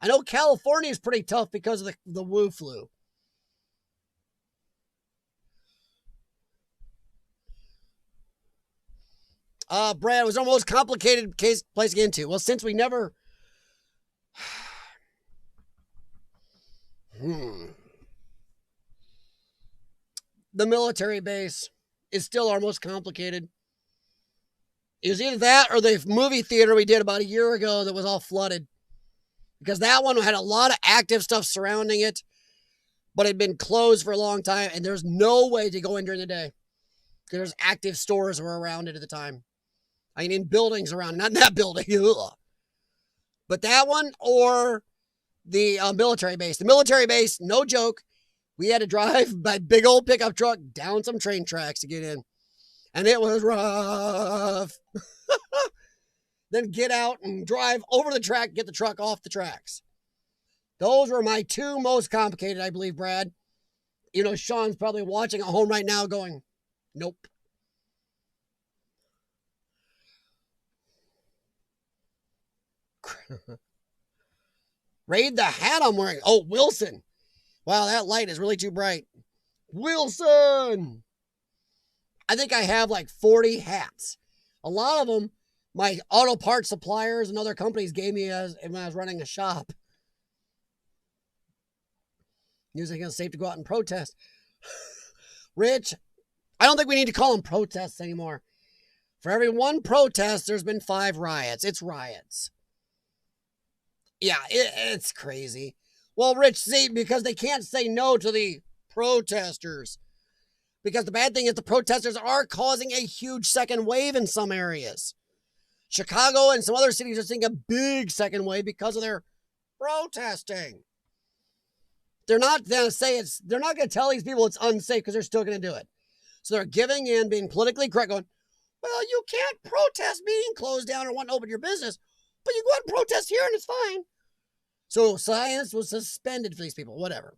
I know California is pretty tough because of the Wu flu. Brad, was our most complicated place to get into. Well, since we never... The military base is still our most complicated. It was either that or the movie theater we did about a year ago that was all flooded. Because that one had a lot of active stuff surrounding it, but it had been closed for a long time, and there's no way to go in during the day. Because there's active stores were around it at the time. I mean, in buildings around, not in that building. But that one or the military base. The military base, no joke, we had to drive by big old pickup truck down some train tracks to get in. And it was rough. Then get out and drive over the track, get the truck off the tracks. Those were my two most complicated, I believe, Brad. You know, Sean's probably watching at home right now going, nope. Raid the hat I'm wearing. Oh, Wilson. Wow, that light is really too bright. Wilson. I think I have like 40 hats. A lot of them, my auto parts suppliers and other companies gave me when I was running a shop. Using it safe to go out and protest. Rich, I don't think we need to call them protests anymore. For every one protest, there's been 5 riots. It's riots. Yeah, it's crazy. Well, Rich, see, because they can't say no to the protesters. Because the bad thing is the protesters are causing a huge second wave in some areas. Chicago and some other cities are seeing a big second wave because of their protesting. They're not going to they're not going to tell these people it's unsafe because they're still going to do it. So they're giving in, being politically correct, going, well, you can't protest being closed down or want to open your business, but you go out and protest here and it's fine. So science was suspended for these people, whatever.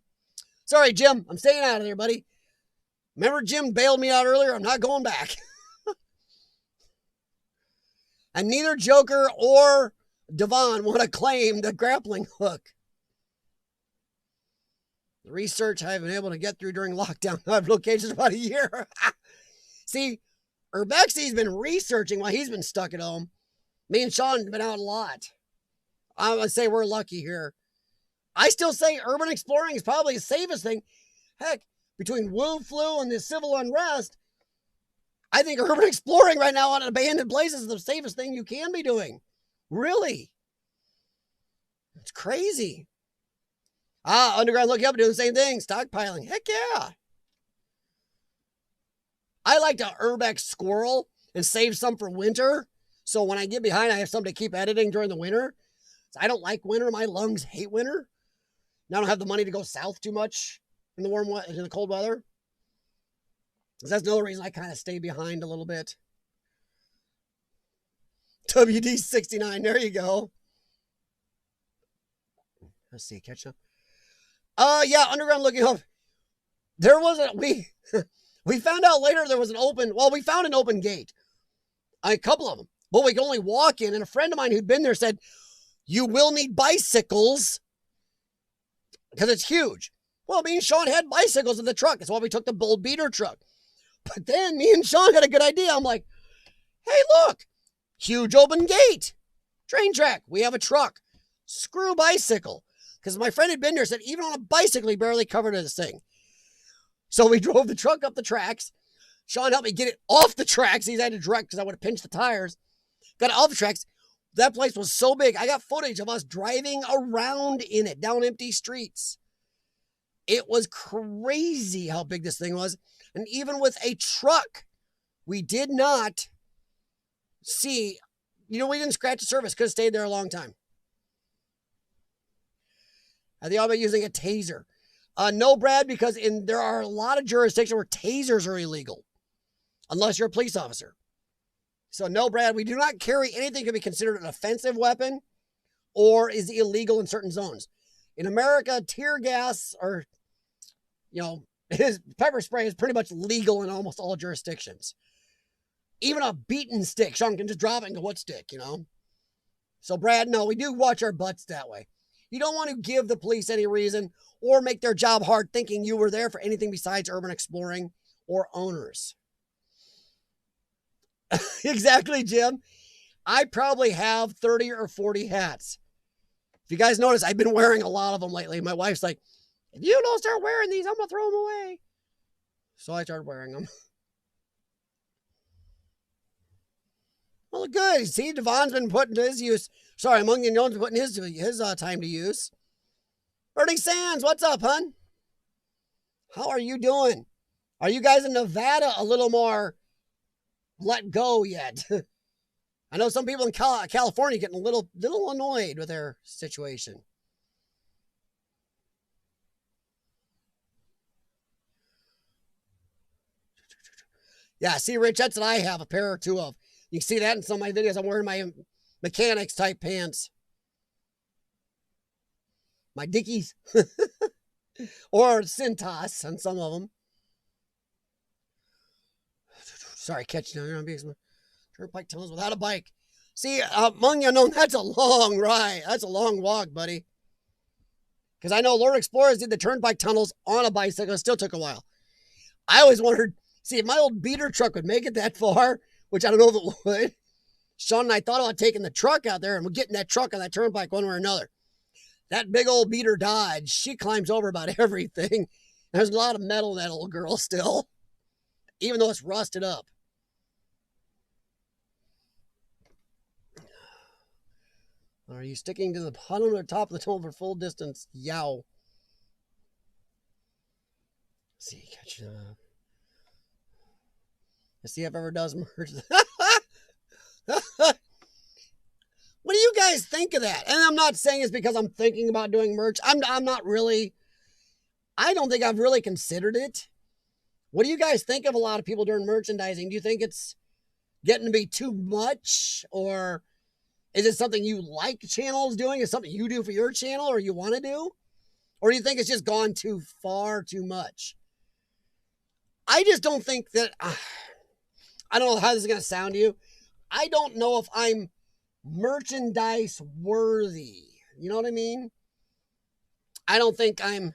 Sorry, Jim, I'm staying out of there, buddy. Remember Jim bailed me out earlier? I'm not going back. And neither Joker or Devon want to claim the grappling hook. The research I've been able to get through during lockdown, I've locations about a year. See, Urbexy's been researching while he's been stuck at home. Me and Sean have been out a lot. I would say we're lucky here. I still say urban exploring is probably the safest thing. Heck, between Wu flu and the civil unrest, I think urban exploring right now on abandoned places is the safest thing you can be doing. Really. It's crazy. Underground looking up and doing the same thing. Stockpiling. Heck yeah. I like to Urbex squirrel and save some for winter. So when I get behind, I have something to keep editing during the winter. So I don't like winter. My lungs hate winter. Now I don't have the money to go south too much in the cold weather. That's another reason I kind of stay behind a little bit. WD-69, there you go. Let's see, catch up. Yeah, underground looking up. There was we found out later there was we found an open gate. A couple of them. But we could only walk in, and a friend of mine who'd been there said, you will need bicycles because it's huge. Well, me and Sean had bicycles in the truck. That's why we took the Bold Beater truck. But then me and Sean had a good idea. I'm like, hey, look, huge open gate. Train track. We have a truck. Screw bicycle. Because my friend had been there, said even on a bicycle, he barely covered this thing. So we drove the truck up the tracks. Sean helped me get it off the tracks. He's had to direct because I would have pinched the tires. Got it off the tracks. That place was so big. I got footage of us driving around in it down empty streets. It was crazy how big this thing was. And even with a truck, we did not see, we didn't scratch the surface. Could have stayed there a long time. I think I'll be using a taser. No, Brad, because there are a lot of jurisdictions where tasers are illegal, unless you're a police officer. So no, Brad, we do not carry anything that can be considered an offensive weapon or is illegal in certain zones. In America, tear gas or, pepper spray is pretty much legal in almost all jurisdictions. Even a beaten stick, Sean can just drop it and go, what stick, So, Brad, no, we do watch our butts that way. You don't want to give the police any reason or make their job hard thinking you were there for anything besides urban exploring or owners. Exactly, Jim. I probably have 30 or 40 hats. If you guys notice, I've been wearing a lot of them lately. My wife's like, if you don't start wearing these, I'm going to throw them away. So I started wearing them. Well, good. See, Devon's been putting to his use. Sorry, Among the Unknown's been putting his time to use. Bernie Sands, what's up, hun? How are you doing? Are you guys in Nevada a little more let go yet? I know some people in California getting a little annoyed with their situation. Yeah, see, Rich, that's what I have a pair or two of. You can see that in some of my videos. I'm wearing my mechanics type pants. My Dickies. Or Cintas on some of them. Sorry, catching on turnpike tunnels without a bike. See, Among the Unknown, that's a long ride. That's a long walk, buddy. Because I know Lord Explorers did the turnpike tunnels on a bicycle. It still took a while. I always wondered, see, if my old beater truck would make it that far, which I don't know if it would. Sean and I thought about taking the truck out there and we're getting that truck on that turnpike one way or another. That big old beater Dodge, she climbs over about everything. There's a lot of metal in that old girl still, even though it's rusted up. Are you sticking to the bottom or the top of the tunnel for full distance? Yow. Let's see, catch up. Let's see if ever does merge. What do you guys think of that? And I'm not saying it's because I'm thinking about doing merch. I'm not really. I don't think I've really considered it. What do you guys think of a lot of people doing merchandising? Do you think it's getting to be too much? Or is it something you like channels doing? Is it something you do for your channel or you want to do? Or do you think it's just gone too far, too much? I just don't think that... I don't know how this is going to sound to you. I don't know if I'm merchandise worthy. You know what I mean? I don't think I'm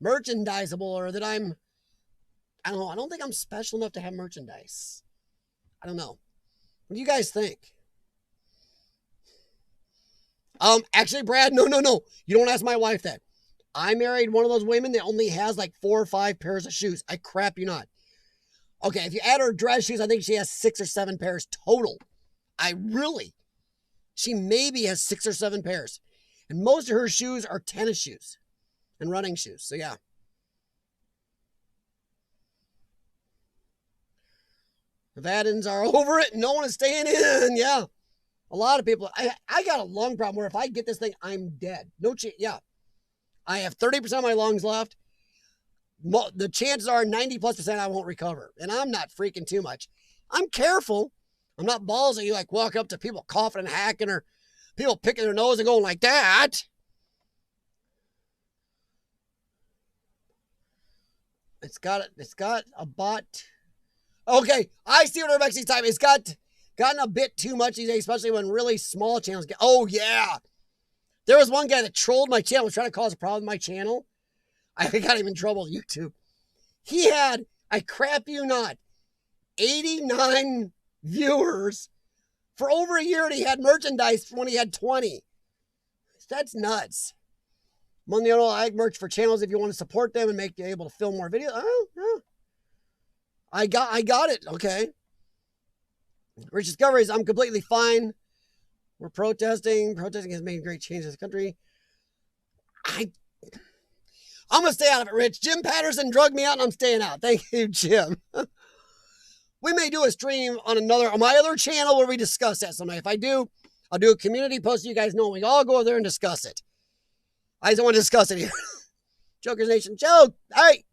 merchandisable or that I don't know. I don't think I'm special enough to have merchandise. I don't know. What do you guys think? Actually, Brad, no. You don't ask my wife that. I married one of those women that only has like 4 or 5 pairs of shoes. I crap you not. Okay, if you add her dress shoes, I think she has 6 or 7 pairs total. She maybe has 6 or 7 pairs. And most of her shoes are tennis shoes and running shoes. So yeah. Nevadans are over it. No one is staying in. Yeah. A lot of people. I got a lung problem where if I get this thing, I'm dead. No chance. Yeah. I have 30% of my lungs left. The chances are 90+% I won't recover. And I'm not freaking too much. I'm careful. I'm not ballsy. You like walk up to people coughing and hacking or people picking their nose and going like that. It's got a bot. Okay, I see what Urbex time. It's gotten a bit too much these days, especially when really small channels get. Oh yeah, there was one guy that trolled my channel, was trying to cause a problem with my channel. I got him in trouble with YouTube. He had, I crap you not, 89 viewers for over a year, and he had merchandise when he had 20. That's nuts. Among the Unknown, I merch for channels if you want to support them and make you able to film more videos. Oh, yeah. I got it. Okay. Rich Discoveries, I'm completely fine. We're protesting. Protesting has made great changes in the country. I'm going to stay out of it, Rich. Jim Patterson drugged me out and I'm staying out. Thank you, Jim. We may do a stream on my other channel where we discuss that someday. If I do, I'll do a community post so you guys know. We all go there and discuss it. I just don't want to discuss it here. Joker's Nation, joke. Hey.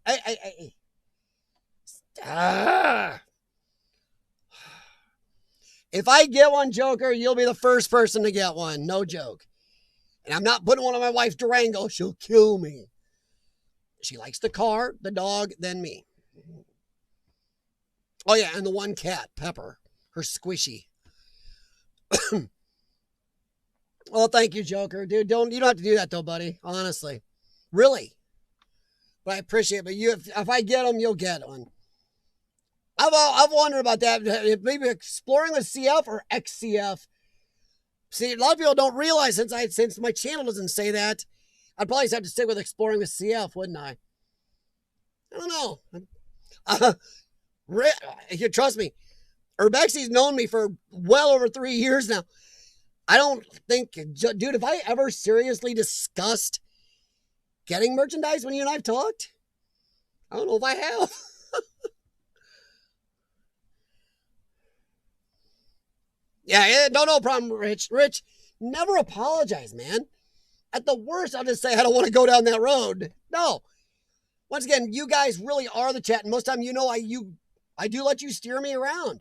If I get one, Joker, you'll be the first person to get one. No joke. And I'm not putting one on my wife's Durango. She'll kill me. She likes the car, the dog, then me. Oh, yeah, and the one cat, Pepper. Her squishy. Well, thank you, Joker. Dude, you don't have to do that, though, buddy. Honestly. Really. But I appreciate it. But if I get them, you'll get one. I've wondered about that. Maybe exploring with CF or XCF. See, a lot of people don't realize since my channel doesn't say that, I'd probably have to stick with exploring with CF, wouldn't I? I don't know. You trust me. Urbexi's known me for well over 3 years now. I don't think, dude, if I ever seriously discussed getting merchandise when you and I've talked, I don't know if I have. Yeah, no problem, Rich. Rich, never apologize, man. At the worst, I'll just say I don't want to go down that road. No. Once again, you guys really are the chat, and most of the time, I do let you steer me around.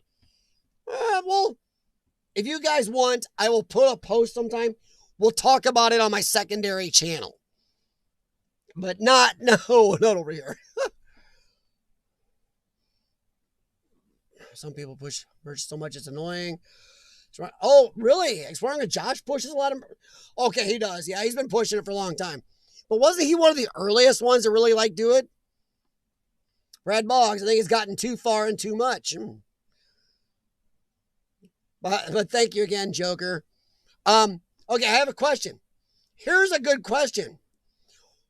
Well, if you guys want, I will put a post sometime. We'll talk about it on my secondary channel. But not over here. Some people push merch so much it's annoying. Oh, really? Exploring with Josh pushes a lot of... Okay, he does. Yeah, he's been pushing it for a long time. But wasn't he one of the earliest ones to really do it? Brad Boggs, I think he's gotten too far and too much. But thank you again, Joker. Okay, I have a question. Here's a good question.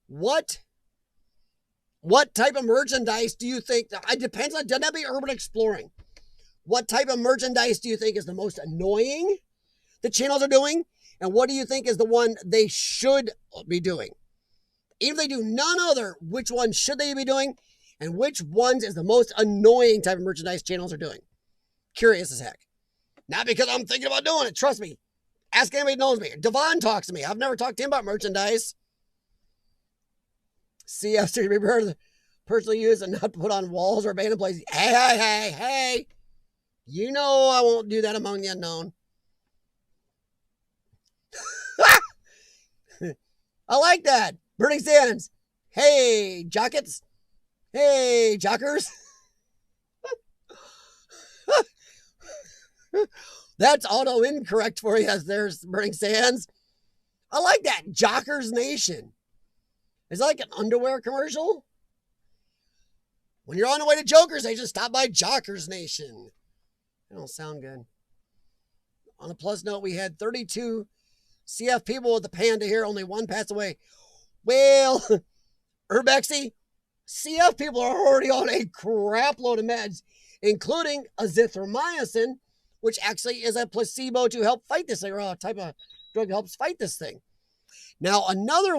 What type of merchandise do you think... It depends on... Doesn't that be urban exploring? What type of merchandise do you think is the most annoying the channels are doing? And what do you think is the one they should be doing? Even if they do none other, which one should they be doing? And which ones is the most annoying type of merchandise channels are doing? Curious as heck. Not because I'm thinking about doing it. Trust me. Ask anybody who knows me. Devon talks to me. I've never talked to him about merchandise. CF to be personally used and not put on walls or abandoned places. Hey. You know I won't do that among the unknown. I like that. Burning Sands. Hey, jockets. Hey, jockers. That's auto incorrect for you. There's Burning Sands. I like that. Jockers Nation. Is that like an underwear commercial? When you're on the way to Joker's Nation, stop by Jockers Nation. That don't sound good. On a plus note, we had 32 CF people with the panda here. Only one passed away. Well, Urbexy, CF people are already on a crap load of meds, including azithromycin, which actually is a placebo to help fight this thing, or a type of drug that helps fight this thing. Now, another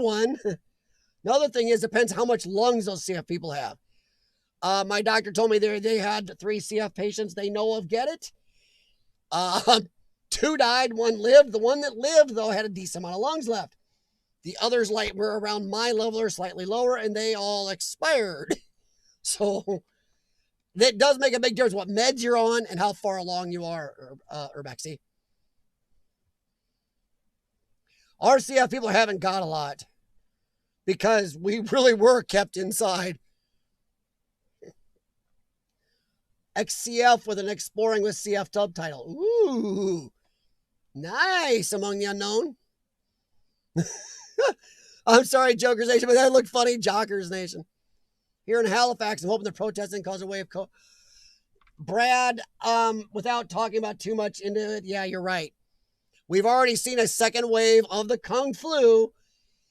thing is, depends how much lungs those CF people have. My doctor told me they had 3 CF patients they know of get it. 2 died, 1 lived. The one that lived, though, had a decent amount of lungs left. The others were around my level or slightly lower, and they all expired. So that does make a big difference what meds you're on and how far along you are, Urbexy. Our CF people haven't got a lot because we really were kept inside. XCF with an Exploring with CF subtitle. Ooh, nice among the unknown. I'm sorry, Joker's Nation, but that looked funny. Jockers Nation. Here in Halifax, I'm hoping the protesting cause a wave. Brad, without talking about too much into it, yeah, you're right. We've already seen a second wave of the Kung Flu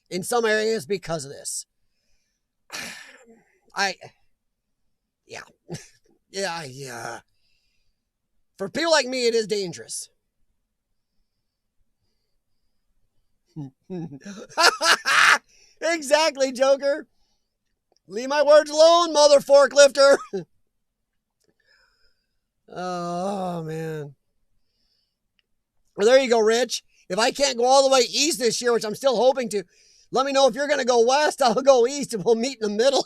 in some areas because of this. Yeah. For people like me, it is dangerous. Exactly, Joker. Leave my words alone, mother forklifter. Oh, man. Well, there you go, Rich. If I can't go all the way east this year, which I'm still hoping to, Let me know if you're going to go west. I'll go east and we'll meet in the middle.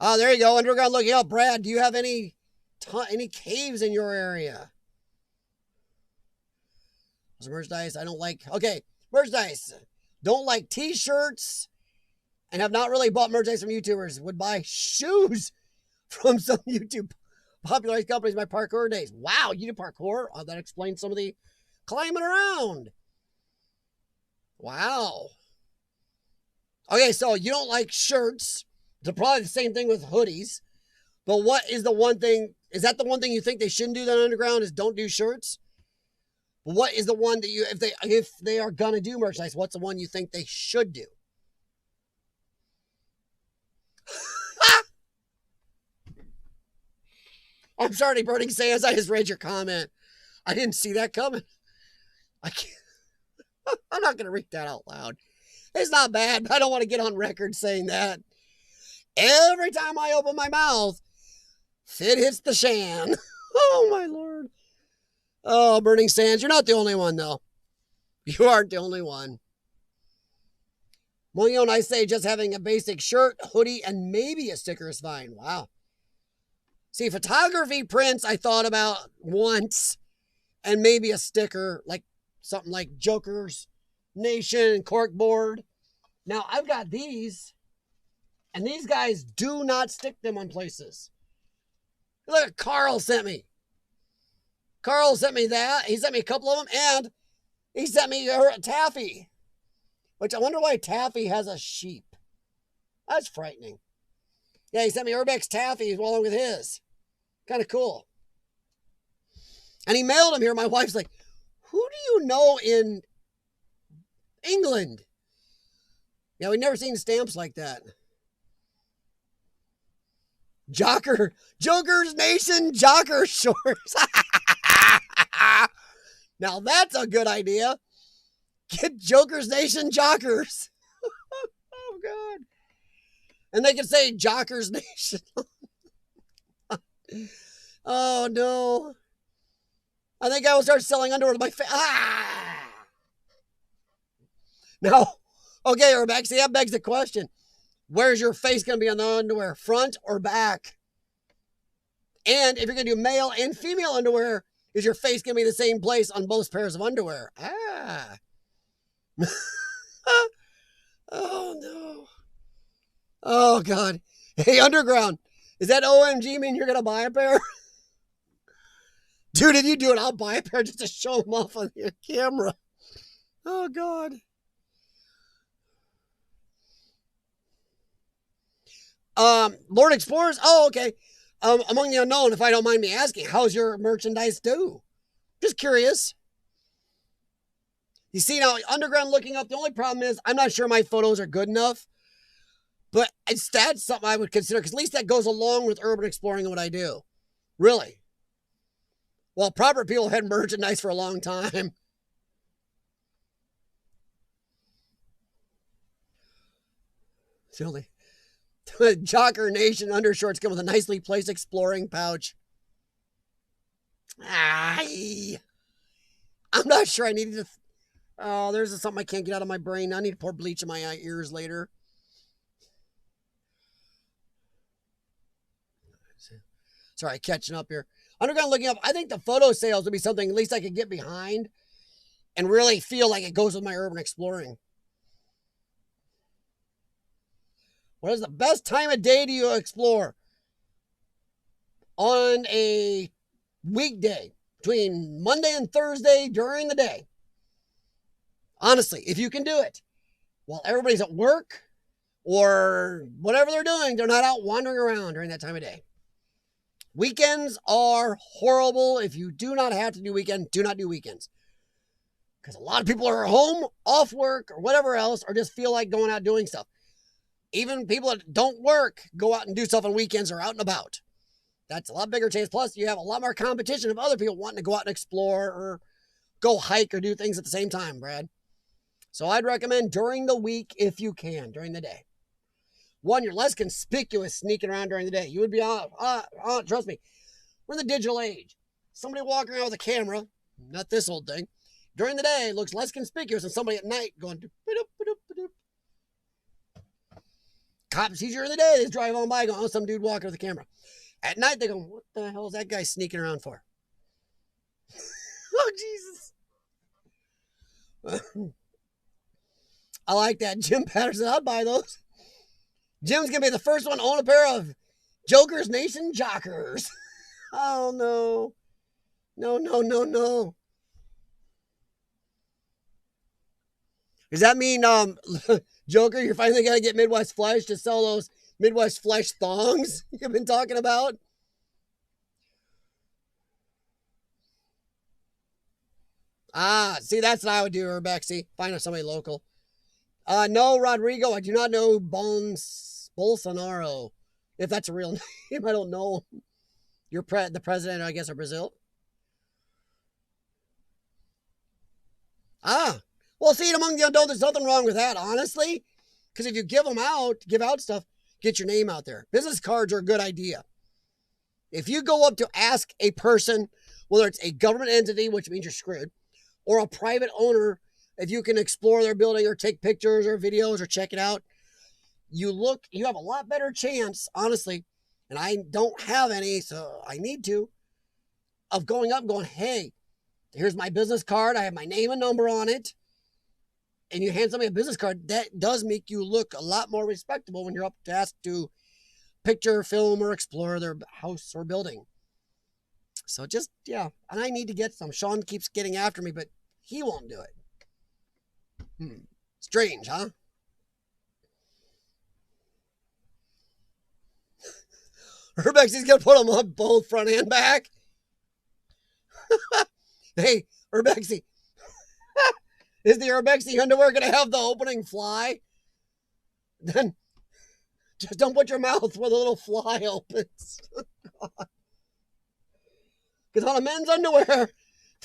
Oh, there you go. Underground looking up. Brad, do you have any caves in your area? Merchandise I don't like. Okay, merchandise. Don't like t-shirts and have not really bought merchandise from YouTubers. Would buy shoes from some YouTube popularized companies my parkour days. Wow, you do parkour? Oh, that explains some of the climbing around. Wow. Okay, so you don't like shirts. It's probably the same thing with hoodies. But what is the one thing? Is that the one thing you think they shouldn't do that underground is don't do shirts? What is the one that you, if they are gonna do merchandise, what's the one you think they should do? I'm sorry, Burning Sands. I just read your comment. I didn't see that coming. I can't. I'm not gonna read that out loud. It's not bad, but I don't want to get on record saying that. Every time I open my mouth, Fit hits the shan. Oh my Lord. Oh, Burning Sands, you're not the only one, though. You aren't the only one. Well, and I say just having a basic shirt, hoodie, and maybe a sticker is fine. Wow. See, photography prints I thought about once, and maybe a sticker, like something like Joker's Nation, corkboard. Now, I've got these, and these guys do not stick them on places. Look at Carl sent me. Carl sent me that. He sent me a couple of them, and he sent me Taffy, which I wonder why Taffy has a sheep. That's frightening. Yeah, he sent me Urbex Taffy along with his. Kind of cool. And he mailed them here. My wife's like, who do you know in England? Yeah, we've never seen stamps like that. Joker's Nation Jocker shorts. Now that's a good idea. Get Joker's Nation Jockers. Oh, God. And they can say Jockers Nation. Oh, no. I think I will start selling underwear with my face. No. Okay, Urbex, see, that begs the question. Where's your face going to be on the underwear? Front or back? And if you're going to do male and female underwear, is your face going to be the same place on both pairs of underwear? Oh, no. Oh, God. Hey, Underground, is that OMG mean you're going to buy a pair? Dude, if you do it, I'll buy a pair just to show them off on your camera. Oh, God. Lord Explorers. Oh, okay. Among the unknown, if I don't mind me asking, how's your merchandise do? Just curious. You see, now, Underground looking up, the only problem is I'm not sure my photos are good enough. But that's something I would consider, because at least that goes along with urban exploring and what I do. Really. Well, proper people had merchandise for a long time. It's the only... Jocker Nation undershorts come with a nicely placed exploring pouch. I'm not sure I needed to... Oh, there's something I can't get out of my brain. I need to pour bleach in my ears later. Sorry, catching up here. Underground looking up. I think the photo sales would be something at least I could get behind and really feel like it goes with my urban exploring. What is the best time of day do you explore? On a weekday, between Monday and Thursday during the day. Honestly, if you can do it. While everybody's at work or whatever they're doing, they're not out wandering around during that time of day. Weekends are horrible. If you do not have to do weekends, do not do weekends. Because a lot of people are home, off work, or whatever else, or just feel like going out doing stuff. Even people that don't work go out and do stuff on weekends or out and about. That's a lot bigger chance. Plus, you have a lot more competition of other people wanting to go out and explore or go hike or do things at the same time, Brad. So I'd recommend during the week if you can, during the day. One, you're less conspicuous sneaking around during the day. You would be trust me. We're in the digital age. Somebody walking around with a camera, not this old thing, during the day looks less conspicuous than somebody at night going, ba-doop, ba-doop, ba-doop. Cops see you during the day, they drive on by going, oh, some dude walking with a camera. At night, they go, what the hell is that guy sneaking around for? Oh, Jesus. I like that. Jim Patterson, I'd buy those. Jim's going to be the first one to own a pair of Joker's Nation Jockers. Oh, no. No, no, no, no. Does that mean, Joker, you're finally going to get Midwest Flesh to sell those Midwest Flesh thongs you've been talking about? Ah, see, that's what I would do, Urbexy. Find somebody local. No, Rodrigo, I do not know Bolsonaro. If that's a real name, I don't know. You're the president, I guess, of Brazil. Ah, well, see, among the adults, there's nothing wrong with that, honestly. Because if you give out stuff, get your name out there. Business cards are a good idea. If you go up to ask a person, whether it's a government entity, which means you're screwed, or a private owner, if you can explore their building or take pictures or videos or check it out, you have a lot better chance, honestly, and I don't have any, so I need to, of going up and going, hey, here's my business card. I have my name and number on it. And you hand somebody a business card, that does make you look a lot more respectable when you're up to ask to picture, film, or explore their house or building. So just, yeah. And I need to get some. Sean keeps getting after me, but he won't do it. Strange, huh? Urbex, he's going to put them on both front and back. Hey, Urbexy. Is the Urbexy underwear going to have the opening fly? Then just don't put your mouth where the little fly opens. Because on a men's underwear,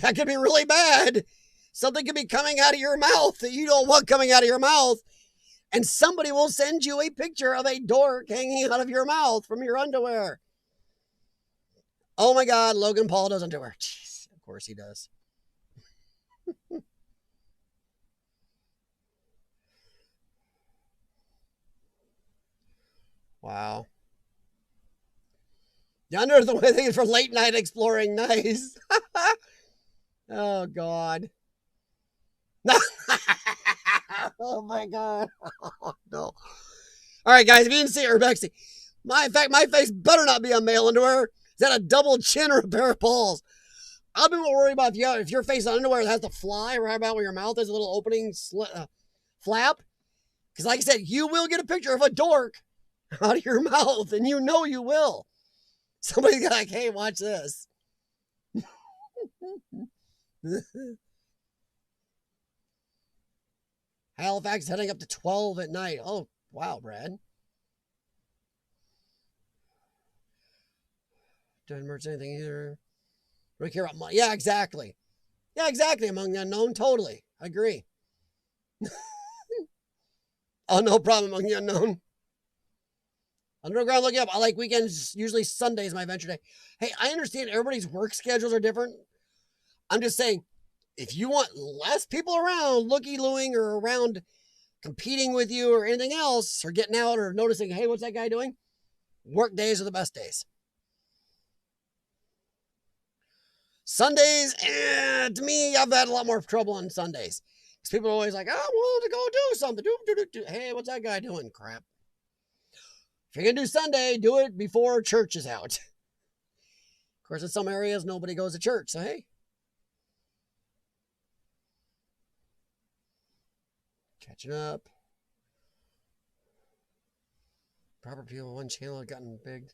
that could be really bad. Something could be coming out of your mouth that you don't want coming out of your mouth. And somebody will send you a picture of a dork hanging out of your mouth from your underwear. Oh my God, Logan Paul does underwear. Jeez, of course he does. Wow. The under the way thing is for late night exploring. Nice. Oh God. Oh my God. Oh, no. All right, guys. If you didn't see Urbexy, in fact, my face better not be on male underwear. Is that a double chin or a pair of balls? I'll be more worried about if your face on underwear that has to fly right about where your mouth is, a little opening flap. Because like I said, you will get a picture of a dork out of your mouth, and you know you will. Somebody's like, hey, watch this. Halifax heading up to 12 at night. Oh, wow, Brad. Don't merge anything either. Don't care about money. Yeah, exactly. Yeah, exactly. Among the unknown. Totally. I agree. Oh, no problem among the unknown. Underground, look it up. I like weekends. Usually Sundays, my venture day. Hey, I understand everybody's work schedules are different. I'm just saying, if you want less people around looky-looing or around competing with you or anything else, or getting out or noticing, hey, what's that guy doing? Work days are the best days. Sundays, to me, I've had a lot more trouble on Sundays. Because people are always like, I want to go do something. Hey, what's that guy doing? Crap. If you're going to do Sunday, do it before church is out. Of course, in some areas, nobody goes to church. So, hey. Catching up. Proper people, one channel have gotten big.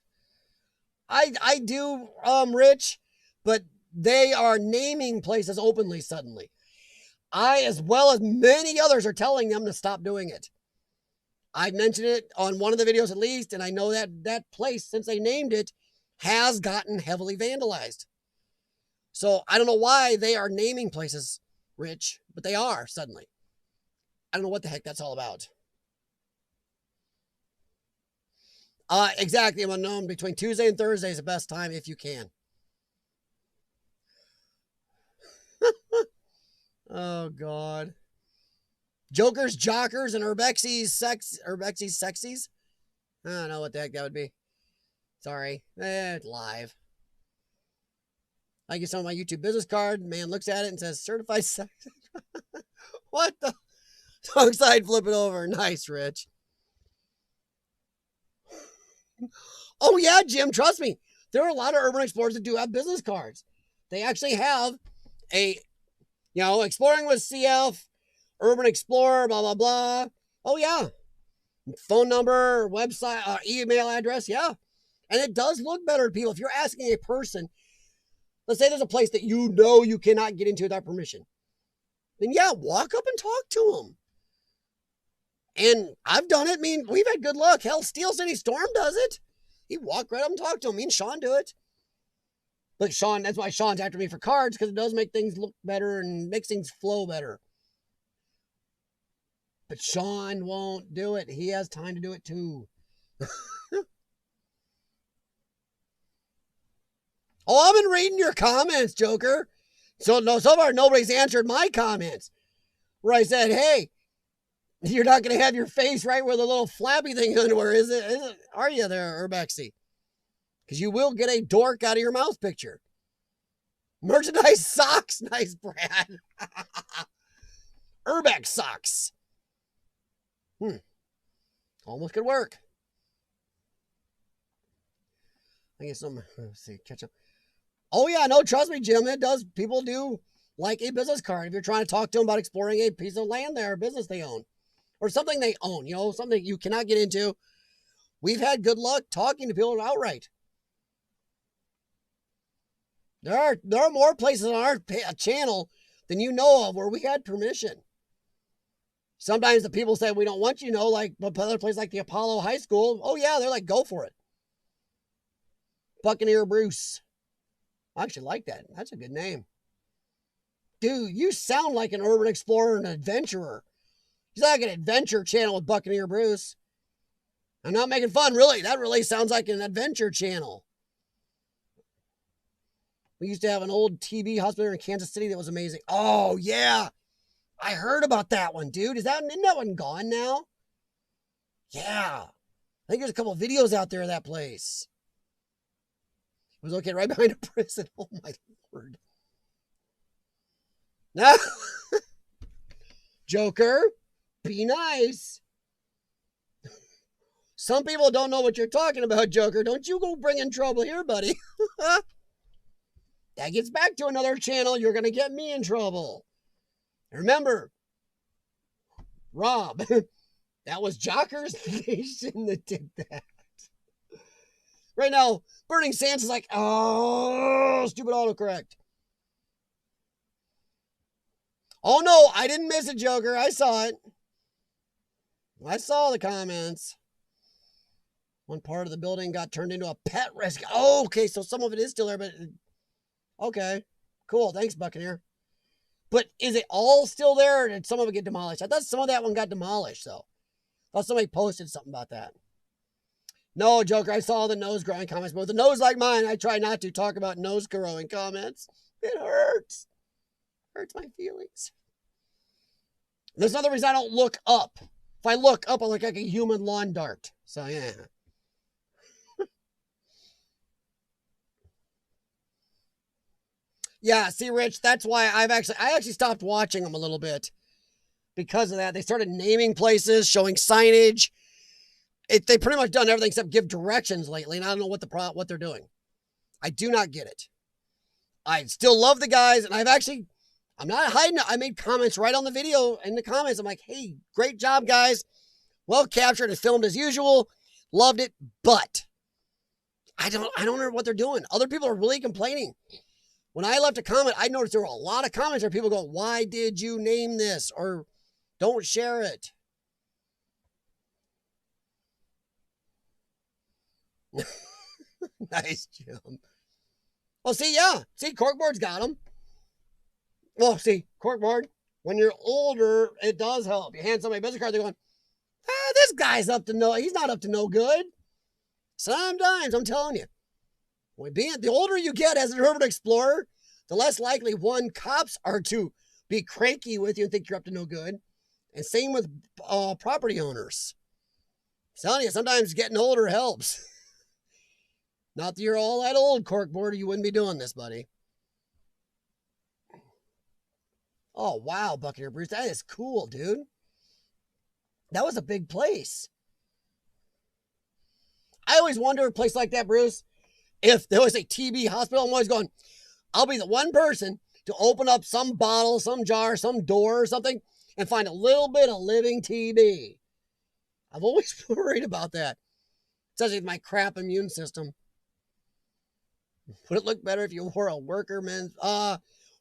I do, Rich, but they are naming places openly suddenly. I, as well as many others, are telling them to stop doing it. I've mentioned it on one of the videos at least, and I know that place, since they named it, has gotten heavily vandalized. So I don't know why they are naming places, Rich, but they are suddenly. I don't know what the heck that's all about. Exactly. I'm unknown. Between Tuesday and Thursday is the best time if you can. Oh, God. Jokers, jockers, and Urbexy's sexies. I don't know what the heck that would be. Sorry. Live. I get some of my YouTube business card. Man looks at it and says, certified sex. What the? Tongue side, flip it over. Nice, Rich. Oh, yeah, Jim, trust me. There are a lot of urban explorers that do have business cards. They actually have a, exploring with CF, urban explorer, blah, blah, blah. Oh, yeah. Phone number, website, email address, yeah. And it does look better to people. If you're asking a person, let's say there's a place that you cannot get into without permission, then yeah, walk up and talk to them. And I've done it. I mean, we've had good luck. Hell, Steel City Storm does it. He walk right up and talk to him. Me and Sean do it. But Sean, that's why Sean's after me for cards, because it does make things look better and makes things flow better. But Sean won't do it. He has time to do it too. Oh, I've been reading your comments, Joker. So far nobody's answered my comments. Where I said, hey, you're not going to have your face right where the little flappy thing underwear is it? Are you there, Urbexy? Because you will get a dork out of your mouth picture. Merchandise socks. Nice, Brad. Urbex socks. Almost could work. I guess let's see, catch up. Oh, yeah, no, trust me, Jim. It does. People do like a business card if you're trying to talk to them about exploring a piece of land there, a business they own. Or something they own, something you cannot get into. We've had good luck talking to people outright. There are more places on our channel than you know of where we had permission. Sometimes the people say we don't want like other places like the Apollo High School. Oh, yeah, they're like, go for it. Buccaneer Bruce. I actually like that. That's a good name. Dude, you sound like an urban explorer and adventurer. He's like an adventure channel with Buccaneer Bruce. I'm not making fun, really. That really sounds like an adventure channel. We used to have an old TB hospital in Kansas City that was amazing. Oh, yeah. I heard about that one, dude. Isn't that one gone now? Yeah. I think there's a couple of videos out there of that place. It was located right behind a prison. Oh, my Lord. Now, Joker, be nice. Some people don't know what you're talking about, Joker. Don't you go bring in trouble here, buddy. That gets back to another channel. You're going to get me in trouble. Remember, Rob, that was Jockers Nation that did that. Right now, Burning Sands is like, oh, stupid autocorrect. Oh, no, I didn't miss it, Joker. I saw it. I saw the comments. One part of the building got turned into a pet rescue. Oh, okay, so some of it is still there, but okay. Cool, thanks, Buccaneer. But is it all still there, or did some of it get demolished? I thought some of that one got demolished, though. I thought somebody posted something about that. No, Joker, I saw the nose growing comments, but with a nose like mine, I try not to talk about nose growing comments. It hurts. Hurts my feelings. There's another reason I don't look up. If I look up, I look like a human lawn dart. So, yeah. Yeah, see, Rich, that's why I actually stopped watching them a little bit. Because of that, they started naming places, showing signage. They pretty much done everything except give directions lately, and I don't know what they're doing. I do not get it. I still love the guys, and I'm not hiding it. I made comments right on the video in the comments. I'm like, hey, great job, guys. Well captured and filmed as usual. Loved it, but I don't know what they're doing. Other people are really complaining. When I left a comment, I noticed there were a lot of comments where people go, why did you name this? Or don't share it. Nice, Jim. Well, see, yeah. See, corkboard's got them. Well, see, corkboard, when you're older, it does help. You hand somebody a business card, they're going, this guy's up to he's not up to no good. Sometimes, I'm telling you. The older you get as an urban explorer, the less likely, one, cops are to be cranky with you and think you're up to no good. And same with property owners. I'm telling you, sometimes getting older helps. Not that you're all that old, corkboard, you wouldn't be doing this, buddy. Oh, wow, Buccaneer Bruce. That is cool, dude. That was a big place. I always wonder, a place like that, Bruce, if there was a TB hospital. I'm always going, I'll be the one person to open up some bottle, some jar, some door or something and find a little bit of living TB. I've always worried about that. Especially with my crap immune system. Would it look better if you wore a workerman's?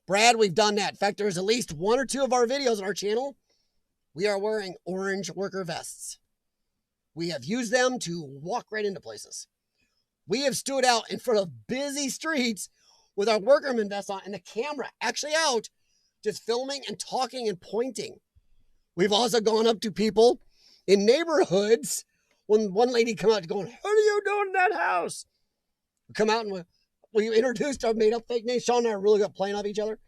Brad, we've done that. In fact, there's at least one or two of our videos on our channel. We are wearing orange worker vests. We have used them to walk right into places. We have stood out in front of busy streets with our workerman vests on and the camera actually out, just filming and talking and pointing. We've also gone up to people in neighborhoods when one lady come out going, what are you doing in that house? We come out and we introduced our made up fake names. Sean and I are really good at playing off each other.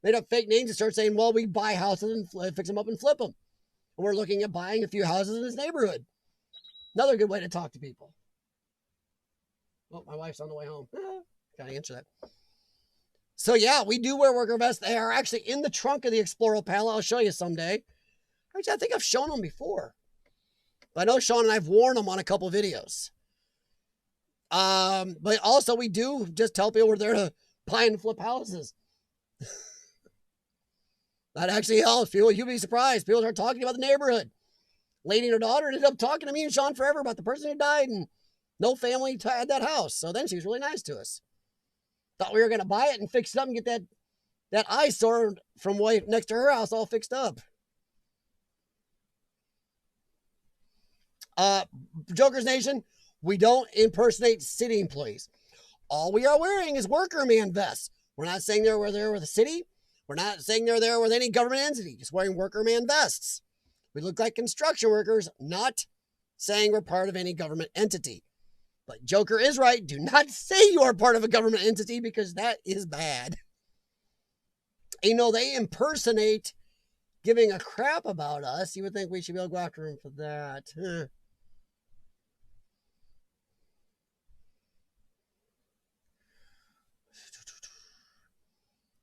Made up fake names and start saying, well, we buy houses and fix them up and flip them. And we're looking at buying a few houses in this neighborhood. Another good way to talk to people. Oh, my wife's on the way home. Gotta answer that. So yeah, we do wear worker vests. They are actually in the trunk of the Explorer panel. I'll show you someday. Actually, I think I've shown them before. But I know Sean and I've worn them on a couple videos. But also we do just tell people we're there to buy and flip houses. That actually helps people. You'd be surprised. People start talking about the neighborhood. Lady and her daughter ended up talking to me and Sean forever about the person who died and no family had that house. So then she was really nice to us. Thought we were going to buy it and fix it up and get that eyesore from way next to her house all fixed up. Jokers Nation, we don't impersonate city employees. All we are wearing is worker man vests. We're not saying we're there with the city. We're not saying they're there with any government entity. Just wearing worker man vests. We look like construction workers, not saying we're part of any government entity. But Joker is right. Do not say you are part of a government entity because that is bad. You know, they impersonate giving a crap about us. You would think we should be able to go after them for that.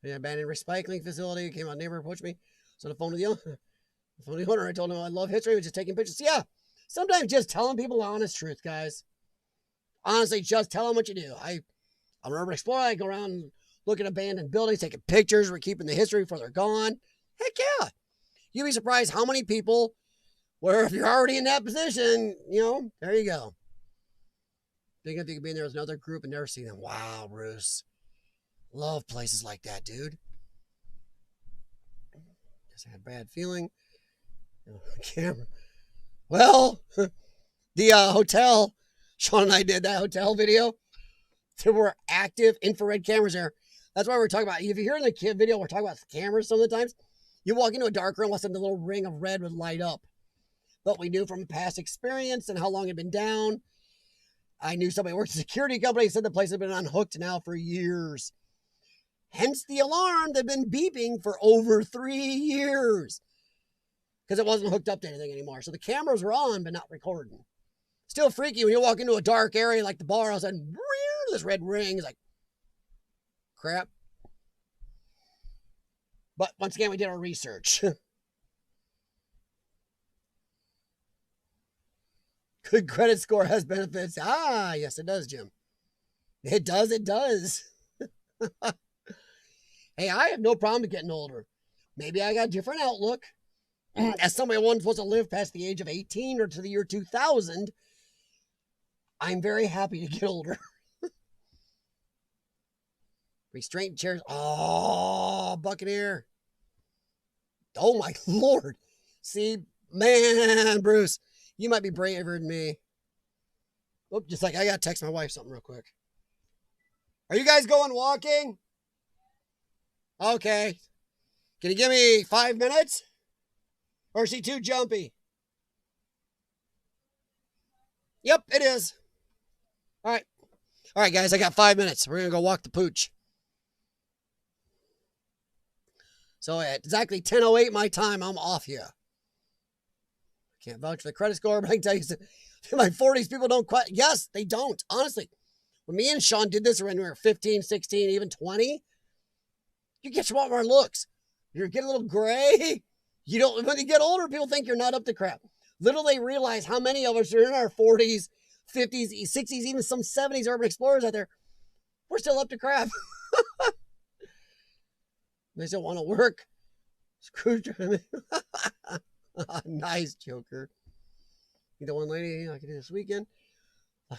The abandoned recycling facility came out. Neighbor approached me. So the phone to the owner. I told him I love history, which is taking pictures. Yeah, sometimes just telling people the honest truth, guys. Honestly, just tell them what you do. I'm an urban explorer. I go around and look at abandoned buildings, taking pictures. We're keeping the history before they're gone. Heck yeah. You'd be surprised how many people, where if you're already in that position, you know, there you go. Think if you could be in there with another group and never see them. Wow, Bruce. Love places like that, dude. Just had a bad feeling. Camera. Well, the hotel, Sean and I did that hotel video. There were active infrared cameras there. That's why we're talking about, if you hear in the kid video, we're talking about cameras some of the times. You walk into a dark room, all of a sudden the little ring of red would light up. But we knew from past experience and how long it had been down. I knew somebody worked at a security company, said the place had been unhooked now for years. Hence the alarm that had been beeping for over 3 years. Because it wasn't hooked up to anything anymore. So the cameras were on, but not recording. Still freaky when you walk into a dark area like the bar, all of a sudden, this red ring is like, crap. But once again, we did our research. Good credit score has benefits. Ah, yes, it does, Jim. It does, it does. Hey, I have no problem with getting older. Maybe I got a different outlook. As somebody who wasn't supposed to live past the age of 18 or to the year 2000, I'm very happy to get older. Restraint chairs. Oh, Buccaneer. Oh, my Lord. See, man, Bruce, you might be braver than me. Oop, just like I got to text my wife something real quick. Are you guys going walking? Okay. Can you give me 5 minutes? Or is she too jumpy? Yep, it is. All right. All right, guys, I got 5 minutes. We're going to go walk the pooch. So at exactly 10:08 my time, I'm off here. Can't vouch for the credit score, but I can tell you, in my 40s, people don't quite. Yes, they don't. Honestly, when me and Sean did this when we were 15, 16, even 20, you get some more looks. You get a little gray. You don't. When you get older, people think you're not up to crap. Little they realize how many of us are in our 40s, 50s, 60s, even some 70s urban explorers out there. We're still up to crap. They still want to work. Screw. Nice, Joker. You know, one lady I can do this weekend.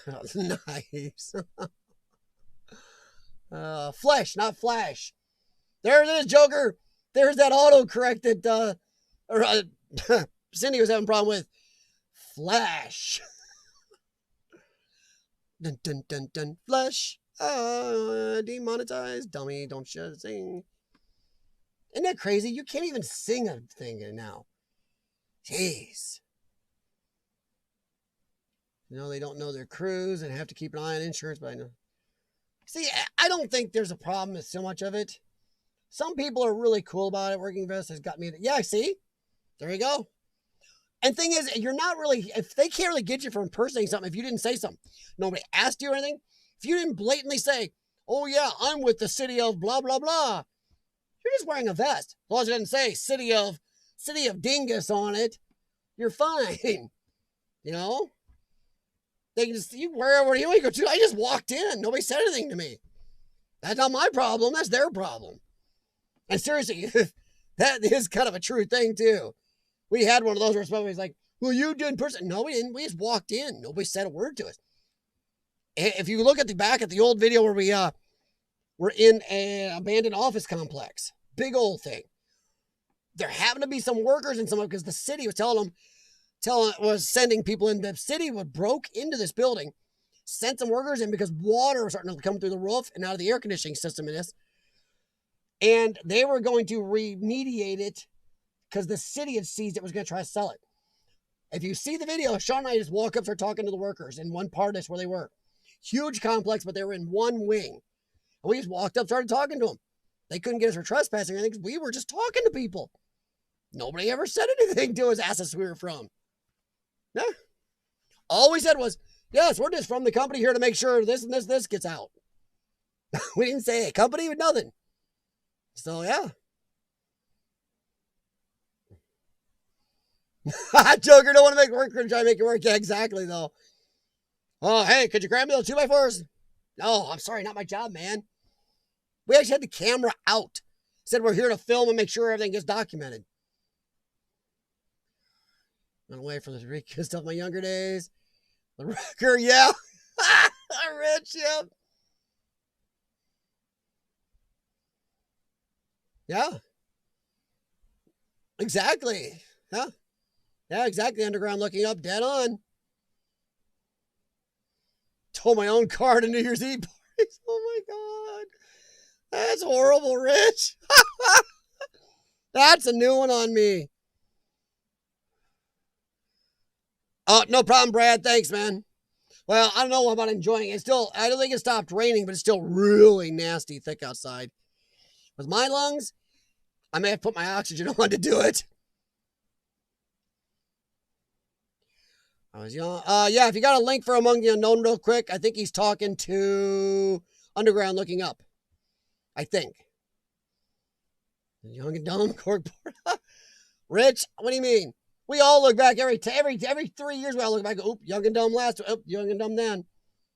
Nice. Flesh, not flash. There it is, Joker. There's that autocorrect that Cindy was having a problem with. Flash. Dun dun dun dun. Flash. Demonetized. Dummy. Don't sing. Isn't that crazy? You can't even sing a thing now. Jeez. You know, they don't know their crews and have to keep an eye on insurance, but I know. See, I don't think there's a problem with so much of it. Some people are really cool about it. Working Vest has got me. Yeah, see? There you go. And thing is, you're not really, if they can't really get you for impersonating something, if you didn't say something, nobody asked you or anything, if you didn't blatantly say, oh yeah, I'm with the city of blah, blah, blah, you're just wearing a vest. As long as it doesn't say city of Dingus on it, you're fine. You know? They can just, you wherever you go to. I just walked in. Nobody said anything to me. That's not my problem. That's their problem. And seriously, that is kind of a true thing too. We had one of those where somebody's like, well, you did in person. No, we didn't. We just walked in. Nobody said a word to us. If you look at the back at the old video where we're in an abandoned office complex, big old thing. There happened to be some workers in some of it because the city was sending people in. The city broke into this building, sent some workers in because water was starting to come through the roof and out of the air conditioning system in this. And they were going to remediate it because the city had seized it, was going to try to sell it. If you see the video, Sean and I just walk up, start talking to the workers in one part of this where they were. Huge complex, but they were in one wing. And we just walked up, started talking to them. They couldn't get us for trespassing or anything because we were just talking to people. Nobody ever said anything to us, asked us where we were from. Yeah. All we said was, yes, we're just from the company here to make sure this and this gets out. We didn't say a company with nothing. So, yeah. Joker, don't want to make work, try to make it work. Yeah, exactly, though. Oh, hey, could you grab me those 2x4s? No, I'm sorry, not my job, man. We actually had the camera out. Said we're here to film and make sure everything gets documented. Went away from the Rico stuff my younger days. The wrecker, yeah. Rich, yep. Yeah. Exactly. Yeah. Yeah, exactly. Underground looking up, dead on. Told my own car to New Year's Eve parties. Oh my God. That's horrible, Rich. That's a new one on me. Oh, no problem, Brad. Thanks, man. Well, I don't know about enjoying it. It's still, I don't think it stopped raining, but it's still really nasty thick outside. With my lungs, I may have put my oxygen on to do it. I was young. Yeah, if you got a link for Among the Unknown real quick, I think he's talking to Underground Looking Up. I think. Young and dumb, corkboard. Rich, what do you mean? We all look back every 3 years. We all look back. Oop, young and dumb last. Oop, young and dumb then.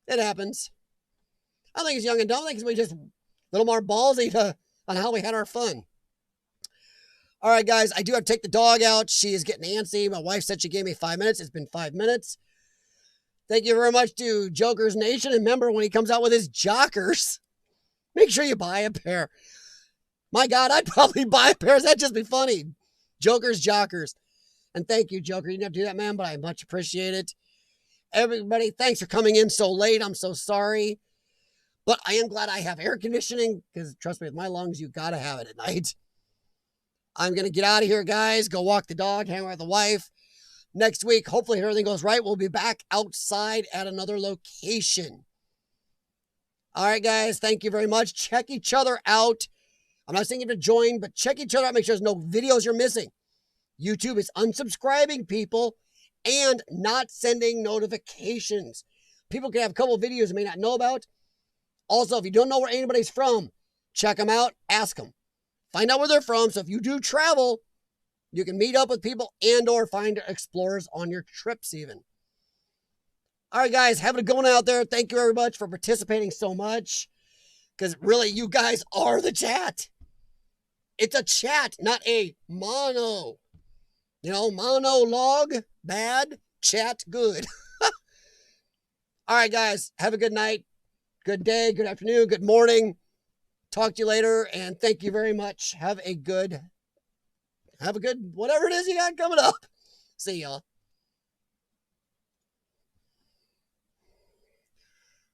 It happens. I think it's young and dumb. I think it's just a little more ballsy on how we had our fun. All right, guys, I do have to take the dog out. She is getting antsy. My wife said she gave me 5 minutes. It's been 5 minutes. Thank you very much to Joker's Nation. And remember, when he comes out with his jockers, make sure you buy a pair. My God, I'd probably buy a pair. That'd just be funny. Joker's jockers. And thank you, Joker. You didn't have to do that, man, but I much appreciate it. Everybody, thanks for coming in so late. I'm so sorry. But I am glad I have air conditioning because, trust me, with my lungs, you got to have it at night. I'm going to get out of here, guys. Go walk the dog, hang out with the wife. Next week, hopefully if everything goes right, we'll be back outside at another location. All right, guys. Thank you very much. Check each other out. I'm not saying you have to join, but check each other out. Make sure there's no videos you're missing. YouTube is unsubscribing people and not sending notifications. People can have a couple of videos you may not know about. Also, if you don't know where anybody's from, check them out, ask them. Find out where they're from, so if you do travel, you can meet up with people and or find explorers on your trips even. All right, guys, have a good one out there. Thank you very much for participating so much, because really, you guys are the chat. It's a chat, not a mono. You know, monologue, bad, chat, good. All right, guys, have a good night, good day, good afternoon, good morning. Talk to you later, and thank you very much. Have a good whatever it is you got coming up. See y'all.